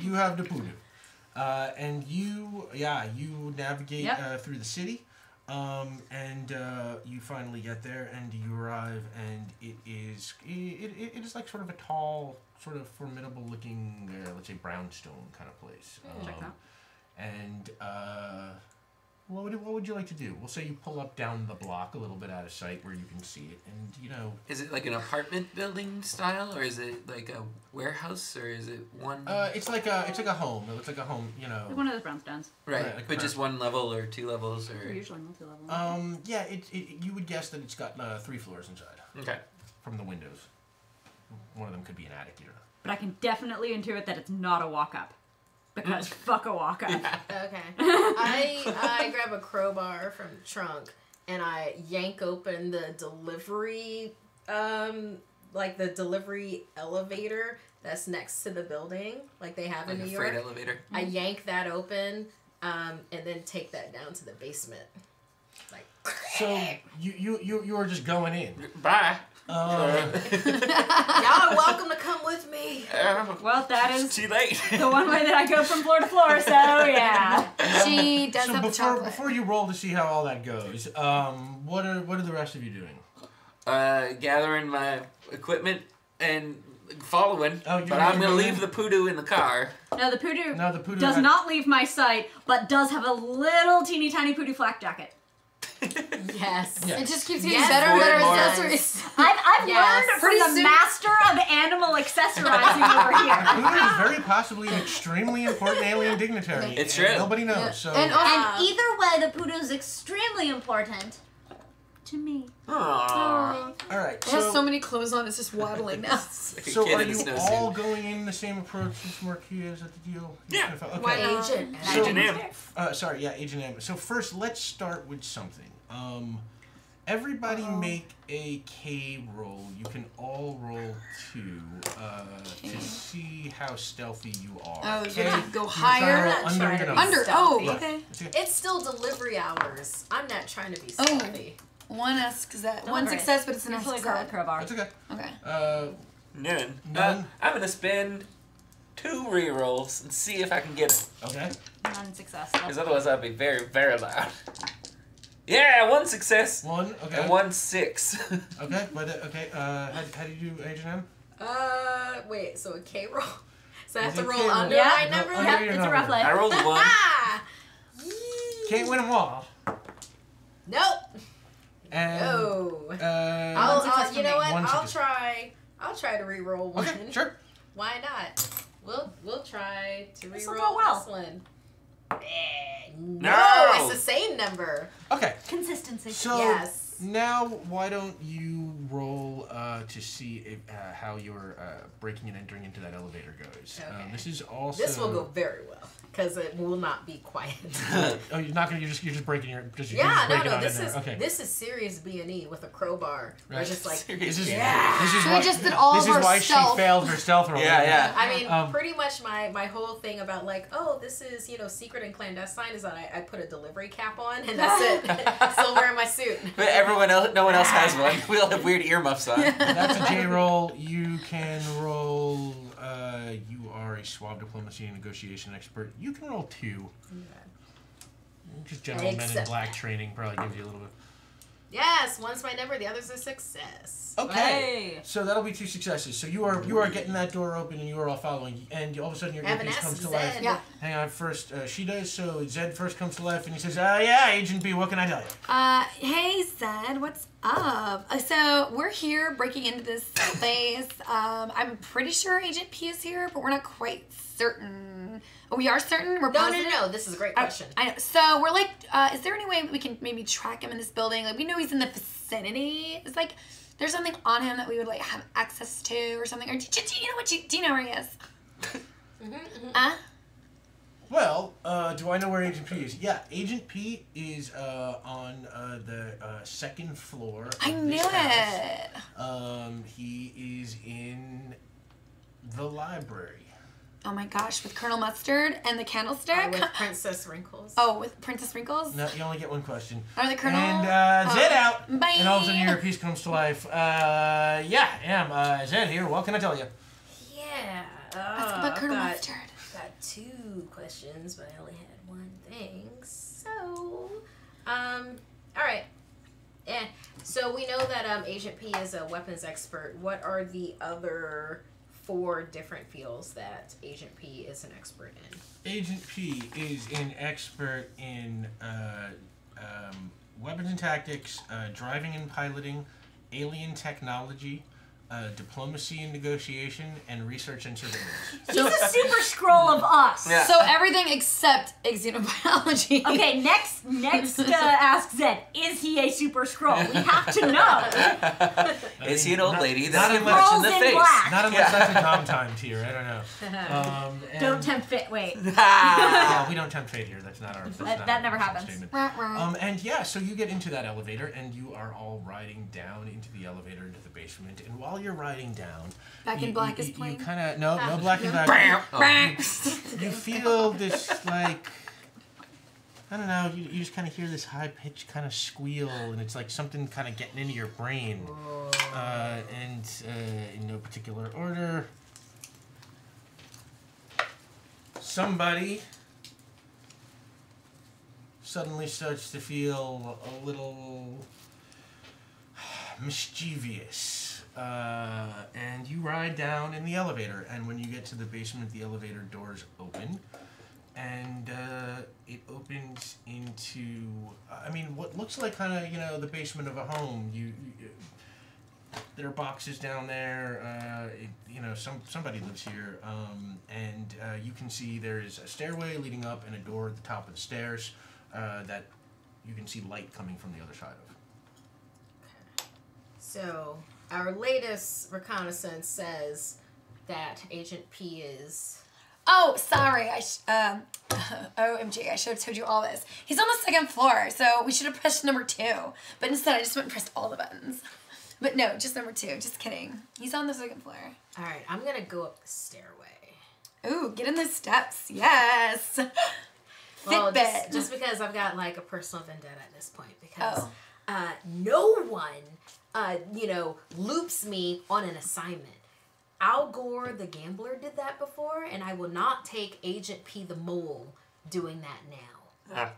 You have the poodoo. And you navigate Yep. through the city, and you finally get there, and you arrive, and it is like sort of a tall, sort of formidable looking, let's say brownstone kind of place. Check that. And what would you like to do? We'll say you pull up down the block a little bit out of sight where you can see it, and Is it like an apartment building style, or is it like a warehouse, or is it one? it's like a home. It looks like a home, Like one of those brownstones. right, right, like but just one level or two levels, They're or usually multi-level. Yeah, you would guess that it's got 3 floors inside okay. from the windows. One of them could be an attic, you know. But I can definitely intuit that it's not a walk-up. because fuck a walk-up. Okay. I grab a crowbar from the trunk and I yank open the delivery, like the delivery elevator that's next to the building, like they have in New York. Freight elevator. I yank that open, and then take that down to the basement. Like. So you are just going in. Bye. Y'all are welcome to come with me. Well, that is Too late. the one way that I go from floor to floor, so yeah. She does So have the chocolate. before you roll to see how all that goes, what are the rest of you doing? Gathering my equipment and following. Oh, you're but I'm gonna gonna go leave in? the poodoo in the car. No, the poodoo No, the poodoo does had- not leave my sight, but does have a little teeny tiny poodoo flak jacket. Yes. Yeah. It just keeps getting Yes, better and better more. accessories. I've Yes. learned from Pretty the soon- master of animal accessorizing over here. Poodoo is very possibly an extremely important alien dignitary. It's and true. Nobody knows. Yeah. So And And either way, the poodoo's extremely important to me. Aww. all right. It has so many clothes on, it's just waddling now. So are you all going in the same approach since Marquis is at the deal? Yeah. Okay. Why agent? So- Agent M. Sorry, yeah, Agent M. So first, let's start with something. Everybody make a K roll. You can all roll 2 to see how stealthy you are. Oh, K, you're gonna go you're higher? trying to roll I'm not trying your to be number. Under. Stealthy. Oh, okay. It's still delivery hours. I'm not trying to be Oh. stealthy. One one Deliberate. success, but it's an Usually success. crowbar. That's okay. Okay. None. None? I'm gonna spend 2 rerolls and see if I can get it. Okay. Non-success. Because otherwise I'll be very, very loud. Yeah, 1 success. 1. Okay. And 1 6. Okay. But okay. How do you do, Agent M? Wait, so a K roll? So I have Is to it roll K roll? under Yeah. my No, number? under Yep, your it's a number. rough life. I rolled a 1. Ah! Can't win them all. Nope. And No. uh, success You for know me. what? One I'll success. try. I'll try to re-roll one. okay, sure. Why not? We'll try to This'll re-roll go well. this one. No! It's the same number. Okay. Consistency. So Yes. now, why don't you roll to see if, how your breaking and entering into that elevator goes? Okay. This is also. This will go very well because it will not be quiet. Oh, you're not gonna. You're just breaking your. You're Yeah, just no, breaking no. on This in is there. Okay. this is serious B&E with a crowbar. We're Right. just like, This is. Yeah. This is So why. we just did all this of is our why stealth. she failed her stealth roll. Yeah, yeah. I mean, Um, pretty much my whole thing about like, oh, this is, secret and clandestine is that I put a delivery cap on and that's it. Still wearing my suit. But no one else has one. We all have weird earmuffs on. That's a J roll. You can roll. You are a suave diplomacy and negotiation expert. You can roll 2. Just general men in Accept black that. training probably gives you a little bit. Yes, one's my number, the other's a success. Okay. Hey. So that'll be 2 successes. So you are getting that door open and you are all following, and all of a sudden your I haven't earpiece asked comes to Zed. life. Yeah. Hang on, first she does. So Zed first comes to life and he says, "Yeah, Agent B, what can I tell you?" Hey, Zed, what's up? So we're here breaking into this place. I'm pretty sure Agent P is here, but we're not quite certain. Oh, we are certain? We're No, positive? no, this is a great question. I know. So we're like, is there any way we can maybe track him in this building? Like, we know he's in the vicinity. It's like, there's something on him that we would like have access to or something. Or do you know do you know where he is? Well, do I know where Agent P is? Yeah, Agent P is on the second floor. Of I knew this house. it. He is in the library. Oh my gosh, with Colonel Mustard and the candlestick. With Princess Wrinkles. Oh, with Princess Wrinkles. No, you only get one question. Or the Colonel. And Zed out. Bye. And all of a sudden your piece comes to life. Zed here. What can I tell you? Yeah. That's about Colonel got, Mustard. got 2 questions, but I only had 1 thing. So, all right. Yeah. So we know that Agent P is a weapons expert. What are the other 4 different fields that Agent P is an expert in? Agent P is an expert in weapons and tactics, driving and piloting, alien technology, diplomacy and negotiation, and research and surveillance. He's a super scroll of us. Yeah. So everything except xenobiology. Okay, next ask Zed. Is he a super scroll? We have to know. Is he an old lady not that you unless- punch in the Rolls in face? black. Not unless that's a Tom time tier. I don't know. And- Don't tempt fate. Wait. Yeah, we don't tempt fate here. That's not our. That's not That our never personal happens. statement. And yeah, so you get into that elevator, and you are all riding down into the elevator into the basement. And while you're riding down, Back in Black is playing. You kind of no Black in Black. You feel this like. I don't know, you just kind of hear this high-pitched kind of squeal, and it's like something kind of getting into your brain. In no particular order, somebody suddenly starts to feel a little mischievous. And you ride down in the elevator, and when you get to the basement, the elevator doors open. And it opens into, what looks like kind of, the basement of a home. There are boxes down there. Somebody lives here. And you can see there is a stairway leading up and a door at the top of the stairs that you can see light coming from the other side of. So, our latest reconnaissance says that Agent P is... Oh, sorry. OMG, I should have told you all this. He's on the second floor, so we should have pressed number 2. But instead, I just went and pressed all the buttons. But no, just number 2. Just kidding. He's on the second floor. All right, I'm going to go up the stairway. Ooh, get in the steps. Yes. Well, Fitbit. just because I've got, like, a personal vendetta at this point. Because no one, loops me on an assignment. Al Gore, the gambler, did that before, and I will not take Agent P the Mole doing that now.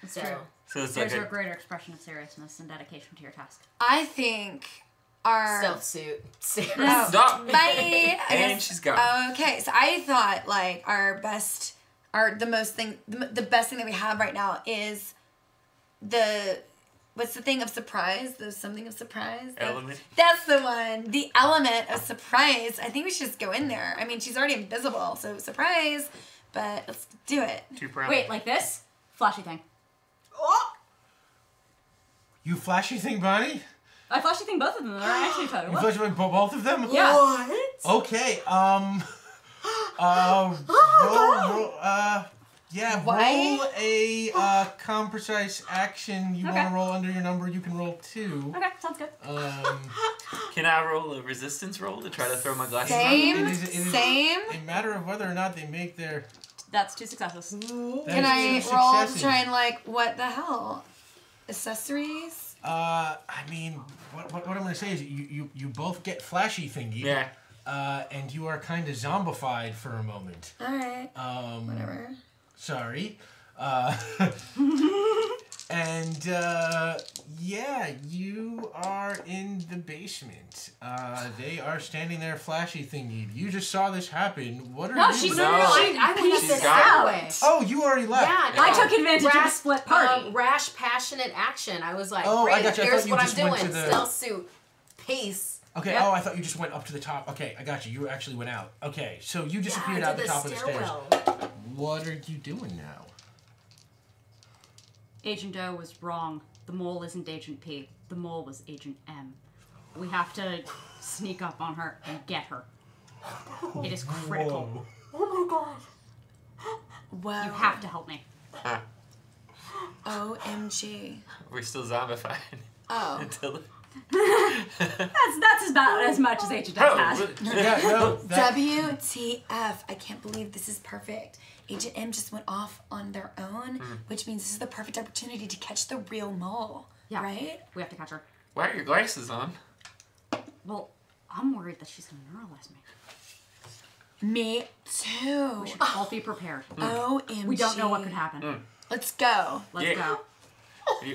It's So, true. So it's There's like a greater expression of seriousness and dedication to your task. I think our... stealth suit. No. Stop. Bye. And she's gone. Okay, so I thought, like, the best thing that we have right now is what's the thing of surprise? The something of surprise? Element. That's the one. The element of surprise. I think we should just go in there. I mean, she's already invisible, so surprise. But let's do it. Too proud. Wait, like this? Flashy thing. You flashy thing, Bonnie? I flashy thing both of them. They're right next to each other. You Look. flashy thing both of them? Yeah. What? Okay, Why? roll a precise action. You Okay. want to roll under your number, you can roll 2. Okay, sounds good. Can I roll a resistance roll to try to throw my glasses Same. It is- Same. a matter of whether or not they make their... That's 2 successes. Can I roll to try and, like, what the hell? Accessories? what I'm going to say is you both get flashy thingy. Yeah. And you are kind of zombified for a moment. Alright. Whatever. Sorry. And, you are in the basement. They are standing there flashy thingy. You just saw this happen. What are No, you she's doing? I went up She's the gone. stairway. Oh, you already left. Yeah, I took advantage of the split party. Rash, passionate action. I was like, Oh, I great, gotcha. I here's thought you what I'm just went doing. to the- Stealth suit. Peace. Okay, Yep. I thought you just went up to the top. Okay, I got you. You actually went out. Okay, so you disappeared Yeah, I out did the top of the stairs. stairwell. What are you doing now? Agent O was wrong. The mole isn't Agent P. The mole was Agent M. We have to sneak up on her and get her. It is critical. Oh my god. Wow. You have to help me. OMG. We're still zombified. Oh. Until... That's about as much as Agent M has. Yeah, no, that, WTF. I can't believe this is perfect. Agent M just went off on their own, which means this is the perfect opportunity to catch the real mole. Yeah. Right? We have to catch her. Why are your glasses on? Well, I'm worried that she's gonna neuralize me. Me too. We should all be prepared. OMG. We don't know what could happen. Let's go. Let's Yeah. go.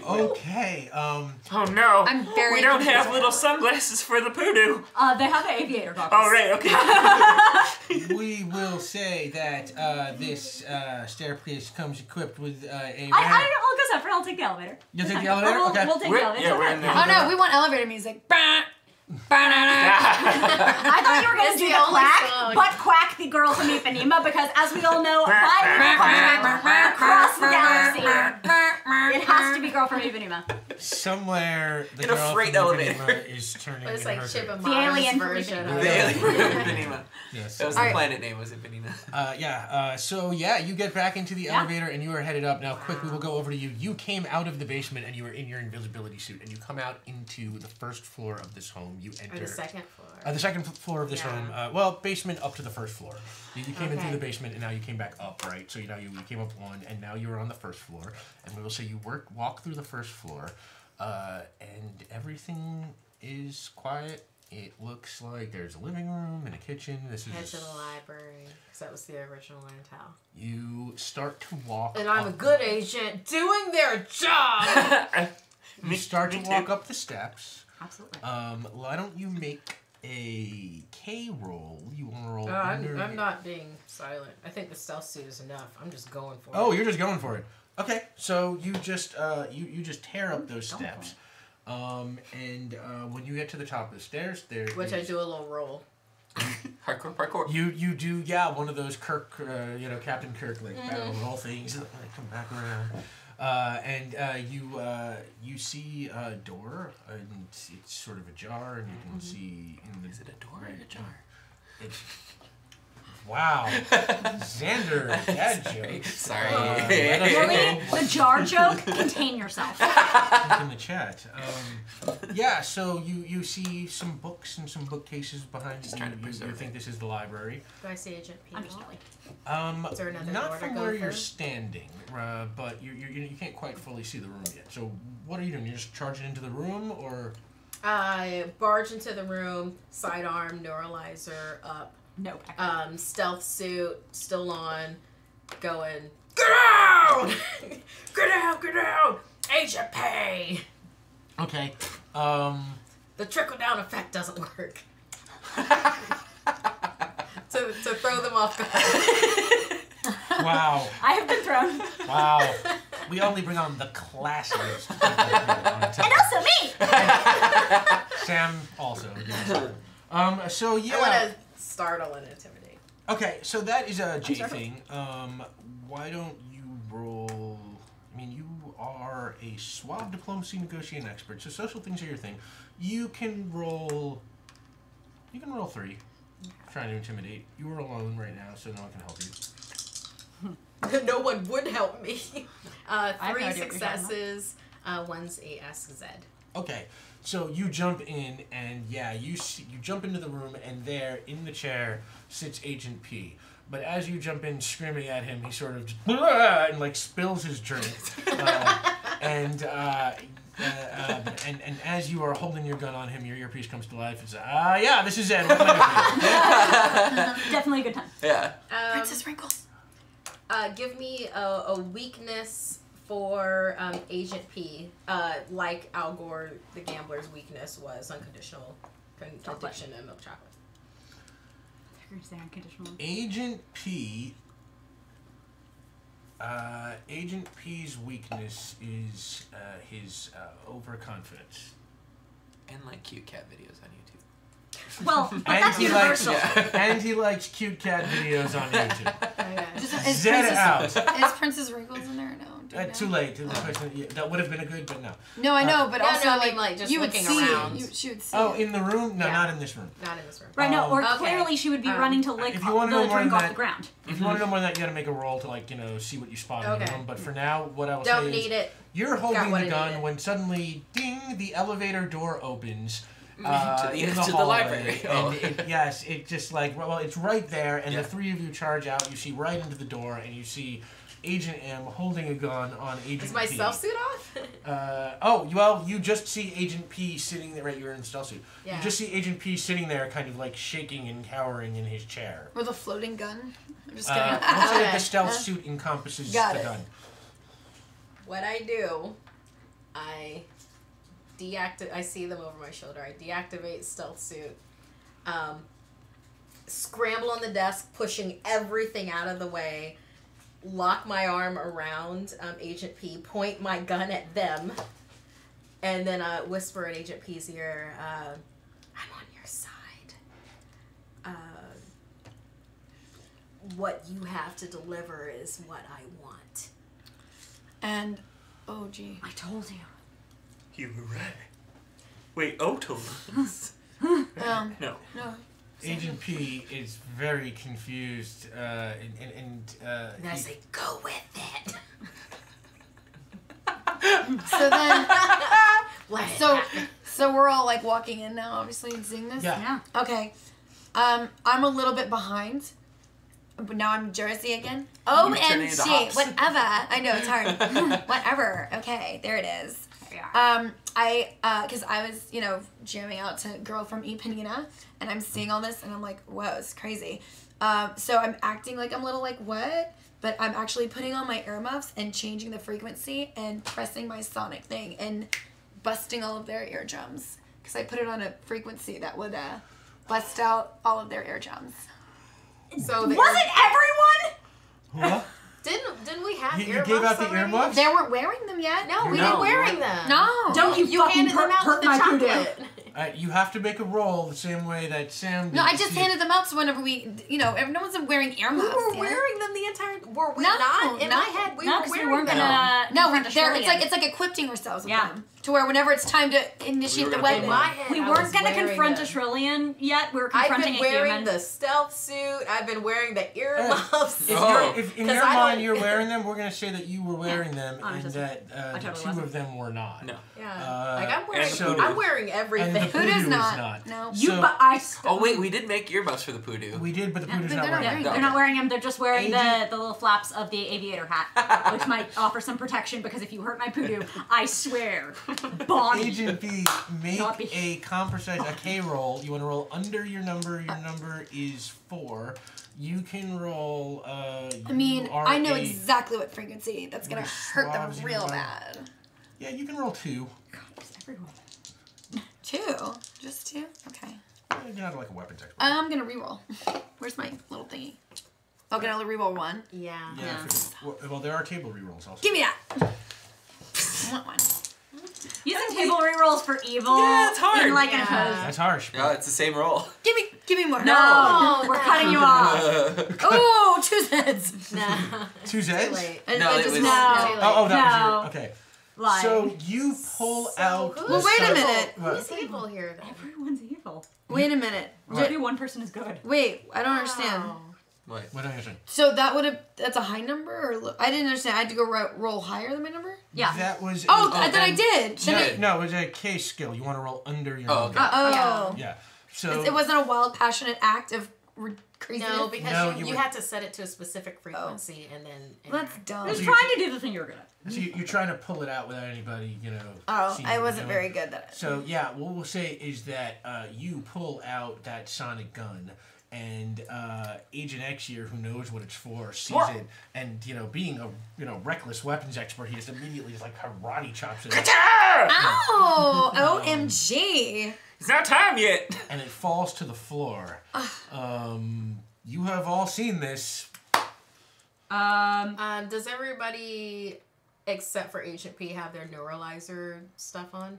okay, Oh no! I'm very We don't confused have right little now. sunglasses for the poodoo. They have the aviator goggles. Oh right, okay. we will say that this staircase comes equipped with a I'll ramp. go separate. I'll take the elevator. You'll take the elevator? We'll, Okay. we'll take We're- the elevator. yeah, we're in there. Oh no, we want elevator music. Bah! I thought you were going to It's do the the only quack, song. but quack the girl from Ipanema because, as we all know, by across the galaxy, it has to be girl from Ipanema. Somewhere the In a girl freight from elevator. Ipanema is turning It's in like her Chip grave. and The alien from version Ipanema. of The it. alien from Ipanema. Yes. That was the Alright. planet name, was Ipanema. So you get back into the Yeah. elevator and you are headed up. Now, quick, we will go over to you. You came out of the basement and you were in your invisibility suit, and you come out into the first floor of this home. You enter Or the second floor. the second floor of this Yeah. home. Basement up to the first floor. You came in through Okay. the basement and now you came back up, right? So you came up one and now you're on the first floor. And we will say you walk through the first floor, and everything is quiet. It looks like there's a living room and a kitchen. This Head is to the library, because that was the original Intel. you start to walk. And I'm a up- good agent doing their job! You start to walk up the steps. Absolutely. Why don't you make a K roll? You want to roll? Oh, under- I'm not being silent. I think the stealth suit is enough. I'm just going for Oh, it. you're just going for it. Okay, so you just you just tear up those steps, and when you get to the top of the stairs, Which I do a little roll. Hardcore parkour. You do one of those Kirk Captain Kirk like barrel roll things that like, come back around, and you see a door and it's sort of ajar and you can see in the Is it a door or a jar? It's, wow, Xander, dad joke. Sorry. let us Really? know The jar joke? Contain yourself. in the chat. So you see some books and some bookcases behind Just you. trying to You preserve think it. this is the library. Do I see Agent P? Understandably. Is there another Not door to from go where you're through? standing, but you can't quite fully see the room yet. So what are you doing? You're just charging into the room, or I barge into the room, sidearm, neuralizer up, No. stealth suit still on, going, get down! Get down! Agent P! okay? The trickle-down effect doesn't work. to throw them off guard. Wow, I have been thrown. wow. We only bring on the classiest. And also me! Sam also. Yes. So yeah. I want to startle and intimidate. Okay, so that is a J thing. Why don't you roll? I mean, you are a suave diplomacy negotiating expert, so social things are your thing. You can roll 3. Trying to intimidate. You are alone right now, so no one can help you. No one would help me. have no 3 idea what you're talking about. successes, one's ASZ. Okay, so you jump in, and you jump into the room, and there in the chair sits Agent P. But as you jump in screaming at him, he sort of just and like spills his drink. And as you are holding your gun on him, your earpiece comes to life. It's this is Ed. What can I do for you? Definitely a good time. Yeah. Princess Wrinkles. Give me a weakness for Agent P, like Al Gore, the gambler's weakness was unconditional addiction to milk chocolate. Agent P. Agent P's weakness is his overconfidence. And like cute cat videos on YouTube. Well, but And that's he likes universal. and he likes cute cat videos on YouTube. Okay. Is Zed Princess, out. is Princess Wrinkles in there? No. Do you know? Too late. That would have been a good, but no. No, I know, but Yeah, also no, I mean, like, just you would looking see around. it. She would see Oh, it. in the room? No, Yeah. not in this room. Not in this room. Right, no, or Okay. clearly she would be running to lick if the you wanna know more drink than off that- the ground. If you want to know more than that, you got to make a roll to see what you spot in the Okay. room. But for now, what I will Don't say need is it. you're holding what the I gun needed. when suddenly, ding, the elevator door opens. To the- in to the hallway, library. Oh. And it just like, it's right there, and Yeah. the 3 of you charge out. You see right into the door, and you see Agent M holding a gun on Agent Is my P. stealth suit off? You just see Agent P sitting there. Right, you're in the stealth suit. Yeah. You just see Agent P sitting there, kind of like shaking and cowering in his chair. With a floating gun. I'm just kidding. I'll say that Okay. the stealth suit encompasses Got the it. gun. What I do, I deactivate. I see them over my shoulder. I deactivate stealth suit. Scramble on the desk, pushing everything out of the way. Lock my arm around Agent P. Point my gun at them, and then whisper in Agent P's ear. I'm what you have to deliver is what I want. And, oh gee. I told you. You were right. Wait, told us. No. No. Agent P is very confused, and And I say, go with it. So then, Let it so happen. so we're all like walking in now, obviously, and seeing this. Yeah. Yeah. Okay. I'm a little bit behind, but now I'm Jersey again. turning into OMG, hops. whatever. I know it's hard. Whatever. Okay, there it is. There we are. Because I was, jamming out to Girl from Ipanema, and I'm seeing all this, and I'm like, whoa, it's crazy. So I'm acting like I'm a little like, what? But I'm actually putting on my earmuffs and changing the frequency and pressing my sonic thing and busting all of their eardrums. Because I put it on a frequency that would bust out all of their eardrums. So the Wasn't everyone? What? Didn't we have You earmuffs gave out the already? earmuffs? They weren't wearing them yet. No, we No, weren't you wearing weren't. them. No. Don't you fucking handed them out hurt with the my voodoo. chocolate. You have to make a roll the same way that Sam did. No, I to just see- handed them out so whenever we, no one's wearing We earmuffs. were yeah. wearing them the entire. Were we No, not? In no. my head, we No, were 'cause we wearing weren't them. gonna. No, confront it's like equipping ourselves with Yeah. them to where whenever it's time to initiate We the were weapon. In my head, We I weren't was gonna wearing confront them. a Trillion yet. We were I've confronting been a wearing human. the stealth suit. I've been wearing the earmuffs. If in 'Cause your I mind don't- you're wearing them, we're gonna say that you were wearing them, I was and just- that I the totally two wasn't. of them were not. No. Yeah, like I'm wearing. and the voodoo. I'm wearing And everything. the Voodoo's voodoo is not. not. No. You, So- but I. Oh wait, we did make earbuds for the poodoo. We did, but the Yeah, voodoo's but not they're not wearing wearing them. They're not wearing them. They're just wearing Agent- the little flaps of the aviator hat, which might offer some protection. Because if you hurt my poodoo, I swear, Bonnie. Agent B, make Not be- a precise a K roll. You want to roll under your number. Your number is 4. You can roll. I mean, you are I know a- exactly what frequency that's gonna Which hurt them swabs you real roll? bad. Yeah, you can roll 2. Just everyone. 2? Just 2? Okay. You're not like a weapons expert. I'm gonna reroll. Where's my little thingy? Oh, can I only reroll 1? Yeah. yeah. Well, there are table rerolls also. Give me that! I want one. Using table rerolls for evil. Yeah, it's hard. In like Yeah. an That's harsh. Yeah, it's the same roll. Give me more. No, Oh, we're no. cutting you off. Oh, 2 cents. Nah. 2 Too Zeds? late. No, it was- Too No. late. Oh, that was No. your. Okay. Like, So you pull out. who's the Well, wait a side- minute. What? Who's evil here then? everyone's evil. Wait a minute. Maybe one person is good. Wait, I don't understand. Wow. What? What do I understand? So that's a high number? I didn't understand. I had to go roll higher than my number? Yeah. That was. Oh, Oh, then I then- did. Then No, it, no, it was a K skill. You want to roll under your Oh, number. okay. oh. Yeah. So It wasn't a wild, passionate act of craziness? No, because No, you you had to set it to a specific frequency and then. That's dumb. I was So trying to do the thing you were good at. So you're trying to pull it out without anybody, Oh, seeing I what wasn't you're very doing. good at it. So yeah, what we'll say is that you pull out that sonic gun, and Agent X here, who knows what it's for, sees it, and being a reckless weapons expert, he just immediately just like karate chops it, Oh, OMG. It's not time yet. and it falls to the floor. You have all seen this. Does everybody except for Agent P have their neuralizer stuff on?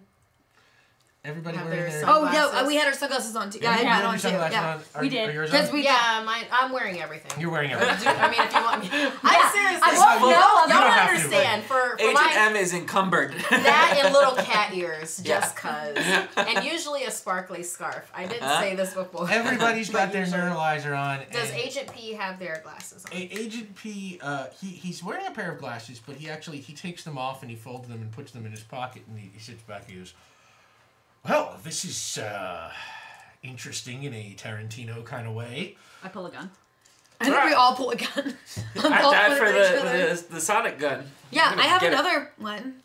Everybody Have wearing their their. sun- Oh, no, Sunglasses? we had our sunglasses on too. Yeah, I You had have mine on your too. sunglasses Yeah. on? Are We you- did. Are yours Because on? we Yeah, I'm wearing everything. You're wearing everything. I mean, if you want me, I'm serious. I Y'all won't know. You don't don't have to, understand. For Agent my M is encumbered. that and little cat ears, just Yeah. cause, and usually a sparkly scarf. I didn't say this before. Everybody's got But their usually- neuralizer on. Does and Agent P have their glasses on? Agent P, he's wearing a pair of glasses, but he takes them off and he folds them and puts them in his pocket, and he sits back and he goes, "Well, this is interesting in a Tarantino kind of way." I pull a gun. I think we all pull a gun. I died for the sonic gun. Yeah, I'm gonna I have get it. another one.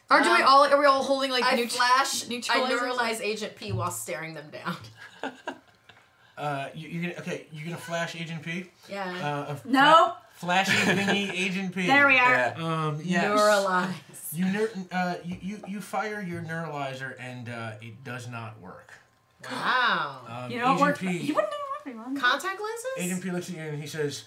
Or are we all holding like I flash. I neutralizers? neuralize Agent P while staring them down. You're gonna flash Agent P. Yeah. Nope. Flashing thingy Agent P. There we are. Yeah. Yes. Neuralize. You fire your neuralizer and it does not work. Wow. You know what Agent worked? P, You wouldn't know everyone. Contact lenses? Agent P looks at you and he says,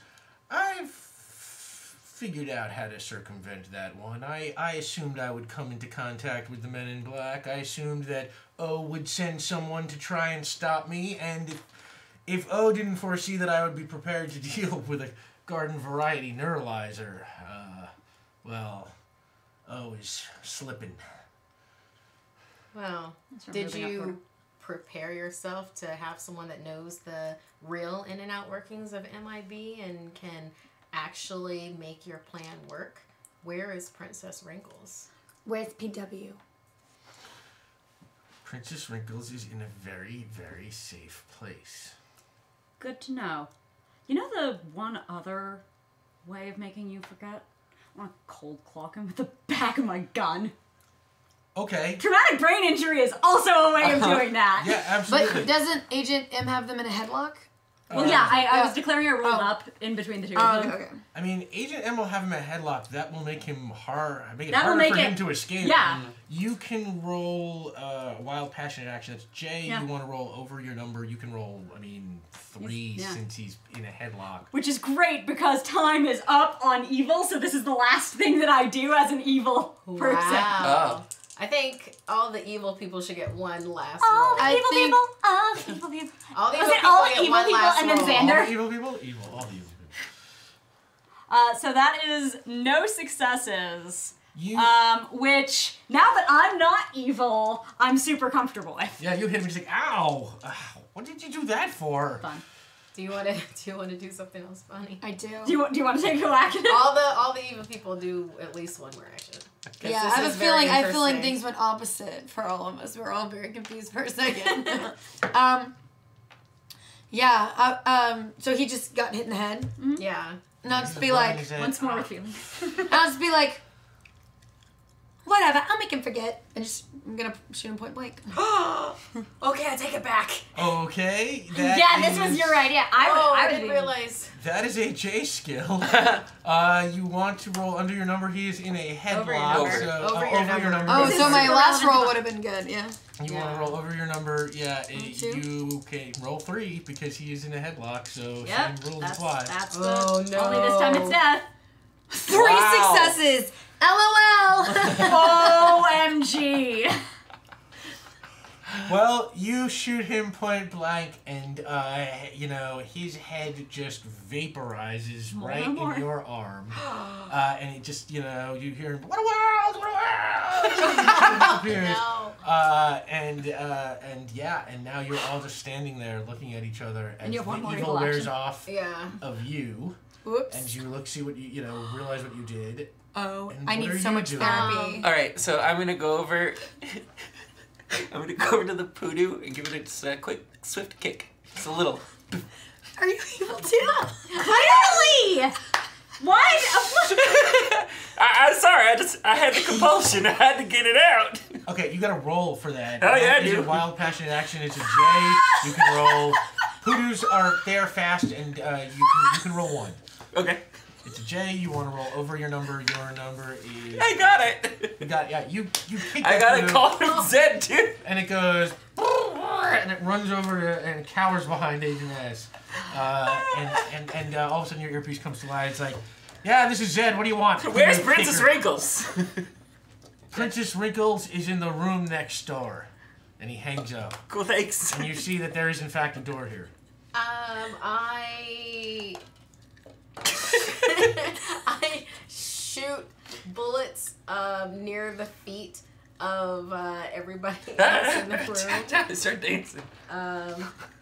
"I've figured out how to circumvent that one. I assumed I would come into contact with the Men in Black. I assumed that O would send someone to try and stop me, and if O didn't foresee that I would be prepared to deal with a garden variety neuralizer, well, O is slipping. Well, That's did moving up you order. prepare yourself to have someone that knows the real in and out workings of MIB and can actually make your plan work? Where is Princess Wrinkles? Where's PW? Princess Wrinkles is in a very, very safe place. Good to know. You know the one other way of making you forget? I want to cold clock him with the back of my gun. Okay. Traumatic brain injury is also a way of doing that. Yeah, absolutely. But doesn't Agent M have them in a headlock? Well, yeah, I Yeah. was declaring a roll Oh. up in between the two Oh, of okay, them. okay. I mean, Agent M will have him at headlock. That will make him make it That will harder make for it- him to escape. Yeah. You can roll wild passionate action. That's J. Yeah. You want to roll over your number. You can roll, 3 Yeah. since he's in a headlock. Which is great because time is up on evil, so this is the last thing that I do as an evil person. Wow. I think all the evil people should get one last All roll. the I evil think- people, all the evil people. All the Was evil it people all the get evil one people last and then roll. Xander? All the evil people? Evil. All the evil people. So that is no successes. You... Which, now that I'm not evil, I'm super comfortable with. yeah, you hit him and he's like, ow! What did you do that for? Fun. Do you want to do something else funny? I do. Do you want to take a whack at it? All the evil people do at least one more action. 'Cause Yeah, this I have a is very feeling interesting. things went opposite for all of us. We're all very confused for a second. So he just got hit in the head. Yeah. And I'll just He's be rubbing like, his head. Once more with feeling. I'll just be like, whatever, I'll make him forget. And just, I'm gonna shoot him point blank. Okay, I take it back. Okay. That Yeah, this was is- your idea. I I was didn't being- realize. That is a J skill. You want to roll under your number. He is in a headlock. Over your number. So, Over your number. Oh, This so is my super last relevant roll to- would have been good, yeah. You Yeah. want to roll over your number. Yeah, Two. you can roll 3 because he is in a headlock. So Yep, same rules that's, apply. that's the... Oh, no. Only this time it's death. 3 Wow. successes! LOL! OMG. Well, you shoot him point blank, and his head just vaporizes More right and more. in your arm, and it just you hear him, what a world, what a world! He disappears. No. And now you're all just standing there looking at each other as And you have one the more evil evil wears action. off Yeah. of you, Whoops. and you see what realize what you did. Oh, And I what need are so you much doing? therapy. All right, so I'm gonna go over. I'm gonna go over to the poodoo and give it just a quick, swift kick. Just a little. Are you evil too? Clearly! What? I'm sorry. I had the compulsion. I had to get it out. Okay, you gotta roll for that. Oh, yeah, I It's do. a wild passionate action. It's a J. You can roll. Poodoos are fast, and you can roll 1. Okay. It's a J. You want to roll over your number. Your number is. I got it. You got you kick I that gotta poodoo, call him Zed too. and it goes and it runs over and cowers behind Agent S. And all of a sudden your earpiece comes to life. It's like, yeah, this is Zed. What do you want? Where's Poodoo Princess kicker. Wrinkles? Princess Wrinkles is in the room next door. And he hangs up. Cool, thanks. And you see that there is in fact a door here. I shoot bullets near the feet of everybody else in the room. Start dancing.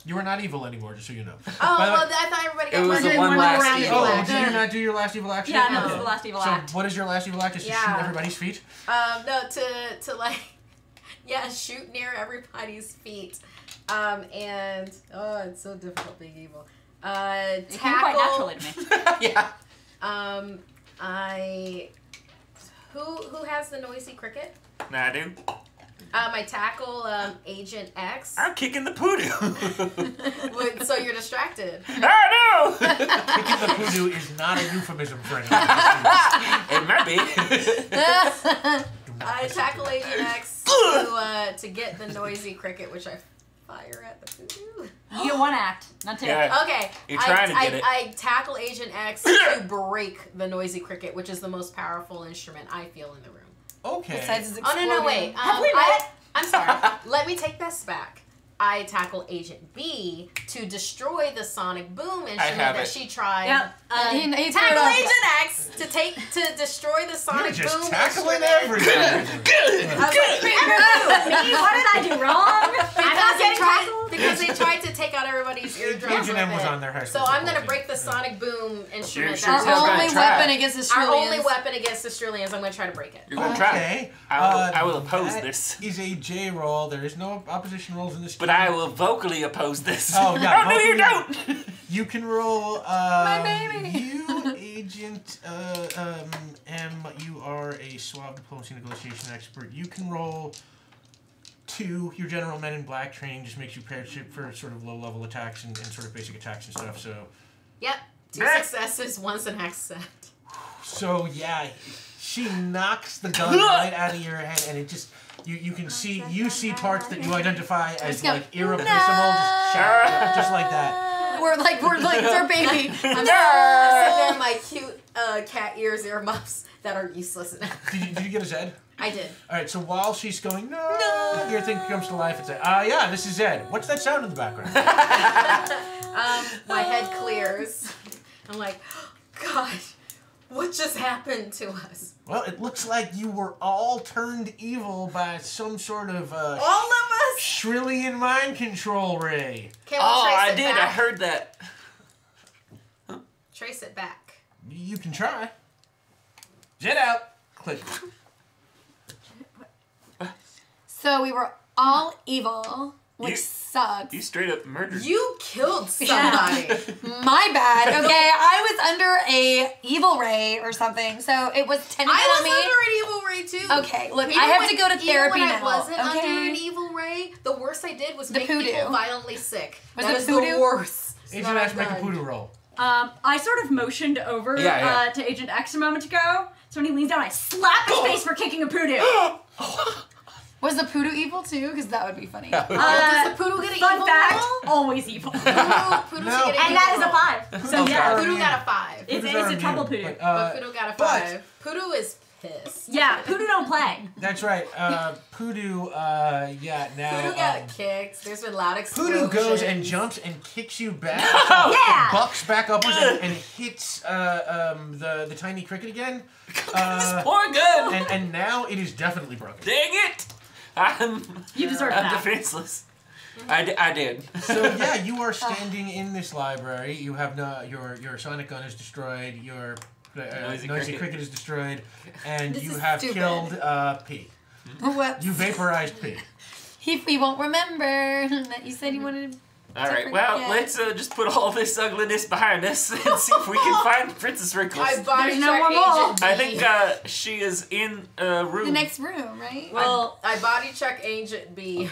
You are not evil anymore, just so you know. Oh, By the way- well, I thought everybody got It was one the round one last round evil Oh, action. did you not do your last evil action? Yeah, no, No. this is the last evil So act. what is your last evil act? Is to Yeah. shoot everybody's feet? No, to like, yeah, shoot near everybody's feet. And oh, it's so difficult being evil. It came quite Tackle. naturally to me. Yeah. Who has the noisy cricket? Nah, dude. I tackle Agent X. I'm kicking the poodoo. So you're distracted. Oh no! Kicking the voodoo is not a euphemism for anything. It might be. I tackle Agent X to get the noisy cricket, which I fire at the voodoo. You get 1 act, not 2. Yeah. Okay. You're trying to get it. I tackle Agent X to break the noisy cricket, which is the most powerful instrument I feel in the room. Okay. Besides his Oh, no, wait. Have we met? I'm sorry. Let me take this back. I tackle Agent B to destroy the sonic boom instrument have that it. she tried. Yep. And He threw it tackle off. Agent X to destroy the You're sonic just boom tackling instrument. everything. I was like, Me? What did I do wrong? I'm not getting tackled. because they tried to take out everybody's eardrums. Agent M with was it. on their high So school I'm gonna football break team. the sonic boom instrument. sure Our Still gotta only try. weapon against the Our only Australians. weapon against the Australians. I'm gonna try to break it. You're gonna try. Okay. I will oppose that this. Is a J roll. There is no opposition rolls in this But game. I will vocally oppose this. Oh, yeah, no, you vocally. don't! You can roll. My baby. You, Agent M, you are a suave diplomacy negotiation expert. You can roll 2. Your general Men in Black training just makes you parachute for sort of low level attacks and sort of basic attacks and stuff. Yep. 2 successes, once an accident. So yeah, she knocks the gun right out of your head, and it just you can see parts that you identify as go, like irreplaceable, just shattered, just like that. We're like it's our baby. I'm sitting there in my cute cat ears, earmuffs that are useless now. Did you get a Zed? I did. All right, so while she's going, no, your thing comes to life and say, yeah, this is Zed. What's that sound in the background? My head clears. I'm like, gosh, what just happened to us? Well, it looks like you were all turned evil by some sort of All of us? Shrillian mind control ray. Can we Oh, trace I it did. back? I heard that. Trace it back. You can try. Zed out. Click. So we were all evil, which You- sucks. You straight up murdered. You killed somebody. My bad. Okay, I was under a evil ray or something, so it was technically I was on me. under an evil ray too. Okay, look, Even I have when- to go to therapy even when now. I wasn't okay? under an evil ray, the worst I did was The make poodoo. people violently sick. Was That the is poodoo? the worst. Agent that Ash, I've make a done. poodoo roll. I sort of motioned over Yeah. to Agent X a moment ago. So when he leans down, I slap his face for kicking a poodoo. Was the poodoo evil too? Because that would be funny. Does the poodoo get an Fun evil fact, roll? always evil. Poodoo No. should get an And evil that is a roll. 5. So yeah. Poodoo got a 5. It's Poodoos a are trouble immune, poodoo. But Poodoo got a but- 5. Poodoo is pissed. Yeah, poodoo don't play. That's right. Poodoo, yeah, now. Poodoo got kicked. There's been loud explosions. Poodoo goes and jumps and kicks you back. Yeah. Bucks back upwards and hits the tiny cricket again. This poor gun! And now it is definitely broken. Dang it! You deserve I'm that. defenseless. I did. So yeah, you are standing in this library. You have your sonic gun is destroyed. Your noisy cricket is destroyed, and This you is have stupid. killed P. What? You vaporized P. He won't remember that you said you wanted to. All right, well, forget. let's just put all this ugliness behind us and see if we can find Princess Wrinkles. I body There's no check more mole. Agent B. I think she is in a room. The next room, right? Well, I body check Agent B.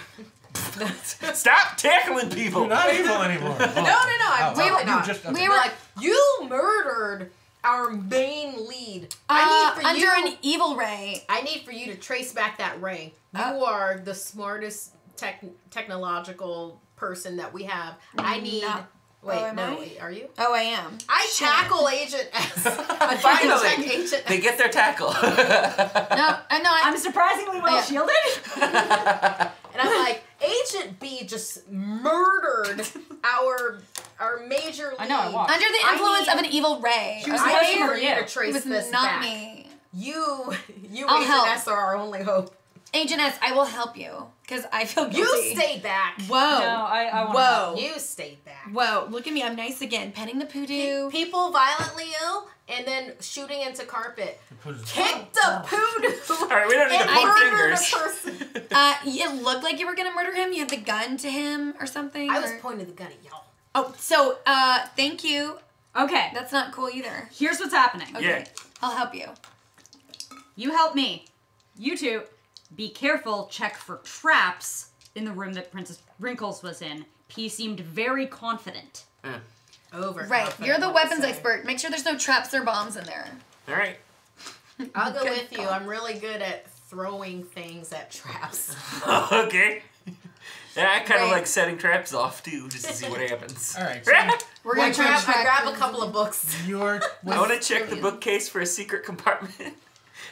Stop tackling people! You're not evil anymore. No, I'm We totally were- not. just- we They're were like, you murdered our main lead. I need for under you. an evil ray. I need for you to trace back that ray. You are the smartest technological person that we have. I need. No. Wait, Oh, am no, I? wait, are you? Oh, I am. I Shit. tackle Agent S. I body check Finally, Agent they S. get their tackle. No, I'm surprisingly well Yeah. shielded. And I'm like, Agent B just murdered our major lead. I know, I watched. under the I influence need- of an evil ray. She was okay? I supposed need to for be you to you. It trace was this not back. me. You I'll Agent help. S are our only hope. Agent S, I will help you because I feel guilty. You stay back. Whoa. No, I want Whoa. You stay back. Whoa. Look at me. I'm nice again. Petting the poodoo. People violently ill and then shooting into carpet. Poodoo's- Kick the poodoo. All right, we don't need to and point murdered fingers. a person. It looked like you were gonna murder him. You had the gun to him or something. I was or- pointing the gun at y'all. Oh, so thank you. Okay, That's not cool either. here's what's happening. Okay. Yeah. I'll help you. You help me. You two, be careful, check for traps in the room that Princess Wrinkles was in. P seemed very confident. Over. Right. You're the weapons expert. Make sure there's no traps or bombs in there. All right. I'll go Good with you. call. I'm really good at throwing things at traps. Okay. Yeah, I kind of Right. like setting traps off too, just to see what happens. All right. So We're I gonna try grab, to track I grab a things. couple of books. you're. I want to check the bookcase for a secret compartment.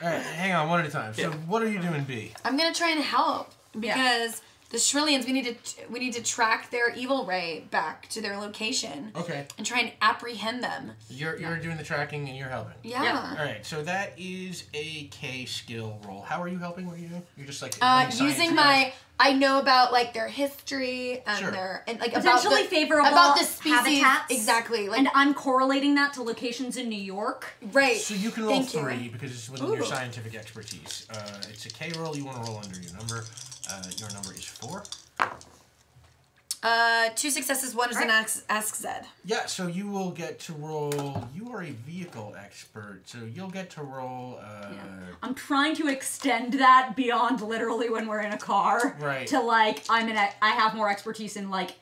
All right. Hang on, one at a time. So Yeah. what are you doing, B? I'm gonna try and help because The Shrillians, we need to track their evil ray back to their location. Okay. And try and apprehend them. You're doing the tracking and you're helping. Yeah. All right. So that is a K skill roll. How are you helping? What are you doing? You're just like Using my. I know about like their history and their and like potentially about the, favorable about the species. habitats. Exactly. Like, and I'm correlating that to locations in New York. Right. So you can roll Thank 3 you. because it's within your scientific expertise. It's a K roll. You want to roll under your number. Your number is 4. 2 successes, 1 is an Ask Zed. Yeah, so you will get to roll. You are a vehicle expert, so you'll get to roll. I'm trying to extend that beyond literally when we're in a car. Right. To like, I have more expertise in like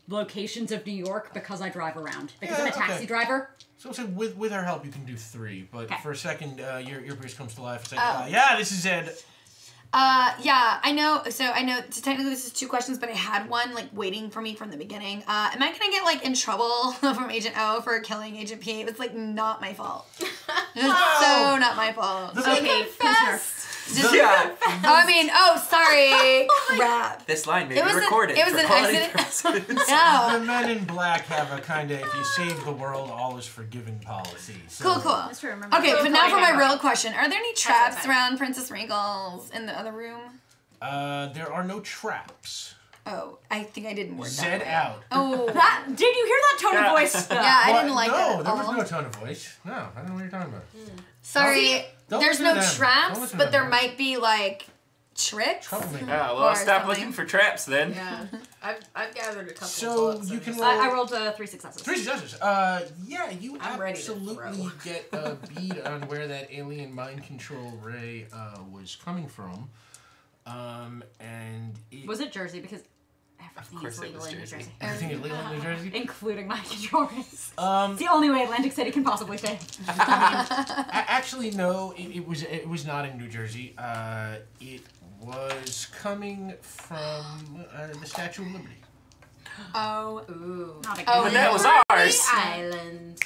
locations of New York because I drive around. Because I'm a taxi driver. So with her help, you can do 3, but for a second, your earpiece comes to life. It's like, Oh. yeah, this is Ed. Yeah, I know. So I know. So technically, this is 2 questions, but I had one like waiting for me from the beginning. Am I gonna get like in trouble from Agent O for killing Agent P? It's like not my fault. It's so not my fault. Okay, prisoner. I mean, sorry. Crap. This line may be was recorded. It was for an quality accident. purposes. No. The Men in Black have a kind of, if you save the world, all is forgiven policy. So, Cool. That's true. Remember. Okay, but now for my Okay. real question: are there any traps around Princess Wrinkles in the other room? there are no traps. Oh, I think I didn't word that Zed right. out. Oh. Did you hear that tone of voice? Yeah, I didn't like no, that at there all. was no tone of voice. No, I don't know what you're talking about. Sorry, Don't there's listen no to them. Don't traps, listen to but there them. might be like tricks. Troublemaker. Yeah, well, I'll Or stop something. looking for traps then. Yeah, I've gathered a couple. So books you and can just- roll. I rolled 3 successes. 3 successes. Yeah, you I'm ready to absolutely throw. get a bead on where that alien mind control ray was coming from. And Was it Jersey? Because everything course is it legal was in New Jersey. Jersey. everything is legal in New Jersey? Including mind control rays. Um, It's the only way Atlantic City can possibly stay. Actually, no, it was not in New Jersey. It was coming from the Statue of Liberty. Oh, Ooh. Not a Oh, But good that was Liberty ours. Island.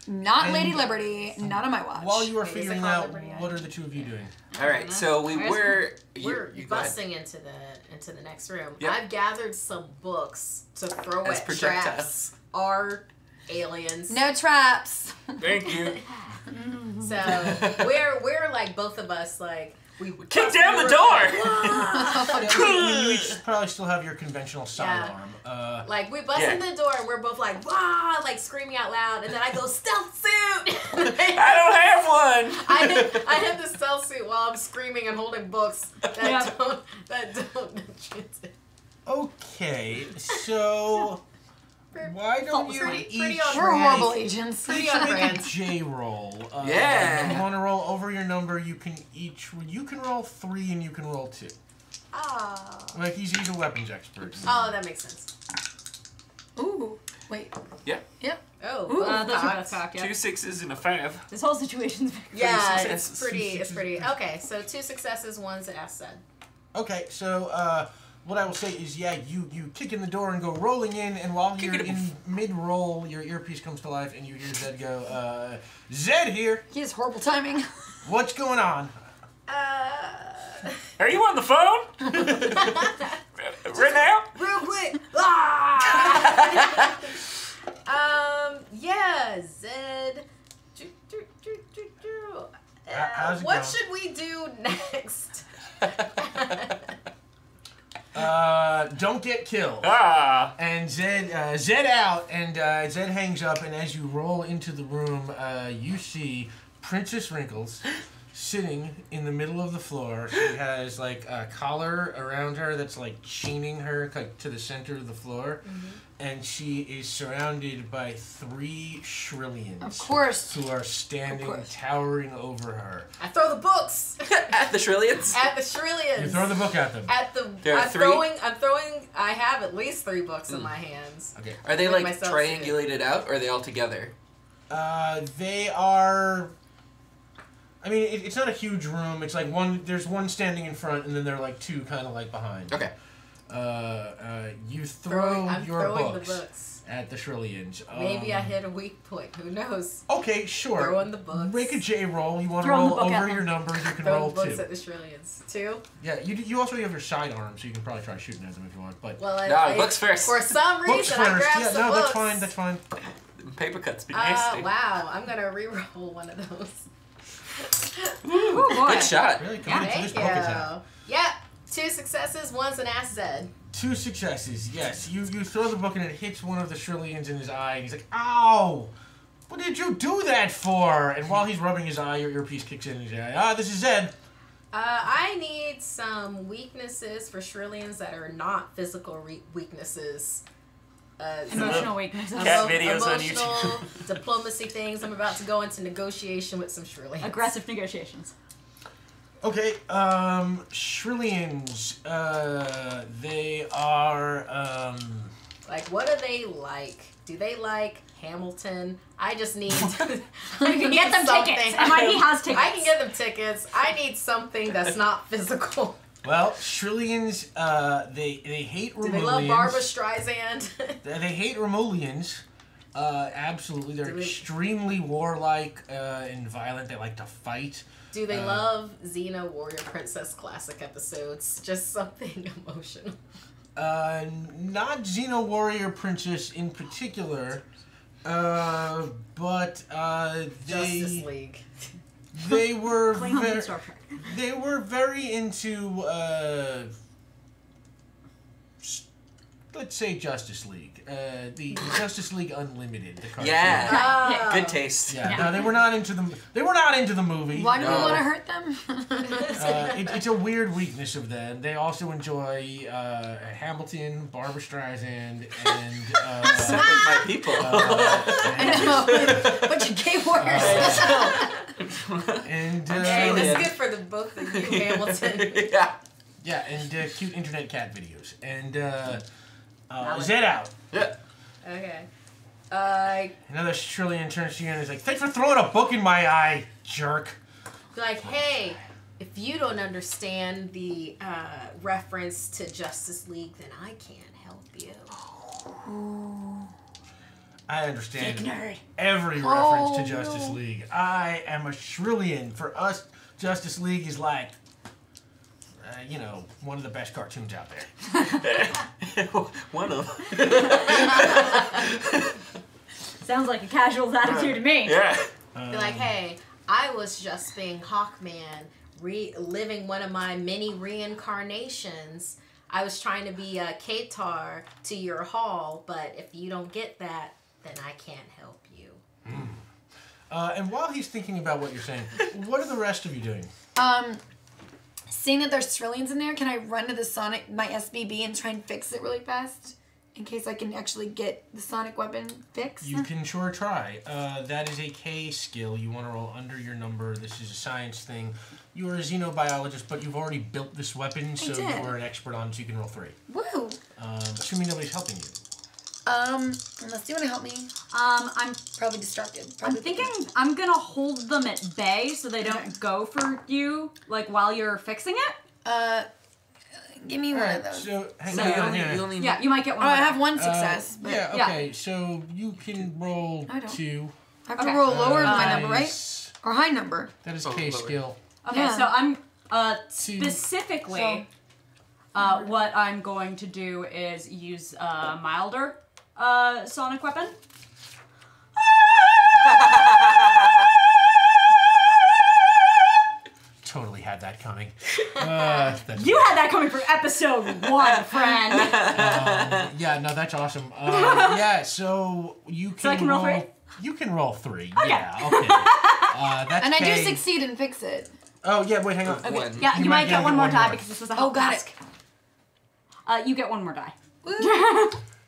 not And- Lady Liberty, not on my watch. While you are Wait, is it figuring called out, Liberty what are the two of you doing? All right, so we were. We're you go ahead. busting into the next room. Yep. I've gathered some books to throw As at projectiles. traps. Are aliens. No traps. Thank you. So we're like both of us like we Kick down the door! You each probably still have your conventional sidearm. Like we bust Yeah. in the door and we're both like wah, like screaming out loud, and then I go stealth suit. I don't have one! I have the stealth suit while I'm screaming and holding books that don't transit. Okay, so why don't you Pretty each on We're brand. horrible agents. Pretty each on make a brand. J roll? Yeah. You want to roll over your number? You can roll 3 and you can roll 2. Oh. Like he's a weapons expert. Oh, that makes sense. Ooh, wait. Yeah. Oh, Ooh, both those are cocked. both cocked, yeah. 2 6s and a 5. This whole situation's Yeah, successes. it's pretty. Okay, so 2 successes, 1's an S said. Okay, so what I will say is, yeah, you kick in the door and go rolling in, and while you're it. in mid-roll, your earpiece comes to life, and you hear Zed go, Zed here, He has horrible timing. what's going on? Are you on the phone? Right now? Real quick. Ah! Yeah, Zed. How's it What going? should we do next? Don't get killed. Ah. And Zed out, and Zed hangs up, and as you roll into the room, you see Princess Wrinkles sitting in the middle of the floor. She has like a collar around her that's like chaining her like, to the center of the floor, and she is surrounded by 3 Shrillians. Of course. Who are standing, Of course. towering over her. I throw the books At the Shrillians? at the Shrillians. You throw the book at them. At the. There are I'm 3? throwing. I have at least 3 books in my hands. Okay. Are they With like myself triangulated out, or are they all together? They are. I mean, it's not a huge room. It's like there's one standing in front, and then there are like 2 kind of like behind. Okay. You throw I'm your throwing books, the books. at the Shrillians. Maybe I hit a weak point. Who knows? Okay, sure. Throwing the books. Make a J roll. You want to Throw the roll book at over them. your numbers. You can Throw roll the books 2. at the Shrillians. 2? Yeah, you also have your sidearm, so you can probably try shooting at them if you want. But Well, No, books first. For some reason, books I first. grabbed Yeah, some no, books. that's fine. Paper cuts be nasty. Wow, I'm gonna re-roll one of those. Oh boy. Good shot. Really committed to this book attack. Yeah, 2 successes, 1's an acid. 2 successes. Yes, you throw the book and it hits one of the Shrillians in his eye, and he's like, "Ow! What did you do that for?" And while he's rubbing his eye, your earpiece kicks in, and he's like, "Ah, this is Zed." I need some weaknesses for Shrillians that are not physical weaknesses. Emotional weaknesses. Cat videos on emotional, diplomacy things. I'm about to go into negotiation with some Shrillians. Aggressive negotiations. Okay, Shrillians, they are, Like, what do they like? Do they like Hamilton? I just need. You can get them tickets. MIT has tickets. I can get them tickets. I need something that's not physical. well, Shrillians, they hate Do Romulians. they love Barbara Streisand? They hate Romulians. Absolutely. They're Do they- extremely warlike and violent. They like to fight. Do they love Xena Warrior Princess classic episodes? Just something emotional. Not Xena Warrior Princess in particular, but Justice League. they were Klingon very, and Star Trek. they were very into let's say Justice League, the Justice League Unlimited, the cartoon. Yeah. Ah. Good taste. Yeah, no, they were not into the. They were not into the movie. Why do we No. want to hurt them? It's a weird weakness of them. They also enjoy Hamilton, Barbara Streisand, and Sound like my people. But you gave worse. and Hey, Alien. that's good for the both of you, Hamilton. Yeah. yeah, and cute internet cat videos. And Zed out. Yeah. Okay. Another Shrillian turns to you and is like, "Thanks for throwing a book in my eye, jerk." Like, hey, if you don't understand the reference to Justice League, then I can't help you. I understand Nerd. every reference to Oh, Justice no. League. I am a Shrillian. For us, Justice League is like, one of the best cartoons out there. One of. Sounds like a casual's attitude to me. Yeah. Be like, hey, I was just being Hawkman, living one of my many reincarnations. I was trying to be a Katar to your hall, but if you don't get that, then I can't help you. And while he's thinking about what you're saying, what are the rest of you doing? Seeing that there's Shrillians in there, can I run to the Sonic, my SBB, and try and fix it really fast? In case I can actually get the Sonic weapon fixed? You can sure try. That is a K skill. You want to roll under your number. This is a science thing. You are a xenobiologist, but you've already built this weapon, so you did. are an expert on it, so you can roll 3. Woo! Assuming nobody's helping you. Unless you want to help me. I'm Probably distracted. I'm Probably thinking I'm gonna hold them at bay so they don't go for you, like while you're fixing it. Give me one of Alright, those. so hang So on. you hang on. Yeah, you might get one. Oh, I more have die. one success. But Yeah, Yeah. okay, so you can roll I don't. 2. I have to Okay. roll lower than my number, right? Nice. Or high number. That is Oh, K lower. skill. Okay, Yeah. so I'm Two. specifically what I'm going to do is use a milder sonic weapon. Totally had that coming. That's You had that coming from episode 1, friend. yeah, no, that's awesome. Yeah, so you can. So I can roll 3? You can roll 3. Okay. Yeah, okay. That's And I do K. succeed and fix it. Oh yeah, wait, hang on. Okay. One. Yeah, you might get one more die because this was a help got task. You get one more die.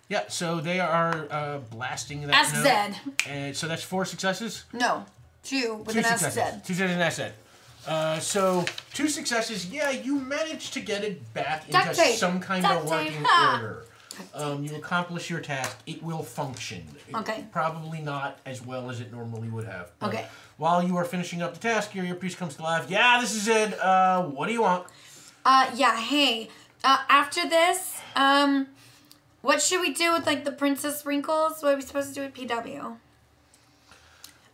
Yeah, so they are blasting that. Ask note. Zed. And so that's 4 successes. No. 2 with 2 an Ask successes. Zed. 2 successes and Ask Zed. So 2 successes. Yeah, you managed to get it back Duct into tape. some kind Duct of tape. working Ha. order. You accomplish your task. It will function. Okay. Probably not as well as it normally would have. But Okay. While you are finishing up the task, your earpiece comes to life. Yeah, this is it. What do you want? Yeah, hey. After this, what should we do with like the Princess Wrinkles? What are we supposed to do with PW?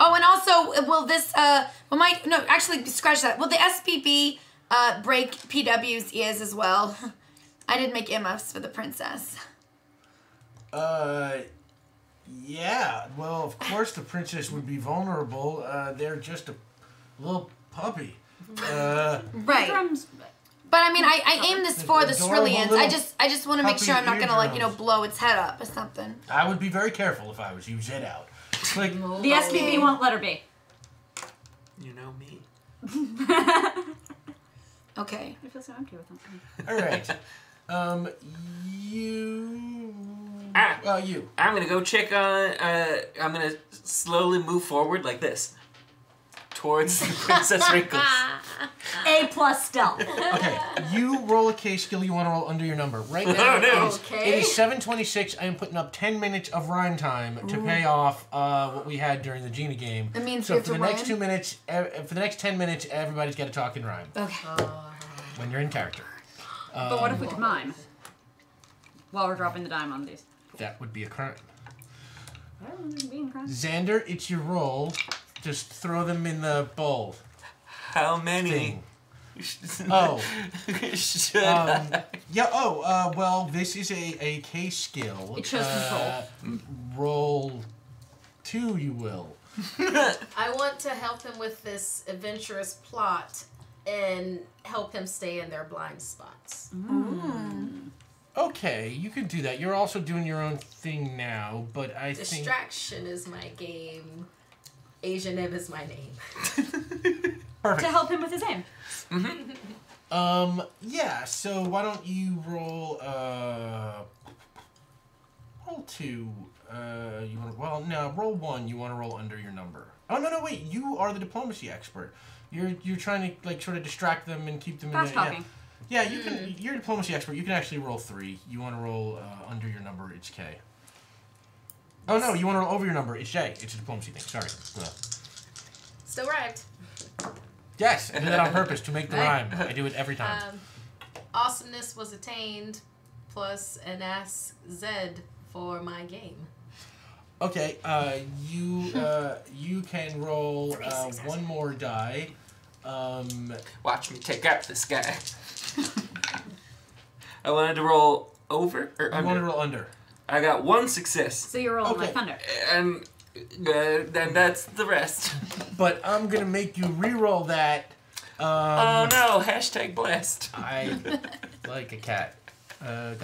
Oh, and also, will this actually scratch that. Will the SPB break PW's ears as well? I did make earmuffs for the princess. Yeah. Well, of course the princess would be vulnerable. They're just a little puppy. Right. Drums. But I mean, I aim this for the Adorable Ceruleans. little I just want to make sure I'm not gonna eardrums. blow its head up or something. I would be very careful if I was you. Zed out. Like, The SPB won't let her be. You know me. Okay. I feel so empty with them. all right. You. You. I'm gonna go check on. I'm gonna slowly move forward like this, towards the Princess Wrinkles. A+ stealth. Okay. You roll a K skill you want to roll under your number. Right now, Oh, no. Okay. it is 7:26. I am putting up 10 minutes of rhyme time to pay off what we had during the Genie game. That means so we have for to the next rhyme? 2 minutes, for the next 10 minutes, everybody's got to talk in rhyme Okay. when you're in character. But what if we could mime? While we're dropping the dime on these. That would be a crime. Well, being crime. Xander, it's your roll. Just throw them in the bowl How many? thing. Oh. Should Yeah, well, this is a K skill. It shows control. Roll 2, you will. I want to help him with this adventurous plot and help him stay in their blind spots. Okay, you can do that. You're also doing your own thing now, but I think... Distraction is my game. Asian Ev is my name. Perfect. To help him with his aim. Yeah, so why don't you roll, roll 2, you want to, well, no, roll 1, you want to roll under your number. Oh, no, wait, you are the diplomacy expert. You're trying to, like, sort of distract them and keep them Fast in the... talking. Yeah, you can, you're a diplomacy expert, you can actually roll 3. You want to roll, under your number, it's K. Oh, no, you want to roll over your number, it's J. It's a diplomacy thing, sorry. Still rhymed. Yes, I did that on purpose to make the rhyme. I do it every time. Awesomeness was attained, plus an Ask Zed for my game. Okay, you can roll one more die. watch me take out this guy. I wanted to roll over or I under. want to roll under. I got 1 success, So you're rolling like Okay. thunder. and then that's the rest. But I'm gonna make you re-roll that. Oh no! Hashtag blessed. I like a cat. Go.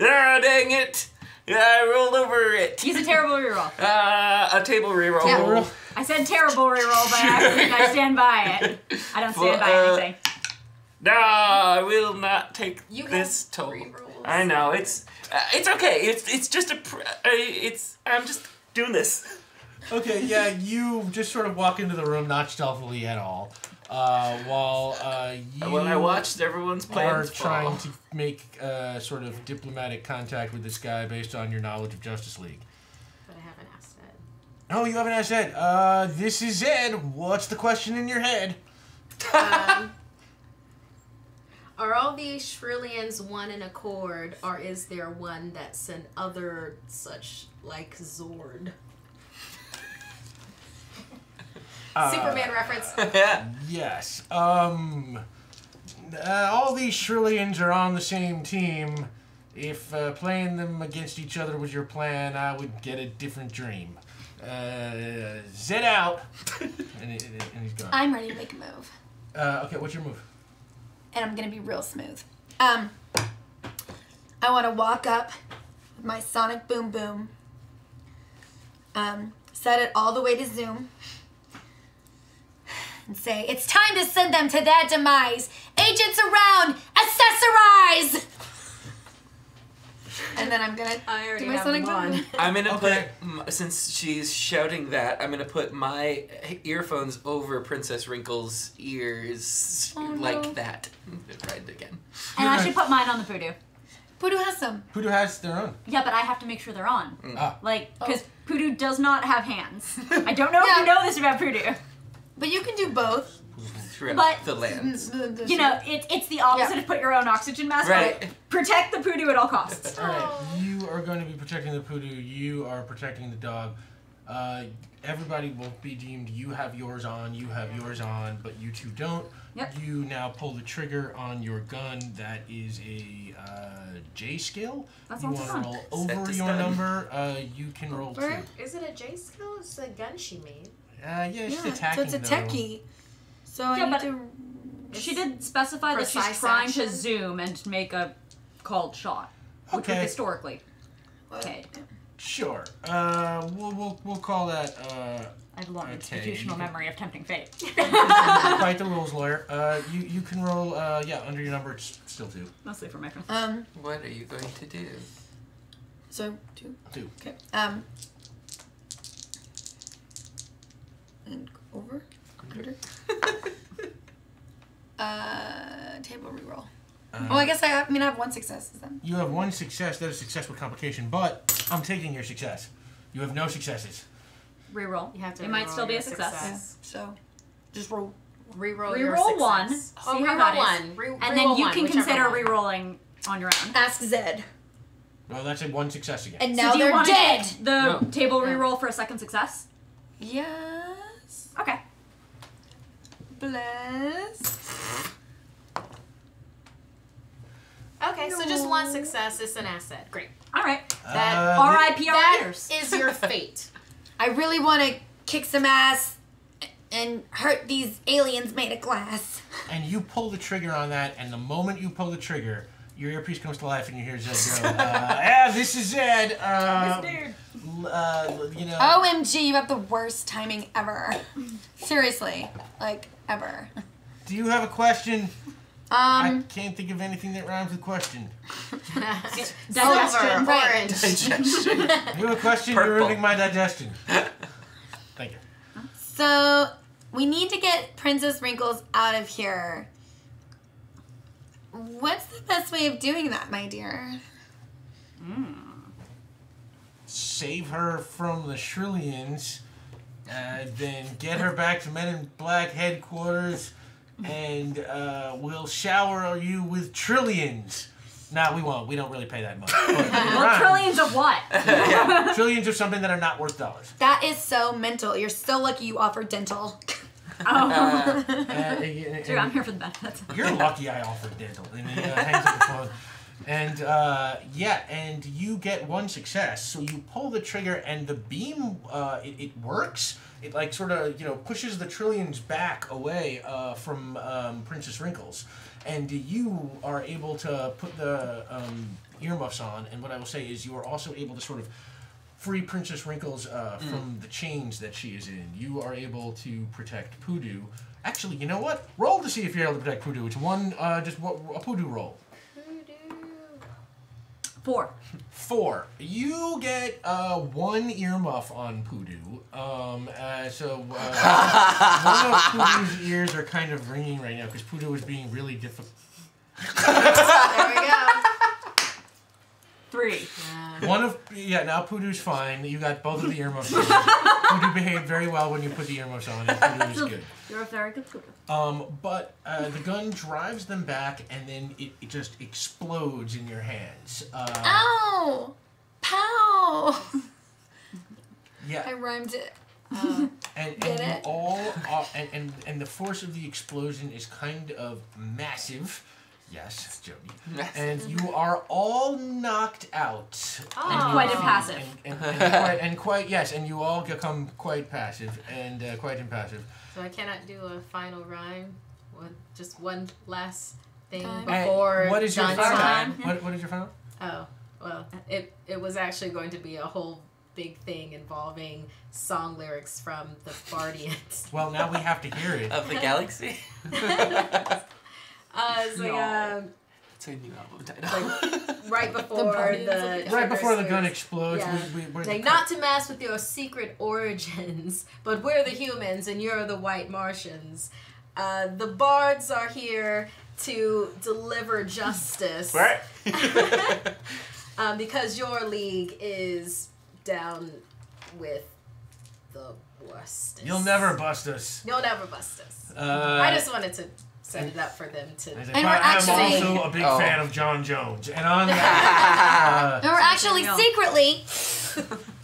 Ah, dang it! I rolled over it. Use a terrible reroll. A table reroll. Terrible. I said terrible reroll, but I stand by it. I don't stand by anything. No, I will not take You this have toll. rerolls. I know it's okay. It's just I'm just doing this. Okay, yeah, you just sort of walk into the room, not stealthily at all, while you When I watched everyone's are plans trying fall. to make sort of diplomatic contact with this guy based on your knowledge of Justice League. But I haven't asked Zed. No, you haven't asked Ed. This is Ed. What's the question in your head? Are all these Shrillians one in accord, or is there one that's an other such like Zord? Superman reference. Yes. All these Shrillians are on the same team. If playing them against each other was your plan, I would get a different dream. Zed out. and he's gone. I'm ready to make a move. Okay, what's your move? And I'm gonna be real smooth. I wanna walk up with my sonic boom boom. Set it all the way to zoom. And say, it's time to send them to their demise. Agents around, accessorize! And then I'm gonna I already do my have sonic them boom on. boom. I'm gonna Okay. put, since she's shouting that, I'm gonna put my earphones over Princess Wrinkle's ears like no. that. Try it again. And I should put mine on the voodoo. Poodoo has some. Poodoo has their own. Yeah, but I have to make sure they're on. Ah. Like, because Poodoo does not have hands. I don't know if Yeah. you know this about Poodoo. But you can do both. throughout But- the lands. You know, it's the opposite Yeah. of put your own oxygen mask Right. on. Protect the poodoo at all costs. All right, you are going to be protecting the poodoo. You are protecting the dog. Everybody will be deemed you have yours on, you have yours on, but you two don't. Yep. You now pull the trigger on your gun. That is a J skill. That You sounds want to fun. roll Set over to your stun. number. You can roll 2. Over? Is it a J skill? It's a gun she made. Yeah, it's Yeah, so attacking it's a though. techie. So I Yeah, need but- to. She did specify that she's Precise trying to action? zoom and make a called shot, which would Okay. historically. Okay. Sure. We'll call that I have a long Okay, institutional you can- memory of tempting fate. fight the rules, lawyer. You can roll. Under your number, it's still 2. Mostly for my friends. What are you going to do? So 2. 2. Okay. And over. Under. Table reroll. Oh, I guess I have 1 success then. You have 1 success. That is success with complication, but I'm taking your success. You have no successes. Reroll. You have to It might reroll still be your a success. success. So just roll. Reroll your Reroll one. success. See Oh, how that reroll is. one. Re- And then reroll you one, can whichever consider one. re-rolling on your own. Ask Zed. Well, that's a 1 success again. And So now do you they're want dead. to the No. table Yeah. re-roll for a second success? Yes. Okay. Bless. Okay, so just 1 success is an asset. Great. All right. That- R.I.P. our That ears. is your fate. I really want to kick some ass and hurt these aliens made of glass. And you pull the trigger on that, and the moment you pull the trigger, your earpiece comes to life, and you hear Zed go, "Yeah, this is Zed. You know." OMG, you have the worst timing ever. Seriously, like ever. Do you have a question? I can't think of anything that rhymes with question. Digestion. Silver, right. orange. Digestion. You have a question? Purple. You're ruining my digestion. Thank you. So we need to get Princess Wrinkles out of here. What's the best way of doing that, my dear? Save her from the Shrillians, then get her back to Men in Black headquarters, and we'll shower you with trillions. Nah, we won't. We don't really pay that much. But it Well, rhymes. trillions of what? Trillions of something that are not worth dollars. That is so mental. You're so lucky you offered dental. Oh. And- Dude, I'm here for the benefits. You're lucky I offered dental. And he hangs up the phone. And and you get 1 success. So you pull the trigger, and the beam it works. It like sort of pushes the trillions back away from Princess Wrinkles, and you are able to put the earmuffs on. And what I will say is you are also able to sort of free Princess Wrinkles from the chains that she is in. You are able to protect Poodoo. Actually, you know what? Roll to see if you're able to protect Poodoo. It's a Poodoo roll. 4. 4. You get 1 earmuff on Poodoo. One of Poodoo's ears are kind of ringing right now because Poodoo is being really difficult. There we go. 3. Now Poodoo's fine. You got both of the earmuffs on. Poodoo behaved very well when you put the earmuffs on, and Poodoo is good. You're a very good school. But the gun drives them back, and then it just explodes in your hands. Ow! Pow! Yeah. I rhymed it. And Get you it? all and the force of the explosion is kind of massive. Yes, Jody. And you are all knocked out. And quite impassive. And you all become quite passive and quite impassive. So I cannot do a final rhyme with just one last thing Time. before What is your John's final? time. What is your final? Oh, well, it was actually going to be a whole big thing involving song lyrics from the Bardians. Well, now we have to hear it. Of the galaxy? It's like, It's a new album title. right before Bardians of the the Galaxy. Right before the gun triggers. explodes, Yeah. we're Like, not to mess with your secret origins, but we're the humans and you're the white Martians. The bards are here to deliver justice. Right? Because your league is down with the worst. You'll never bust us. You'll never bust us. I just wanted to set it up for them to. And we're I'm actually- also a big fan of John Jones, and on that, And we're actually real. secretly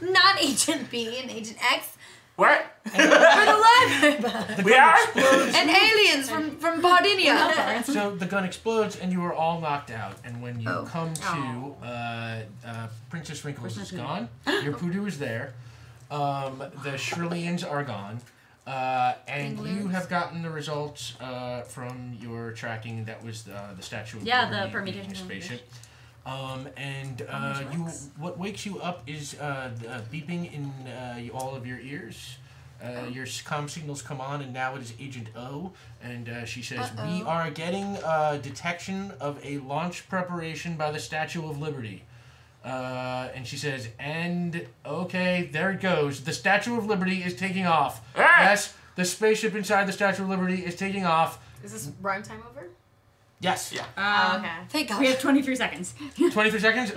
not Agent B and Agent X. What? We're the library We are? and aliens from Bardinia. so the gun explodes, and you are all knocked out. And when you Oh. come to, Princess Wrinkles is gone. Your poodoo is there. The Shrillians are gone. And you have gotten the results from your tracking. That was the Statue of Yeah, the Liberty permutation being a permutation. spaceship. What wakes you up is beeping in all of your ears. Your comm signals come on, and now it is Agent O, and she says, "We are getting detection of a launch preparation by the Statue of Liberty." And she says, "And okay, there it goes. The Statue of Liberty is taking off. Yes, the spaceship inside the Statue of Liberty is taking off. Is this run time over? Yes. Yeah. Oh, okay. Thank God. We have 23 seconds. 23 seconds.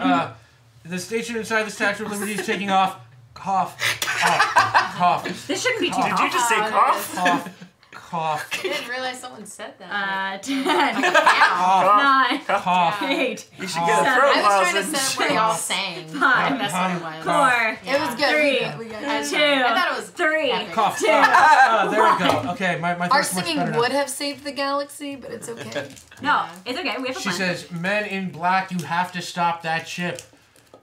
The station inside the Statue of Liberty is taking off. Cough. Cough. Cough. This shouldn't be too Did you tough. just say cough? Cough. Cough. I didn't realize someone said that. 10, Cough. 9, Cough. 8, You should get a Seven. throat I was trying to lozenge. set up what y'all saying. 5, That's what it was. 4, It was good. Three. We got I it. was- 2, I thought it was 3, epic. Cough. 2. There we go. Okay, my Our throat's much singing better now. would have saved the galaxy, but it's okay. No, it's okay. We have a She plan. says, "Men in black, you have to stop that ship.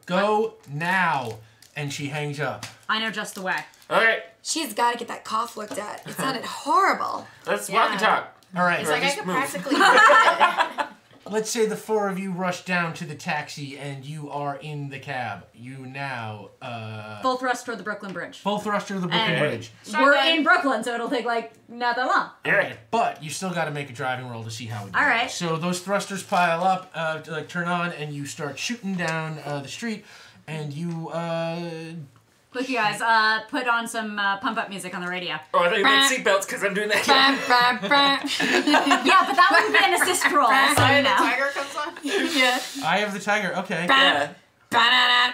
Go now." And she hangs up. I know just the way. Alright, She's got to get that cough looked at. It sounded horrible. let's Yeah. walk and talk. All right. It's like I Just could move. practically do it. Let's say the four of you rush down to the taxi and you are in the cab. You now Full thrust toward the Brooklyn Bridge. full thruster of the Brooklyn And- Bridge. We're Shotgun. in Brooklyn, so it'll take like not that long. Alright. But you still got to make a driving roll to see how it goes. All right. So those thrusters pile up, like turn on, and you start shooting down the street, and you Look, you guys, put on some pump up music on the radio. Oh, I thought you meant seatbelts because I'm doing that. Bam, bam, bam. Yeah, but that wouldn't be an assist roll, so Sorry, you the know. tiger comes on. Yeah. I have the tiger. Okay. Yeah. Ba-da-da.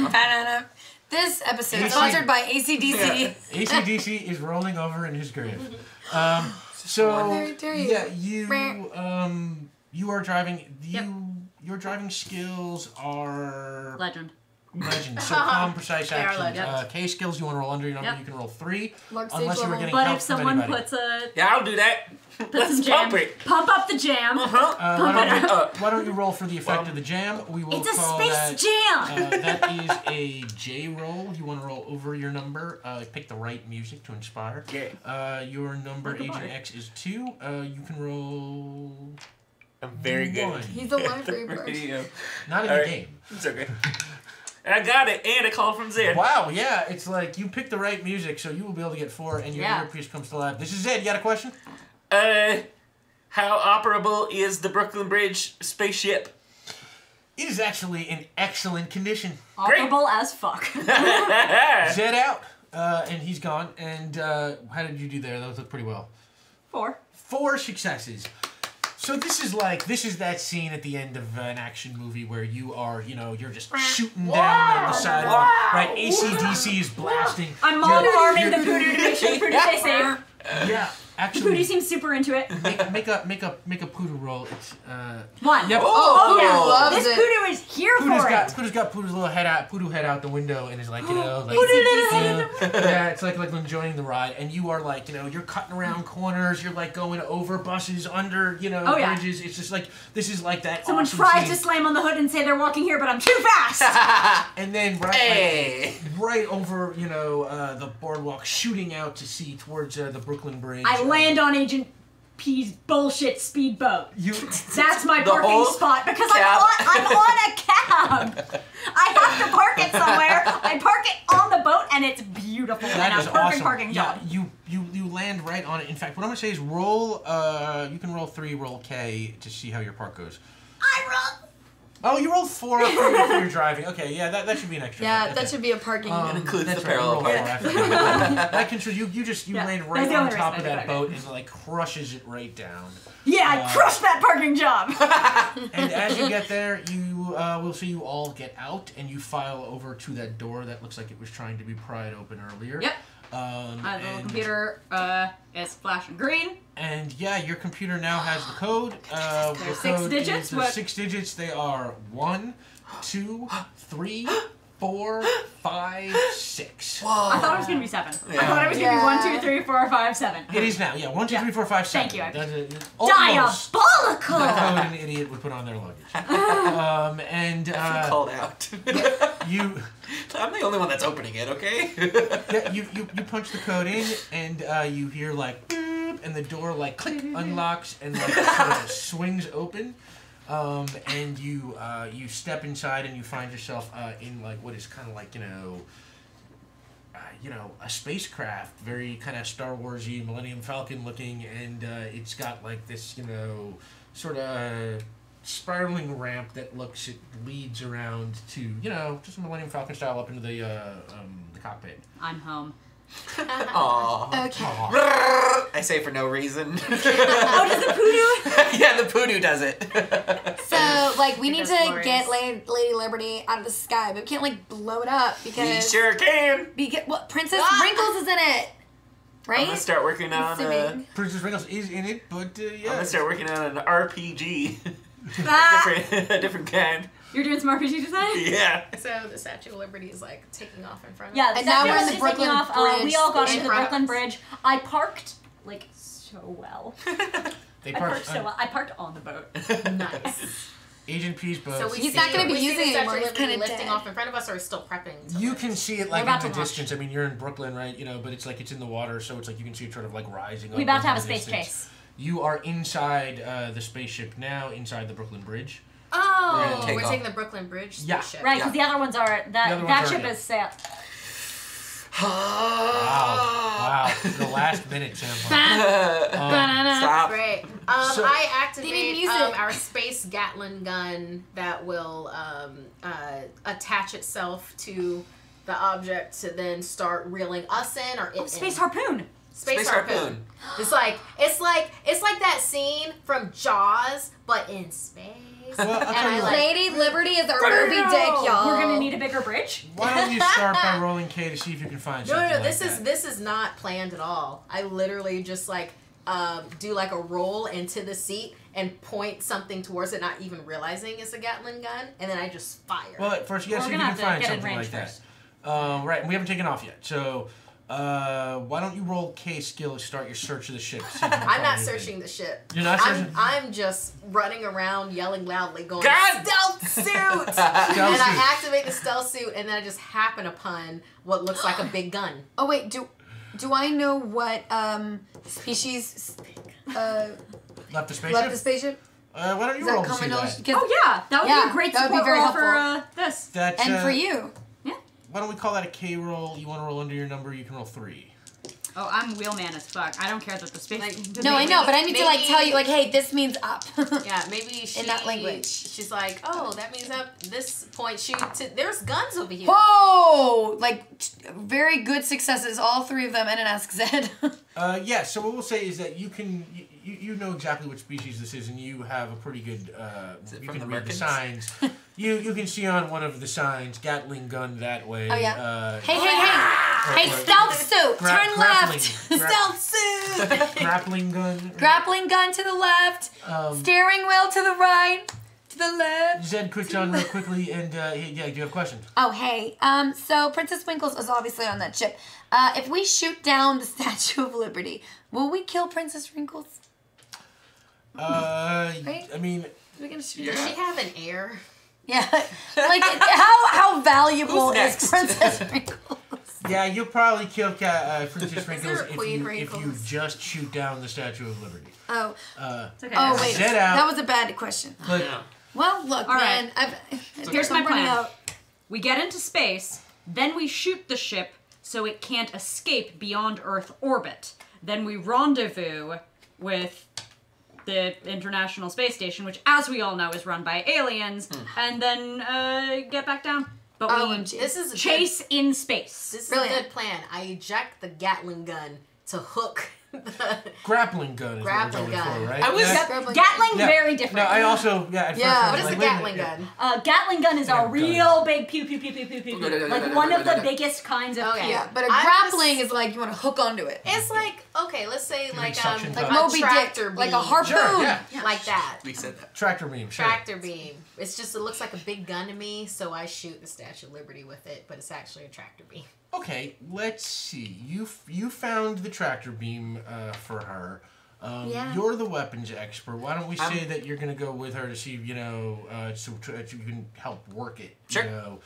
Ba-da-da. This episode is sponsored by ACDC. ACDC is rolling over in his grave. So There you yeah, go. you are driving. Yep. Your driving skills are Legend. legend. So calm, precise They are actions. legend. K skills. You want to roll under your number. Yep. You can roll 3, Lark unless stage you were level. getting But help if from someone anybody. puts a Yeah, I'll do that. some Let's jam, pump it. pump up the jam. Why don't you roll for the effect of the jam? We will It's a call space that. jam. That is a J roll. You want to roll over your number. Pick the right music to inspire. Yeah. Your number, Like a Agent bard. X, is 2. You can roll. I'm very good. One. He's a library person. Radio. Not in All the right. game. It's okay. I got it, and a call from Zed. Wow, yeah, it's like you picked the right music, so you will be able to get 4, and your Yeah. earpiece comes to life. This is it. You got a question? How operable is the Brooklyn Bridge spaceship? It is actually in excellent condition. Operable as fuck. Zed out, and he's gone. And how did you do there? That looked pretty well. 4. 4 successes. So this is that scene at the end of an action movie where you are, you're just shooting down the sidewalk, right? ACDC is blasting. I'm You're- arming the you're- poodoo to make sure the poodoo stays safe. Yeah, The actually, poodoo seems super into it. make a poodoo roll. It's 1. Yep. Oh, yeah. loves This it. poodoo is here for it. Poodoo's got Poodoo's little poodoo head out the window and is like, like Poodoo. yeah, it's like enjoying the ride. And you are like, you're cutting around corners. You're like going over buses, under, Oh, yeah. bridges. It's just like this is like that. Someone awesome tries scene. to slam on the hood and say they're walking here, but I'm too fast. And then right over, the boardwalk, shooting out to sea towards the Brooklyn Bridge. I land on Agent P's bullshit speedboat. You. That's my The parking whole spot because cab. I'm on a cab. I have to park it somewhere. I park it on the boat, and it's beautiful. That and is a perfect awesome. parking job. Yeah, you land right on it. In fact, what I'm gonna say is roll. You can roll 3, roll K to see how your park goes. I roll. Oh, you rolled 4 for your driving. Okay, yeah, that should be an extra. Yeah, Okay. that should be a parking. It includes That's the right, parallel roll 4 park. after that. That can you Yeah, land that's right the on only top of reason I that did boat and like crushes it right down. Yeah, I crushed that parking job. And as you get there, we'll see you all get out and you file over to that door that looks like it was trying to be pried open earlier. Yep. The little and- computer is flashing green. And yeah, your computer now has the code. The 6 code digits? is What? 6 digits. They are 1, 2, 3, 4, 5, 6. I thought it was gonna be 7. I Yeah. thought it was gonna be 1, 2, 3, 4, 5, 7. It is now. Yeah, 1, 2, 3, 4, 5, 7. Thank you. That's almost Diabolical! the code an idiot would put on their luggage. And Called out. you. I'm the only one that's opening it, okay? Yeah, you punch the code in, and you hear like boop, and the door like click unlocks and like sort of swings open, and you step inside and you find yourself in like what is kind of like a spacecraft, very kind of Star Warsy Millennium Falcon looking, and it's got like this sort of spiraling ramp that leads around to just a Millennium Falcon style up into the cockpit. I'm home. Aww. Okay. I say for no reason. Oh, does the poodoo? Yeah, the poodoo does it. So, like, we need That's to glorious. get Lady Liberty out of the sky, but we can't, like, blow it up We because... sure can. Princess Wrinkles is in it, right? I'm gonna start working on Assuming. Princess Wrinkles is in it, but I'm yeah. gonna start working on an RPG. Ah, a different kind. you're doing some RPG design? Yeah. So the Statue of Liberty is like taking off in front of Yeah, us. And now we're in the taking Brooklyn off. Bridge We all got in into the front of Brooklyn us. Bridge. I parked like so well. They I parked parked so well. I parked on the boat. Nice. Agent P's boat. So we He's see, not gonna be we see using the it Statue anymore, of he's Liberty kinda lifting dead. off in front of us, or still prepping to You lift? can see it like about in to the launch. distance. I mean, you're in Brooklyn, right? But it's like it's in the water, so it's like you can see it sort of like rising up. We about to into have a the space distance. chase. You are inside the spaceship now, inside the Brooklyn Bridge. Oh, take we're off. taking the Brooklyn Bridge Yeah. spaceship. Right, because the other ones are The that other ones that are, ship yeah. is sailed. Wow. The last minute sample. Stop. Great. So- I They need activate music. our space Gatling gun that will attach itself to the object to then start reeling us in or it in. Space harpoon. Space harpoon. It's like that scene from Jaws, but in space. Well, I'll And tell I you like- what. Lady Liberty is our Moby Dick, y'all. We're gonna need a bigger bridge. Why don't you start by rolling K to see if you can find No, something like this that. is not planned at all. I literally just like do like a roll into the seat and point something towards it, not even realizing it's a Gatling gun, and then I just fire. Well, at first, you gotta We're see if gonna you can have find to get in something range like first. that. Right, and we haven't taken off yet. So, why don't you roll K skill to start your search of the ship? See if you can I'm find not anything. searching the ship. You're not searching? I'm just running around yelling loudly, going God! stealth suit, and Stealth suit. I activate the stealth suit, and then I just happen upon what looks like a big gun. Oh, wait, do I know what species Left the spaceship? left the spaceship? Why don't Is you that roll to see common knowledge? that? 'Cause- Oh yeah, that would be Yeah, a great that would be support very roll for helpful. this. That's, And for you. Why don't we call that a K roll? You want to roll under your number, you can roll 3. Oh, I'm wheelman as fuck. I don't care that the space. Like, No, I know, but I need to like Maybe- tell you like, hey, this means up. Yeah, maybe she that language. She's like, oh, that means up. This point, there's guns over here. Whoa! Like very good successes, all three of them, and an Ask Zed. Yeah, so what we'll say is that you know exactly what species this is, and you have a pretty good, it you from can the read the Merkins? signs. You can see on one of the signs, Gatling gun that way. Oh, yeah. Hey, or- hey, or stealth suit, turn grappling. left. Gra- Stealth suit. grappling gun. Grappling gun to the left. Steering wheel to the right. To the left. Zed puts on real quickly, and yeah, do you have a question? Oh, hey. So Princess Winkles is obviously on that ship. If we shoot down the Statue of Liberty, will we kill Princess Wrinkles? I mean, We're gonna shoot Does her. she have an heir? Yeah. Like how valuable Who's is next? Princess Wrinkles? yeah, you'll probably kill Princess there Wrinkles a Queen if you Wrinkles? just shoot down the Statue of Liberty. Oh. It's okay. Oh wait. Zed out. That was a bad question. But Yeah. Well, look, All man. right. Here's I'm my running plan. out. We get into space, then we shoot the ship so it can't escape beyond Earth orbit. Then we rendezvous with the International Space Station, which, as we all know, is run by aliens, and then get back down. But we OMG. This is a chase in space. This is Brilliant. a good plan. I eject the Gatling gun to hook Grappling gun is Grappling what we're going gun. for, right? I was- Gatling, Yeah. very different. No, I also, at first I What was is a like, wait Gatling minute, yeah. gun? Gatling gun is Yeah, a gun. real big pew pew pew pew pew pew. pew. Like one of the biggest kinds of Okay. pew. Yeah, but a I'm grappling just- is like you want to hook onto it. It's like, okay, let's say Like like suction Like cup. a Moby tractor Dick, like a beam. harpoon. Sure, yeah. Like that. We said that. Tractor beam, sure. Tractor beam. It's just, it looks like a big gun to me, so I shoot the Statue of Liberty with it, but it's actually a tractor beam. Okay, let's see. You found the tractor beam for her. Yeah. You're the weapons expert. Why don't we say that you're going to go with her to see, so you can help work it. Sure. You know?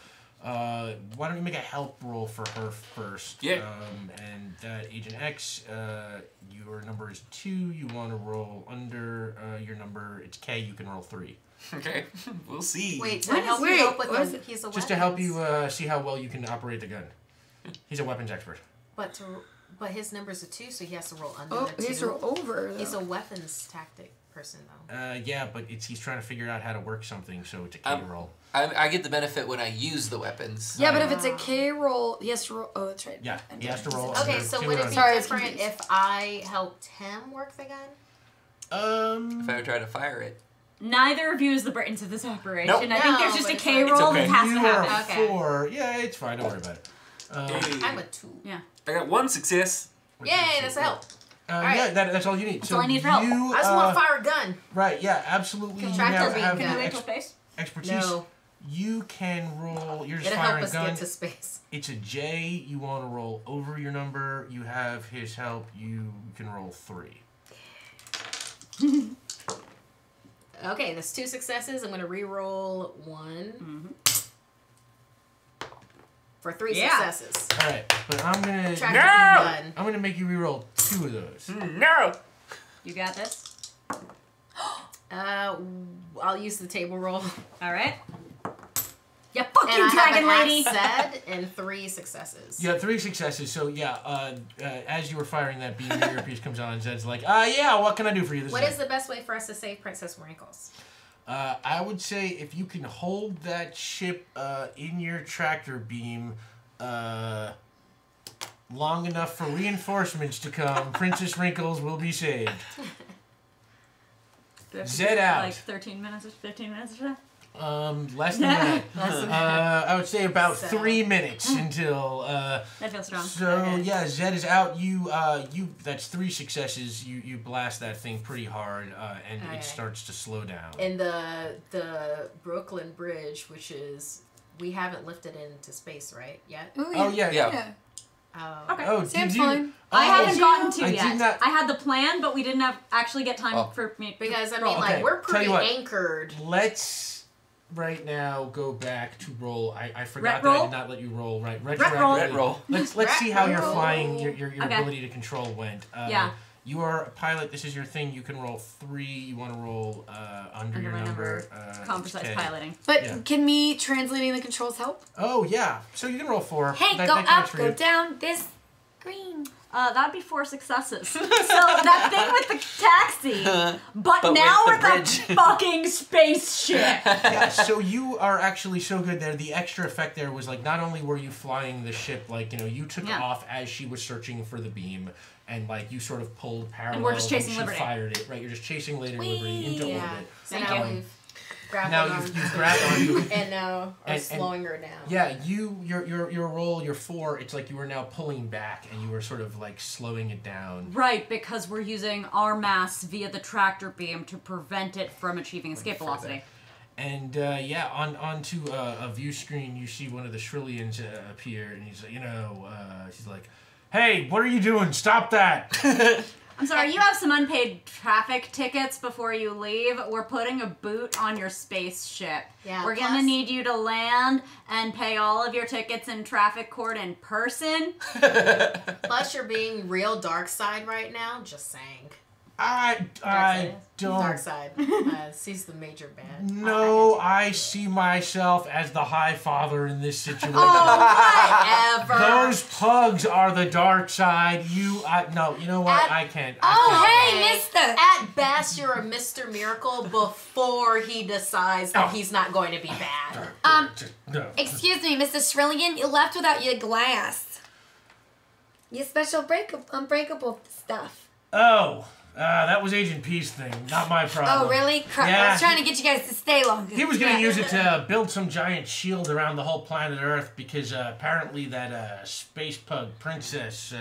Why don't you make a help roll for her first? Yeah. And Agent X, your number is 2. You want to roll under your number. It's K. You can roll 3. Okay, we'll see. Wait, to What help is- you wait, help with what is him, it? he's a Just to help weapons. you see how well you can operate the gun. He's a weapons expert. But his number's a 2, so he has to roll under Oh, the 2. these are over. He's Though. a weapons tactic person, though. Yeah, but he's trying to figure out how to work something, so it's a K roll. I get the benefit when I use the weapons. Yeah, but if it's a K roll, he has to roll. Oh, that's right. Yeah, he has to roll. Okay, under so 2 would it and be Sorry, I was different confused. if I helped him work the gun? If I would try to fire it. Neither of you is the brains of this operation. Nope. I think there's No, just but a it's K fine. roll okay. that has to You are happen. Okay. 4. Yeah, it's fine. Don't worry about it. Hey, I'm a 2. I got 1 success. Yay, that's a help. Yeah, that's all you need. all I need for help. You, I just want to fire a gun. Right, yeah, absolutely. You Tractor now beam have gun. Can you the wait till space? expertise. No, You can roll. You're just it'll help firing a us gun. get to space. It's a J. You want to roll over your number. You have his help. You can roll 3. Okay, that's 2 successes. I'm going to re-roll 1 for 3 Yeah. successes. All right, but I'm gonna Tractor No! beam gun. I'm gonna make you re-roll 2 of those. No! You got this. I'll use the table roll. All right. You And fucking I dragon have an lady. axe and 3 successes. You got 3 successes. So yeah, as you were firing that beam, your earpiece comes on and Zed's like, yeah, what can I do for you? This What time?" is the best way for us to save Princess Wrinkles? I would say if you can hold that ship in your tractor beam long enough for reinforcements to come, Princess Wrinkles will be saved. Zed out. Like 13 minutes or 15 minutes or so. Less than that. I would say about So- 3 minutes until. That feels strong. So Okay. yeah, Zed is out. You that's 3 successes. You blast that thing pretty hard, and Okay. it starts to slow down. And the Brooklyn Bridge, which is, we haven't lifted into space, right, yet? Ooh, Oh, yeah. Yeah. Oh. Okay. Oh, Seems did you? fine. I Oh, haven't gotten to I yet. did not- I had the plan, but we didn't actually get time Oh. for me. to Because, I mean, roll. Okay, like, we're tell pretty you what. anchored. Let's right now go back to roll. I forgot Ret that I roll? did not let you roll. Right, roll. Ret roll. Let's Ret see how your roll. flying, your Okay. ability to control went. Yeah. You are a pilot. This is your thing. You can roll 3. You want to roll under your my number. Calm, it's precise K. piloting. But Yeah. can me translating the controls help? Oh yeah. So you can roll 4. Hey, That go counts up, for go you. down, this green. That'd be 4 successes. So that thing with the taxi, but now with with the a bridge. fucking spaceship. Yeah, so you are actually so good there. The extra effect there was like not only were you flying the ship, like you took Yeah. off as she was searching for the beam, and like you sort of pulled parallel. we're just chasing she Liberty. Fired it right. You're just chasing Lady Liberty into Yeah. orbit. So Thank now you. we've grabbed Now on you've grabbed onto it. and now are And- slowing her down. Yeah, your roll, your 4. It's like you were now pulling back, and you were sort of like slowing it down. Right, because we're using our mass via the tractor beam to prevent it from achieving escape velocity. And onto a view screen, you see one of the Shrillians appear, and he's like, she's like, "Hey, what are you doing? Stop that!" I'm sorry, you have some unpaid traffic tickets before you leave. We're putting a boot on your spaceship. Yeah, We're plus- gonna need you to land and pay all of your tickets in traffic court in person. Plus, you're being real dark side right now. Just saying. I Dark don't side. Sees the major bad. know. I see myself as the High Father in this situation. Whatever. Those pugs are the dark side. No, you know what? At- I can't. Oh, I hey, Okay. mister. At best, you're a Mr. Miracle before he decides that Oh. he's not going to be bad. No. Excuse me, Mr. Shrilligan, you left without your glass. Your special unbreakable stuff. Oh, that was Agent P's thing, not my problem. Oh, really? Crap. I Yeah, was trying to get you guys to stay longer. He was going to use it to build some giant shield around the whole planet Earth because apparently that space pug princess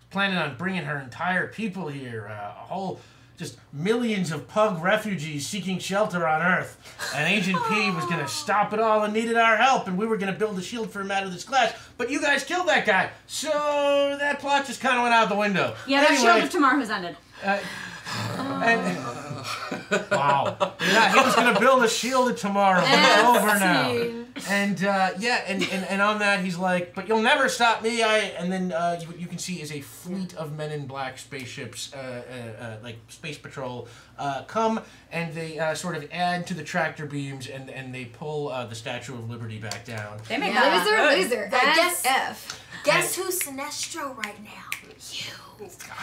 planning on bringing her entire people here. A whole, just millions of pug refugees seeking shelter on Earth. And Agent P was going to stop it all and needed our help, and we were going to build a shield for him out of this glass. But you guys killed that guy, so that plot just kind of went out the window. Yeah, that Anyway, shield of tomorrow has ended. Wow. Yeah, he was going to build a shield of tomorrow. It's over now. And and on that he's like, but you'll never stop me. And then you can see is a fleet of Men in Black spaceships, like Space Patrol, come and they sort of add to the tractor beams and they pull the Statue of Liberty back down. They make that Loser. Guess who's Sinestro right now? You.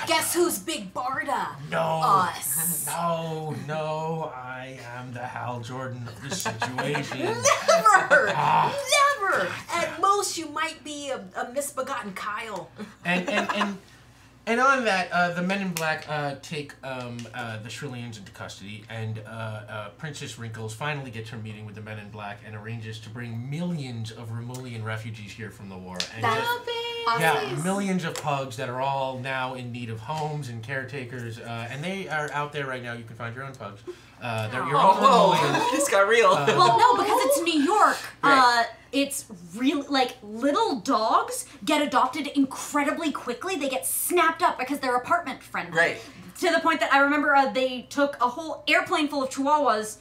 Guess who's Big Barda? No. Us. No, I am the Hal Jordan of this situation. Never! Never! At most, you might be a misbegotten Kyle. And on that, the Men in Black take the Shrillians into custody, and Princess Wrinkles finally gets her meeting with the Men in Black and arranges to bring millions of Romulian refugees here from the war. And yeah, millions of pugs that are all now in need of homes and caretakers, and they are out there right now. You can find your own pugs. They're your own Romulians. This got real. Well, no, because it's New York. Right. It's really, like, little dogs get adopted incredibly quickly. They get snapped up because they're apartment friendly. Right. To the point that I remember they took a whole airplane full of chihuahuas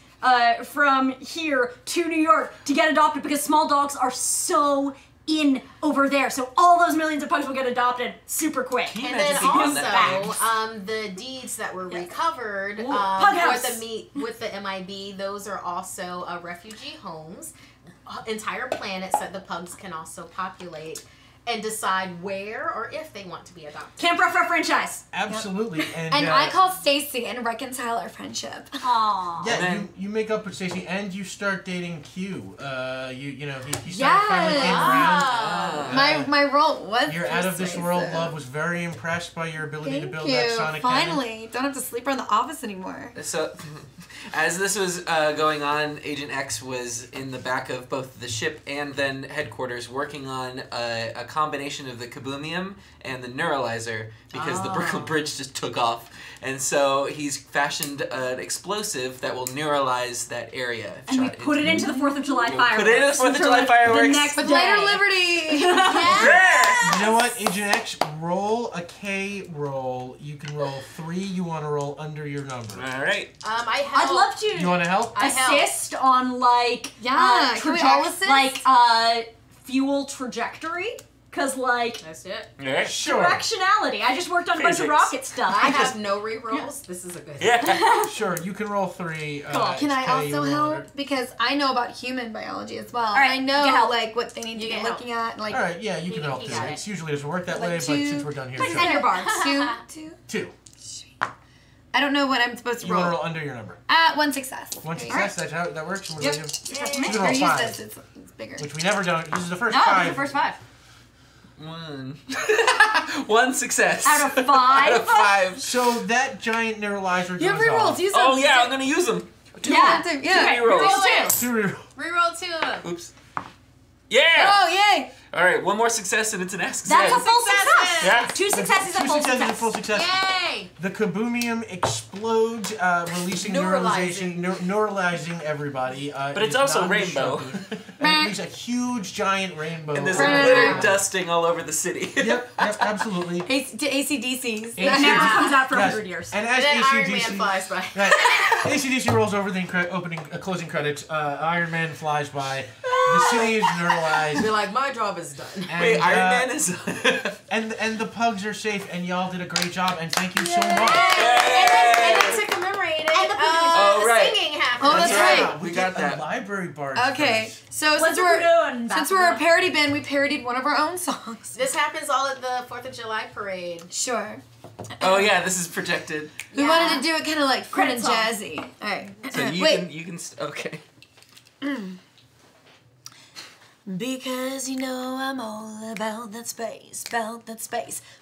from here to New York to get adopted because small dogs are so in over there. So all those millions of pugs will get adopted super quick. Can you And then imagine being on that also, the deeds that were recovered Pug house. with the MIB, those are also refugee homes. Entire planets that the pugs can also populate and decide where or if they want to be adopted. Camp Rough Rough franchise. Absolutely. And I call Stacy and reconcile our friendship. Aww. yeah, then- you make up with Stacey and you start dating Q. He started finally came around. My role was Your out of this world persuasive. love was very impressed by your ability to Thank build you. that sonic cannon. Finally, don't have to sleep around the office anymore. So, as this was going on, Agent X was in the back of both the ship and then headquarters working on a combination of the kaboomium and the neuralizer because the Brooklyn Bridge just took off. And so he's fashioned an explosive that will neuralize that area. And we put it into the 4th of July fireworks. Put it in the 4th of July fireworks. The next With day. later Liberty. You know what, Agent X, roll a K roll. You can roll 3. You want to roll under your number. All right. I'd love to You want to help? assist on like Yeah, can we all assist? like fuel trajectory. Cause like That's it. All right. Sure. directionality. I just worked on a bunch of Physics. rocket stuff. I have no rerolls. This is a good Yeah. Sure, you can roll 3. Can I K, also you roll help? under. Because I know about human biology as well. right, I know get help. like what they need to You be get help. looking at. Like All right, yeah, you can help he too. got It usually doesn't work that Like way, but 2 since we're done here, Like sure. and your bars. two. 2. I don't know what I'm supposed to You want to roll. roll under your number. 1 success. 1 success, that's how that works. And what do we do? You can Or roll use 5, this. It's bigger. which we never done. This is the first No, 5. the first 5. 1. 1 success. Out of 5. Out of 5. So that giant neuralizer You have goes off. rerolls. Use them. Oh yeah, I'm gonna use them. Yeah. Yeah. Rerolls. Roll 2. 2 reroll. Reroll 2 of them. Oops. Yeah. Oh yay! All right, 1 more success and it's an S. That's a full success. Yeah. 2 successes Two and full successes and success. full success. Yay! The kaboomium explodes, releasing Neuralizing. neuralizing everybody. But it's also rainbow. And it makes a huge, giant rainbow. And there's over like the glitter ground. dusting all over the city. Yep, absolutely. To ACDCs. Yeah. That never comes out for Yes. 100 years. And as And then Iron Man ACDC, flies by. right, ACDC rolls over the closing credits. Iron Man flies by. The city is neuralized. They're like, my job is done. And, Wait, Iron Man is. and the pugs are safe, and y'all did a great job, and thank you so much. And then to commemorate it, Oh, the right. singing happened. Oh, that's right. We got get that. A library bard. Okay, so What's since it we're doing? a parody band, we parodied one of our own songs. This happens all at the 4th of July parade. Sure. Oh yeah, this is projected. We wanted to do it kind of like fun and Credit jazzy. All right. So you Wait. can okay. Because you know I'm all about that space,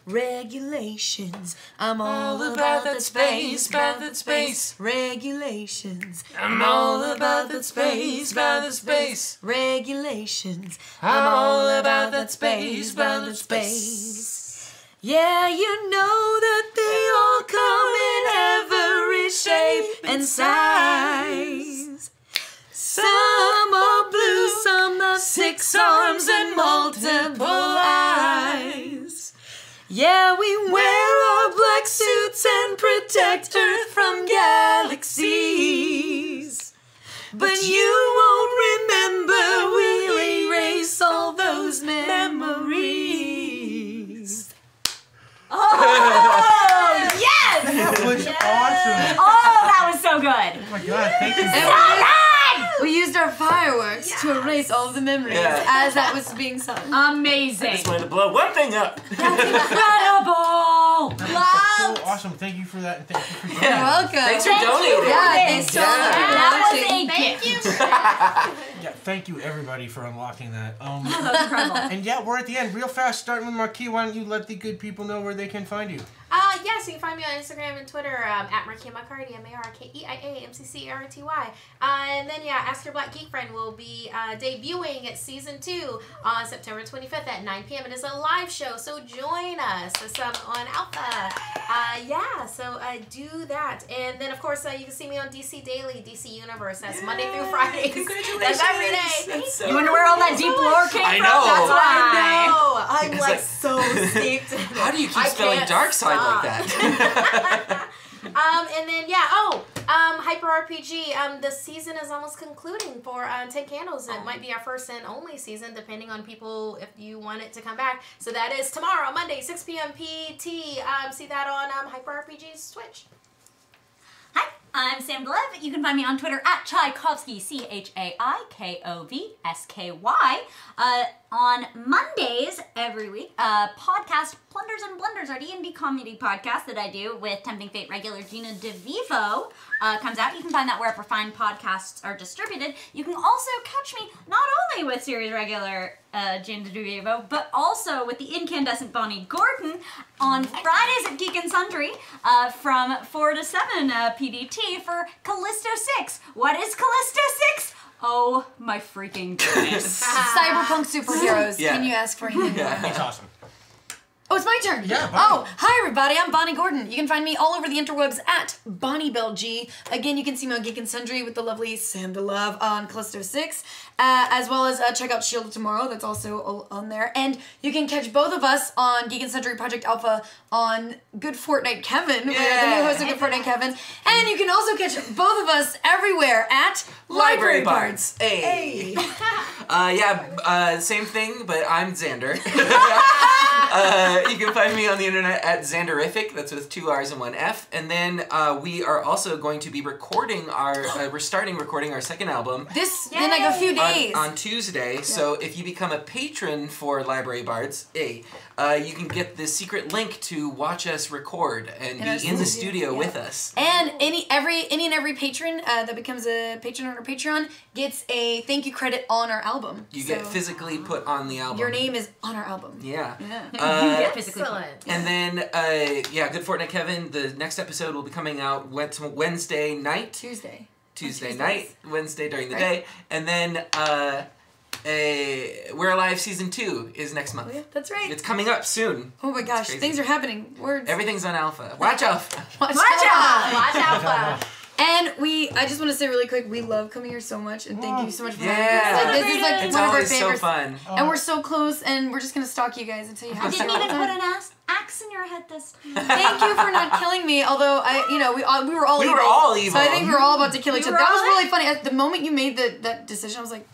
regulations. I'm all about that space, regulations. I'm all about that space, regulations. I'm all about that space, Yeah, you know that they all come in every shape and size. Some are blue, some have 6 arms and multiple eyes. Yeah, we wear our black suits and protect Earth from galaxies. But you won't remember, we'll erase all those memories. Oh, yes! That was awesome. Oh, that was so good. Oh my god, thank you. We used our fireworks to erase all of the memories as that was being sung. Amazing. I just wanted to blow one thing up. Incredible. That was so awesome. Thank you for that, and thank you for joining You're us. welcome. Thanks for donating. Yeah, thanks so much. That was a Thank gift. you. Yeah, thank you everybody for unlocking that. That's incredible. And yeah, we're at the end. Real fast, starting with Marquis. Why don't you let the good people know where they can find you? Yes, you can find me on Instagram and Twitter at Markeia McCarty, MARKEIA, and then, Ask Your Black Geek Friend will be debuting at Season 2 on September 25th at 9 p.m. It is a live show, so join us. It's on Alpha. So do that. And then, of course, you can see me on DC Daily, DC Universe. That's Monday through Friday. Congratulations. That's every day. That's so You wonder where all that deep lore came I from? know. That's why. I know. I'm It's like like- so steeped in it. How do you keep I spelling can't dark side stop. like that? And then Hyper RPG. The season is almost concluding for 10 Candles. It might be our first and only season, depending on people if you want it to come back. So that is tomorrow, Monday, 6 p.m. PT. See that on Hyper RPG's Twitch. Hi, I'm Sam Glev. You can find me on Twitter at Tchaikovsky, CHAIKOVSKY. On Mondays every week, podcast Plunders and Blunders, our D&D comedy podcast that I do with Tempting Fate regular Gina DeVivo comes out. You can find that wherever fine podcasts are distributed. You can also catch me not only with series regular Gina DeVivo, but also with the incandescent Bonnie Gordon on Fridays at Geek and Sundry from 4 to 7 PDT for Callisto 6. What is Callisto 6? Oh my freaking goodness. Cyberpunk superheroes. Yeah. Can you ask for anything more? It's awesome. Oh, it's my turn. Yeah, Bonnie. Oh, hi everybody. I'm Bonnie Gordon. You can find me all over the interwebs at BonnieBelleG. Again, you can see me on Geek and Sundry with the lovely Sam DeLove on Callisto 6, as well as check out Shield of Tomorrow. That's also on there. And you can catch both of us on Geek and Sundry Project Alpha on Good Fortnite Kevin. We're the new host of Good Fortnite Kevin. And you can also catch both of us everywhere at Library Bards. Hey. Same thing, but I'm Xander. You can find me on the internet at Xanderific. That's with 2 R's and 1 F. And then we are also going to be recording we're starting recording our second album. In like a few days. On Tuesday. Yeah. So if you become a patron for Library Bards, you can get the secret link to watch us record and be in the studio with us. And any and every patron that becomes a patron on our Patreon gets a thank you credit on our album. You get physically put on the album. Your name is on our album. Yeah. You get physically put. And then, Good Fortnite Kevin, the next episode will be coming out Wednesday night. Tuesday night, Wednesday during the day. And then We're Alive Season 2 is next month. Oh, yeah, that's right. It's coming up soon. Oh my gosh, things are happening. Everything's on Alpha. Watch Alpha. Watch Alpha. And I just want to say really quick, we love coming here so much, and thank you so much for having us. Like, this is like it's one of our always favorites. so fun. And we're so close, and we're just gonna stalk you guys until you have I didn't some even time. put an axe in your head this time. Thank you for not killing me. Although we were all evil. So I think we were all about to kill each other. That was really funny. At the moment you made that decision, I was like,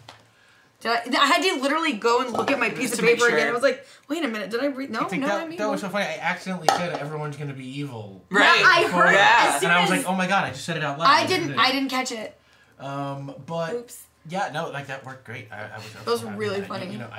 I had to literally go and look at my piece of paper again. I was like, wait a minute, did I read? No, I'm that evil. was so funny. I accidentally said everyone's gonna be evil. Right. I heard Yeah. as soon And I was as like, oh my god, I just said it out loud. I didn't catch it. But Oops. Yeah, no, like that worked great. I was Those were happy really with that. funny. You know,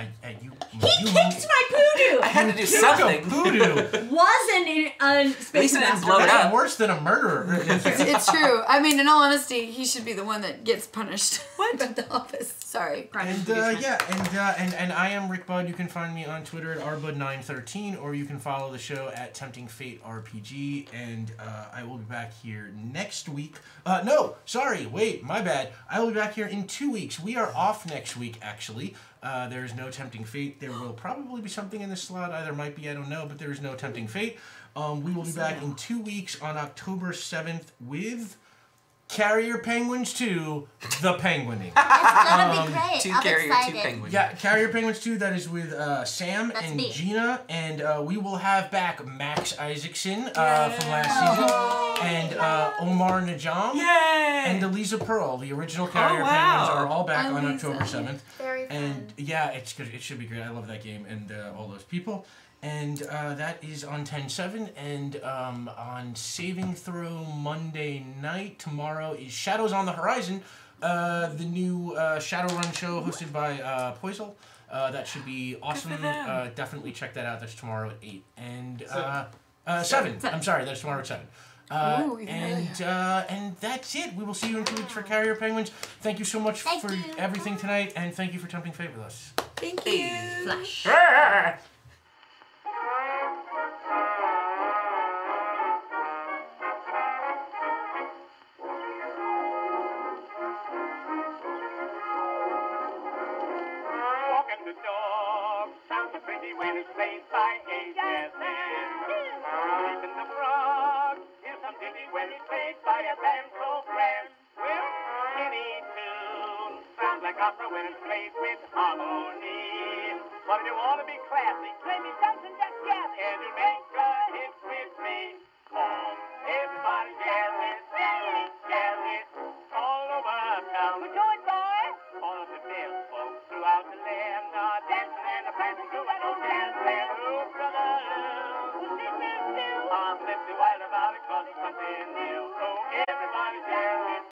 He kicked my poodoo! I had to do Kick a something. voodoo. Wasn't a space it didn't master. blow it That's up. worse than a murderer. It's true. I mean, in all honesty, he should be the one that gets punished. What? At the office. Sorry. And and I am Rick Budd. You can find me on Twitter at rbud913, or you can follow the show at Tempting Fate RPG. And I will be back here next week. No, sorry, wait, my bad. I will be back here in 2 weeks. We are off next week, actually. There is no Tempting Fate. There will probably be something in the slot. Either might be, I don't know, but there is no Tempting Fate. We will be back in 2 weeks on October 7th with Carrier Penguins 2, The Penguining. It's gonna be great. 2 I'm carrier, 2 excited. penguin. Yeah, Carrier Penguins 2, that is with Sam That's and me. Gina, and we will have back Max Isaacson from last season, and Omar Najam, Yay! and Elisa Pearl. The original Carrier Oh, wow. Penguins are all back on Elisa. October 7th. Very fun. And yeah, it's good. It should be great. I love that game and all those people. And that is on 10/7, and on Saving Throw Monday night. Tomorrow is Shadows on the Horizon, the new Shadowrun show hosted by Poisel. That should be awesome. Definitely check that out. That's tomorrow at 8. And 7. I'm sorry, that's tomorrow at 7. Ooh, even And that's it. We will see you in 2 weeks for Carrier Penguins. Thank you so much for everything tonight, and thank you for Tempting Fate with us. Thank you. Flash. Walking the dog sounds so pretty when it's played by ASN. Sleeping the frog is some ditty when it's played by a band so grand. Well, any tune sounds like opera when it's played with harmony. But if you want to be classy,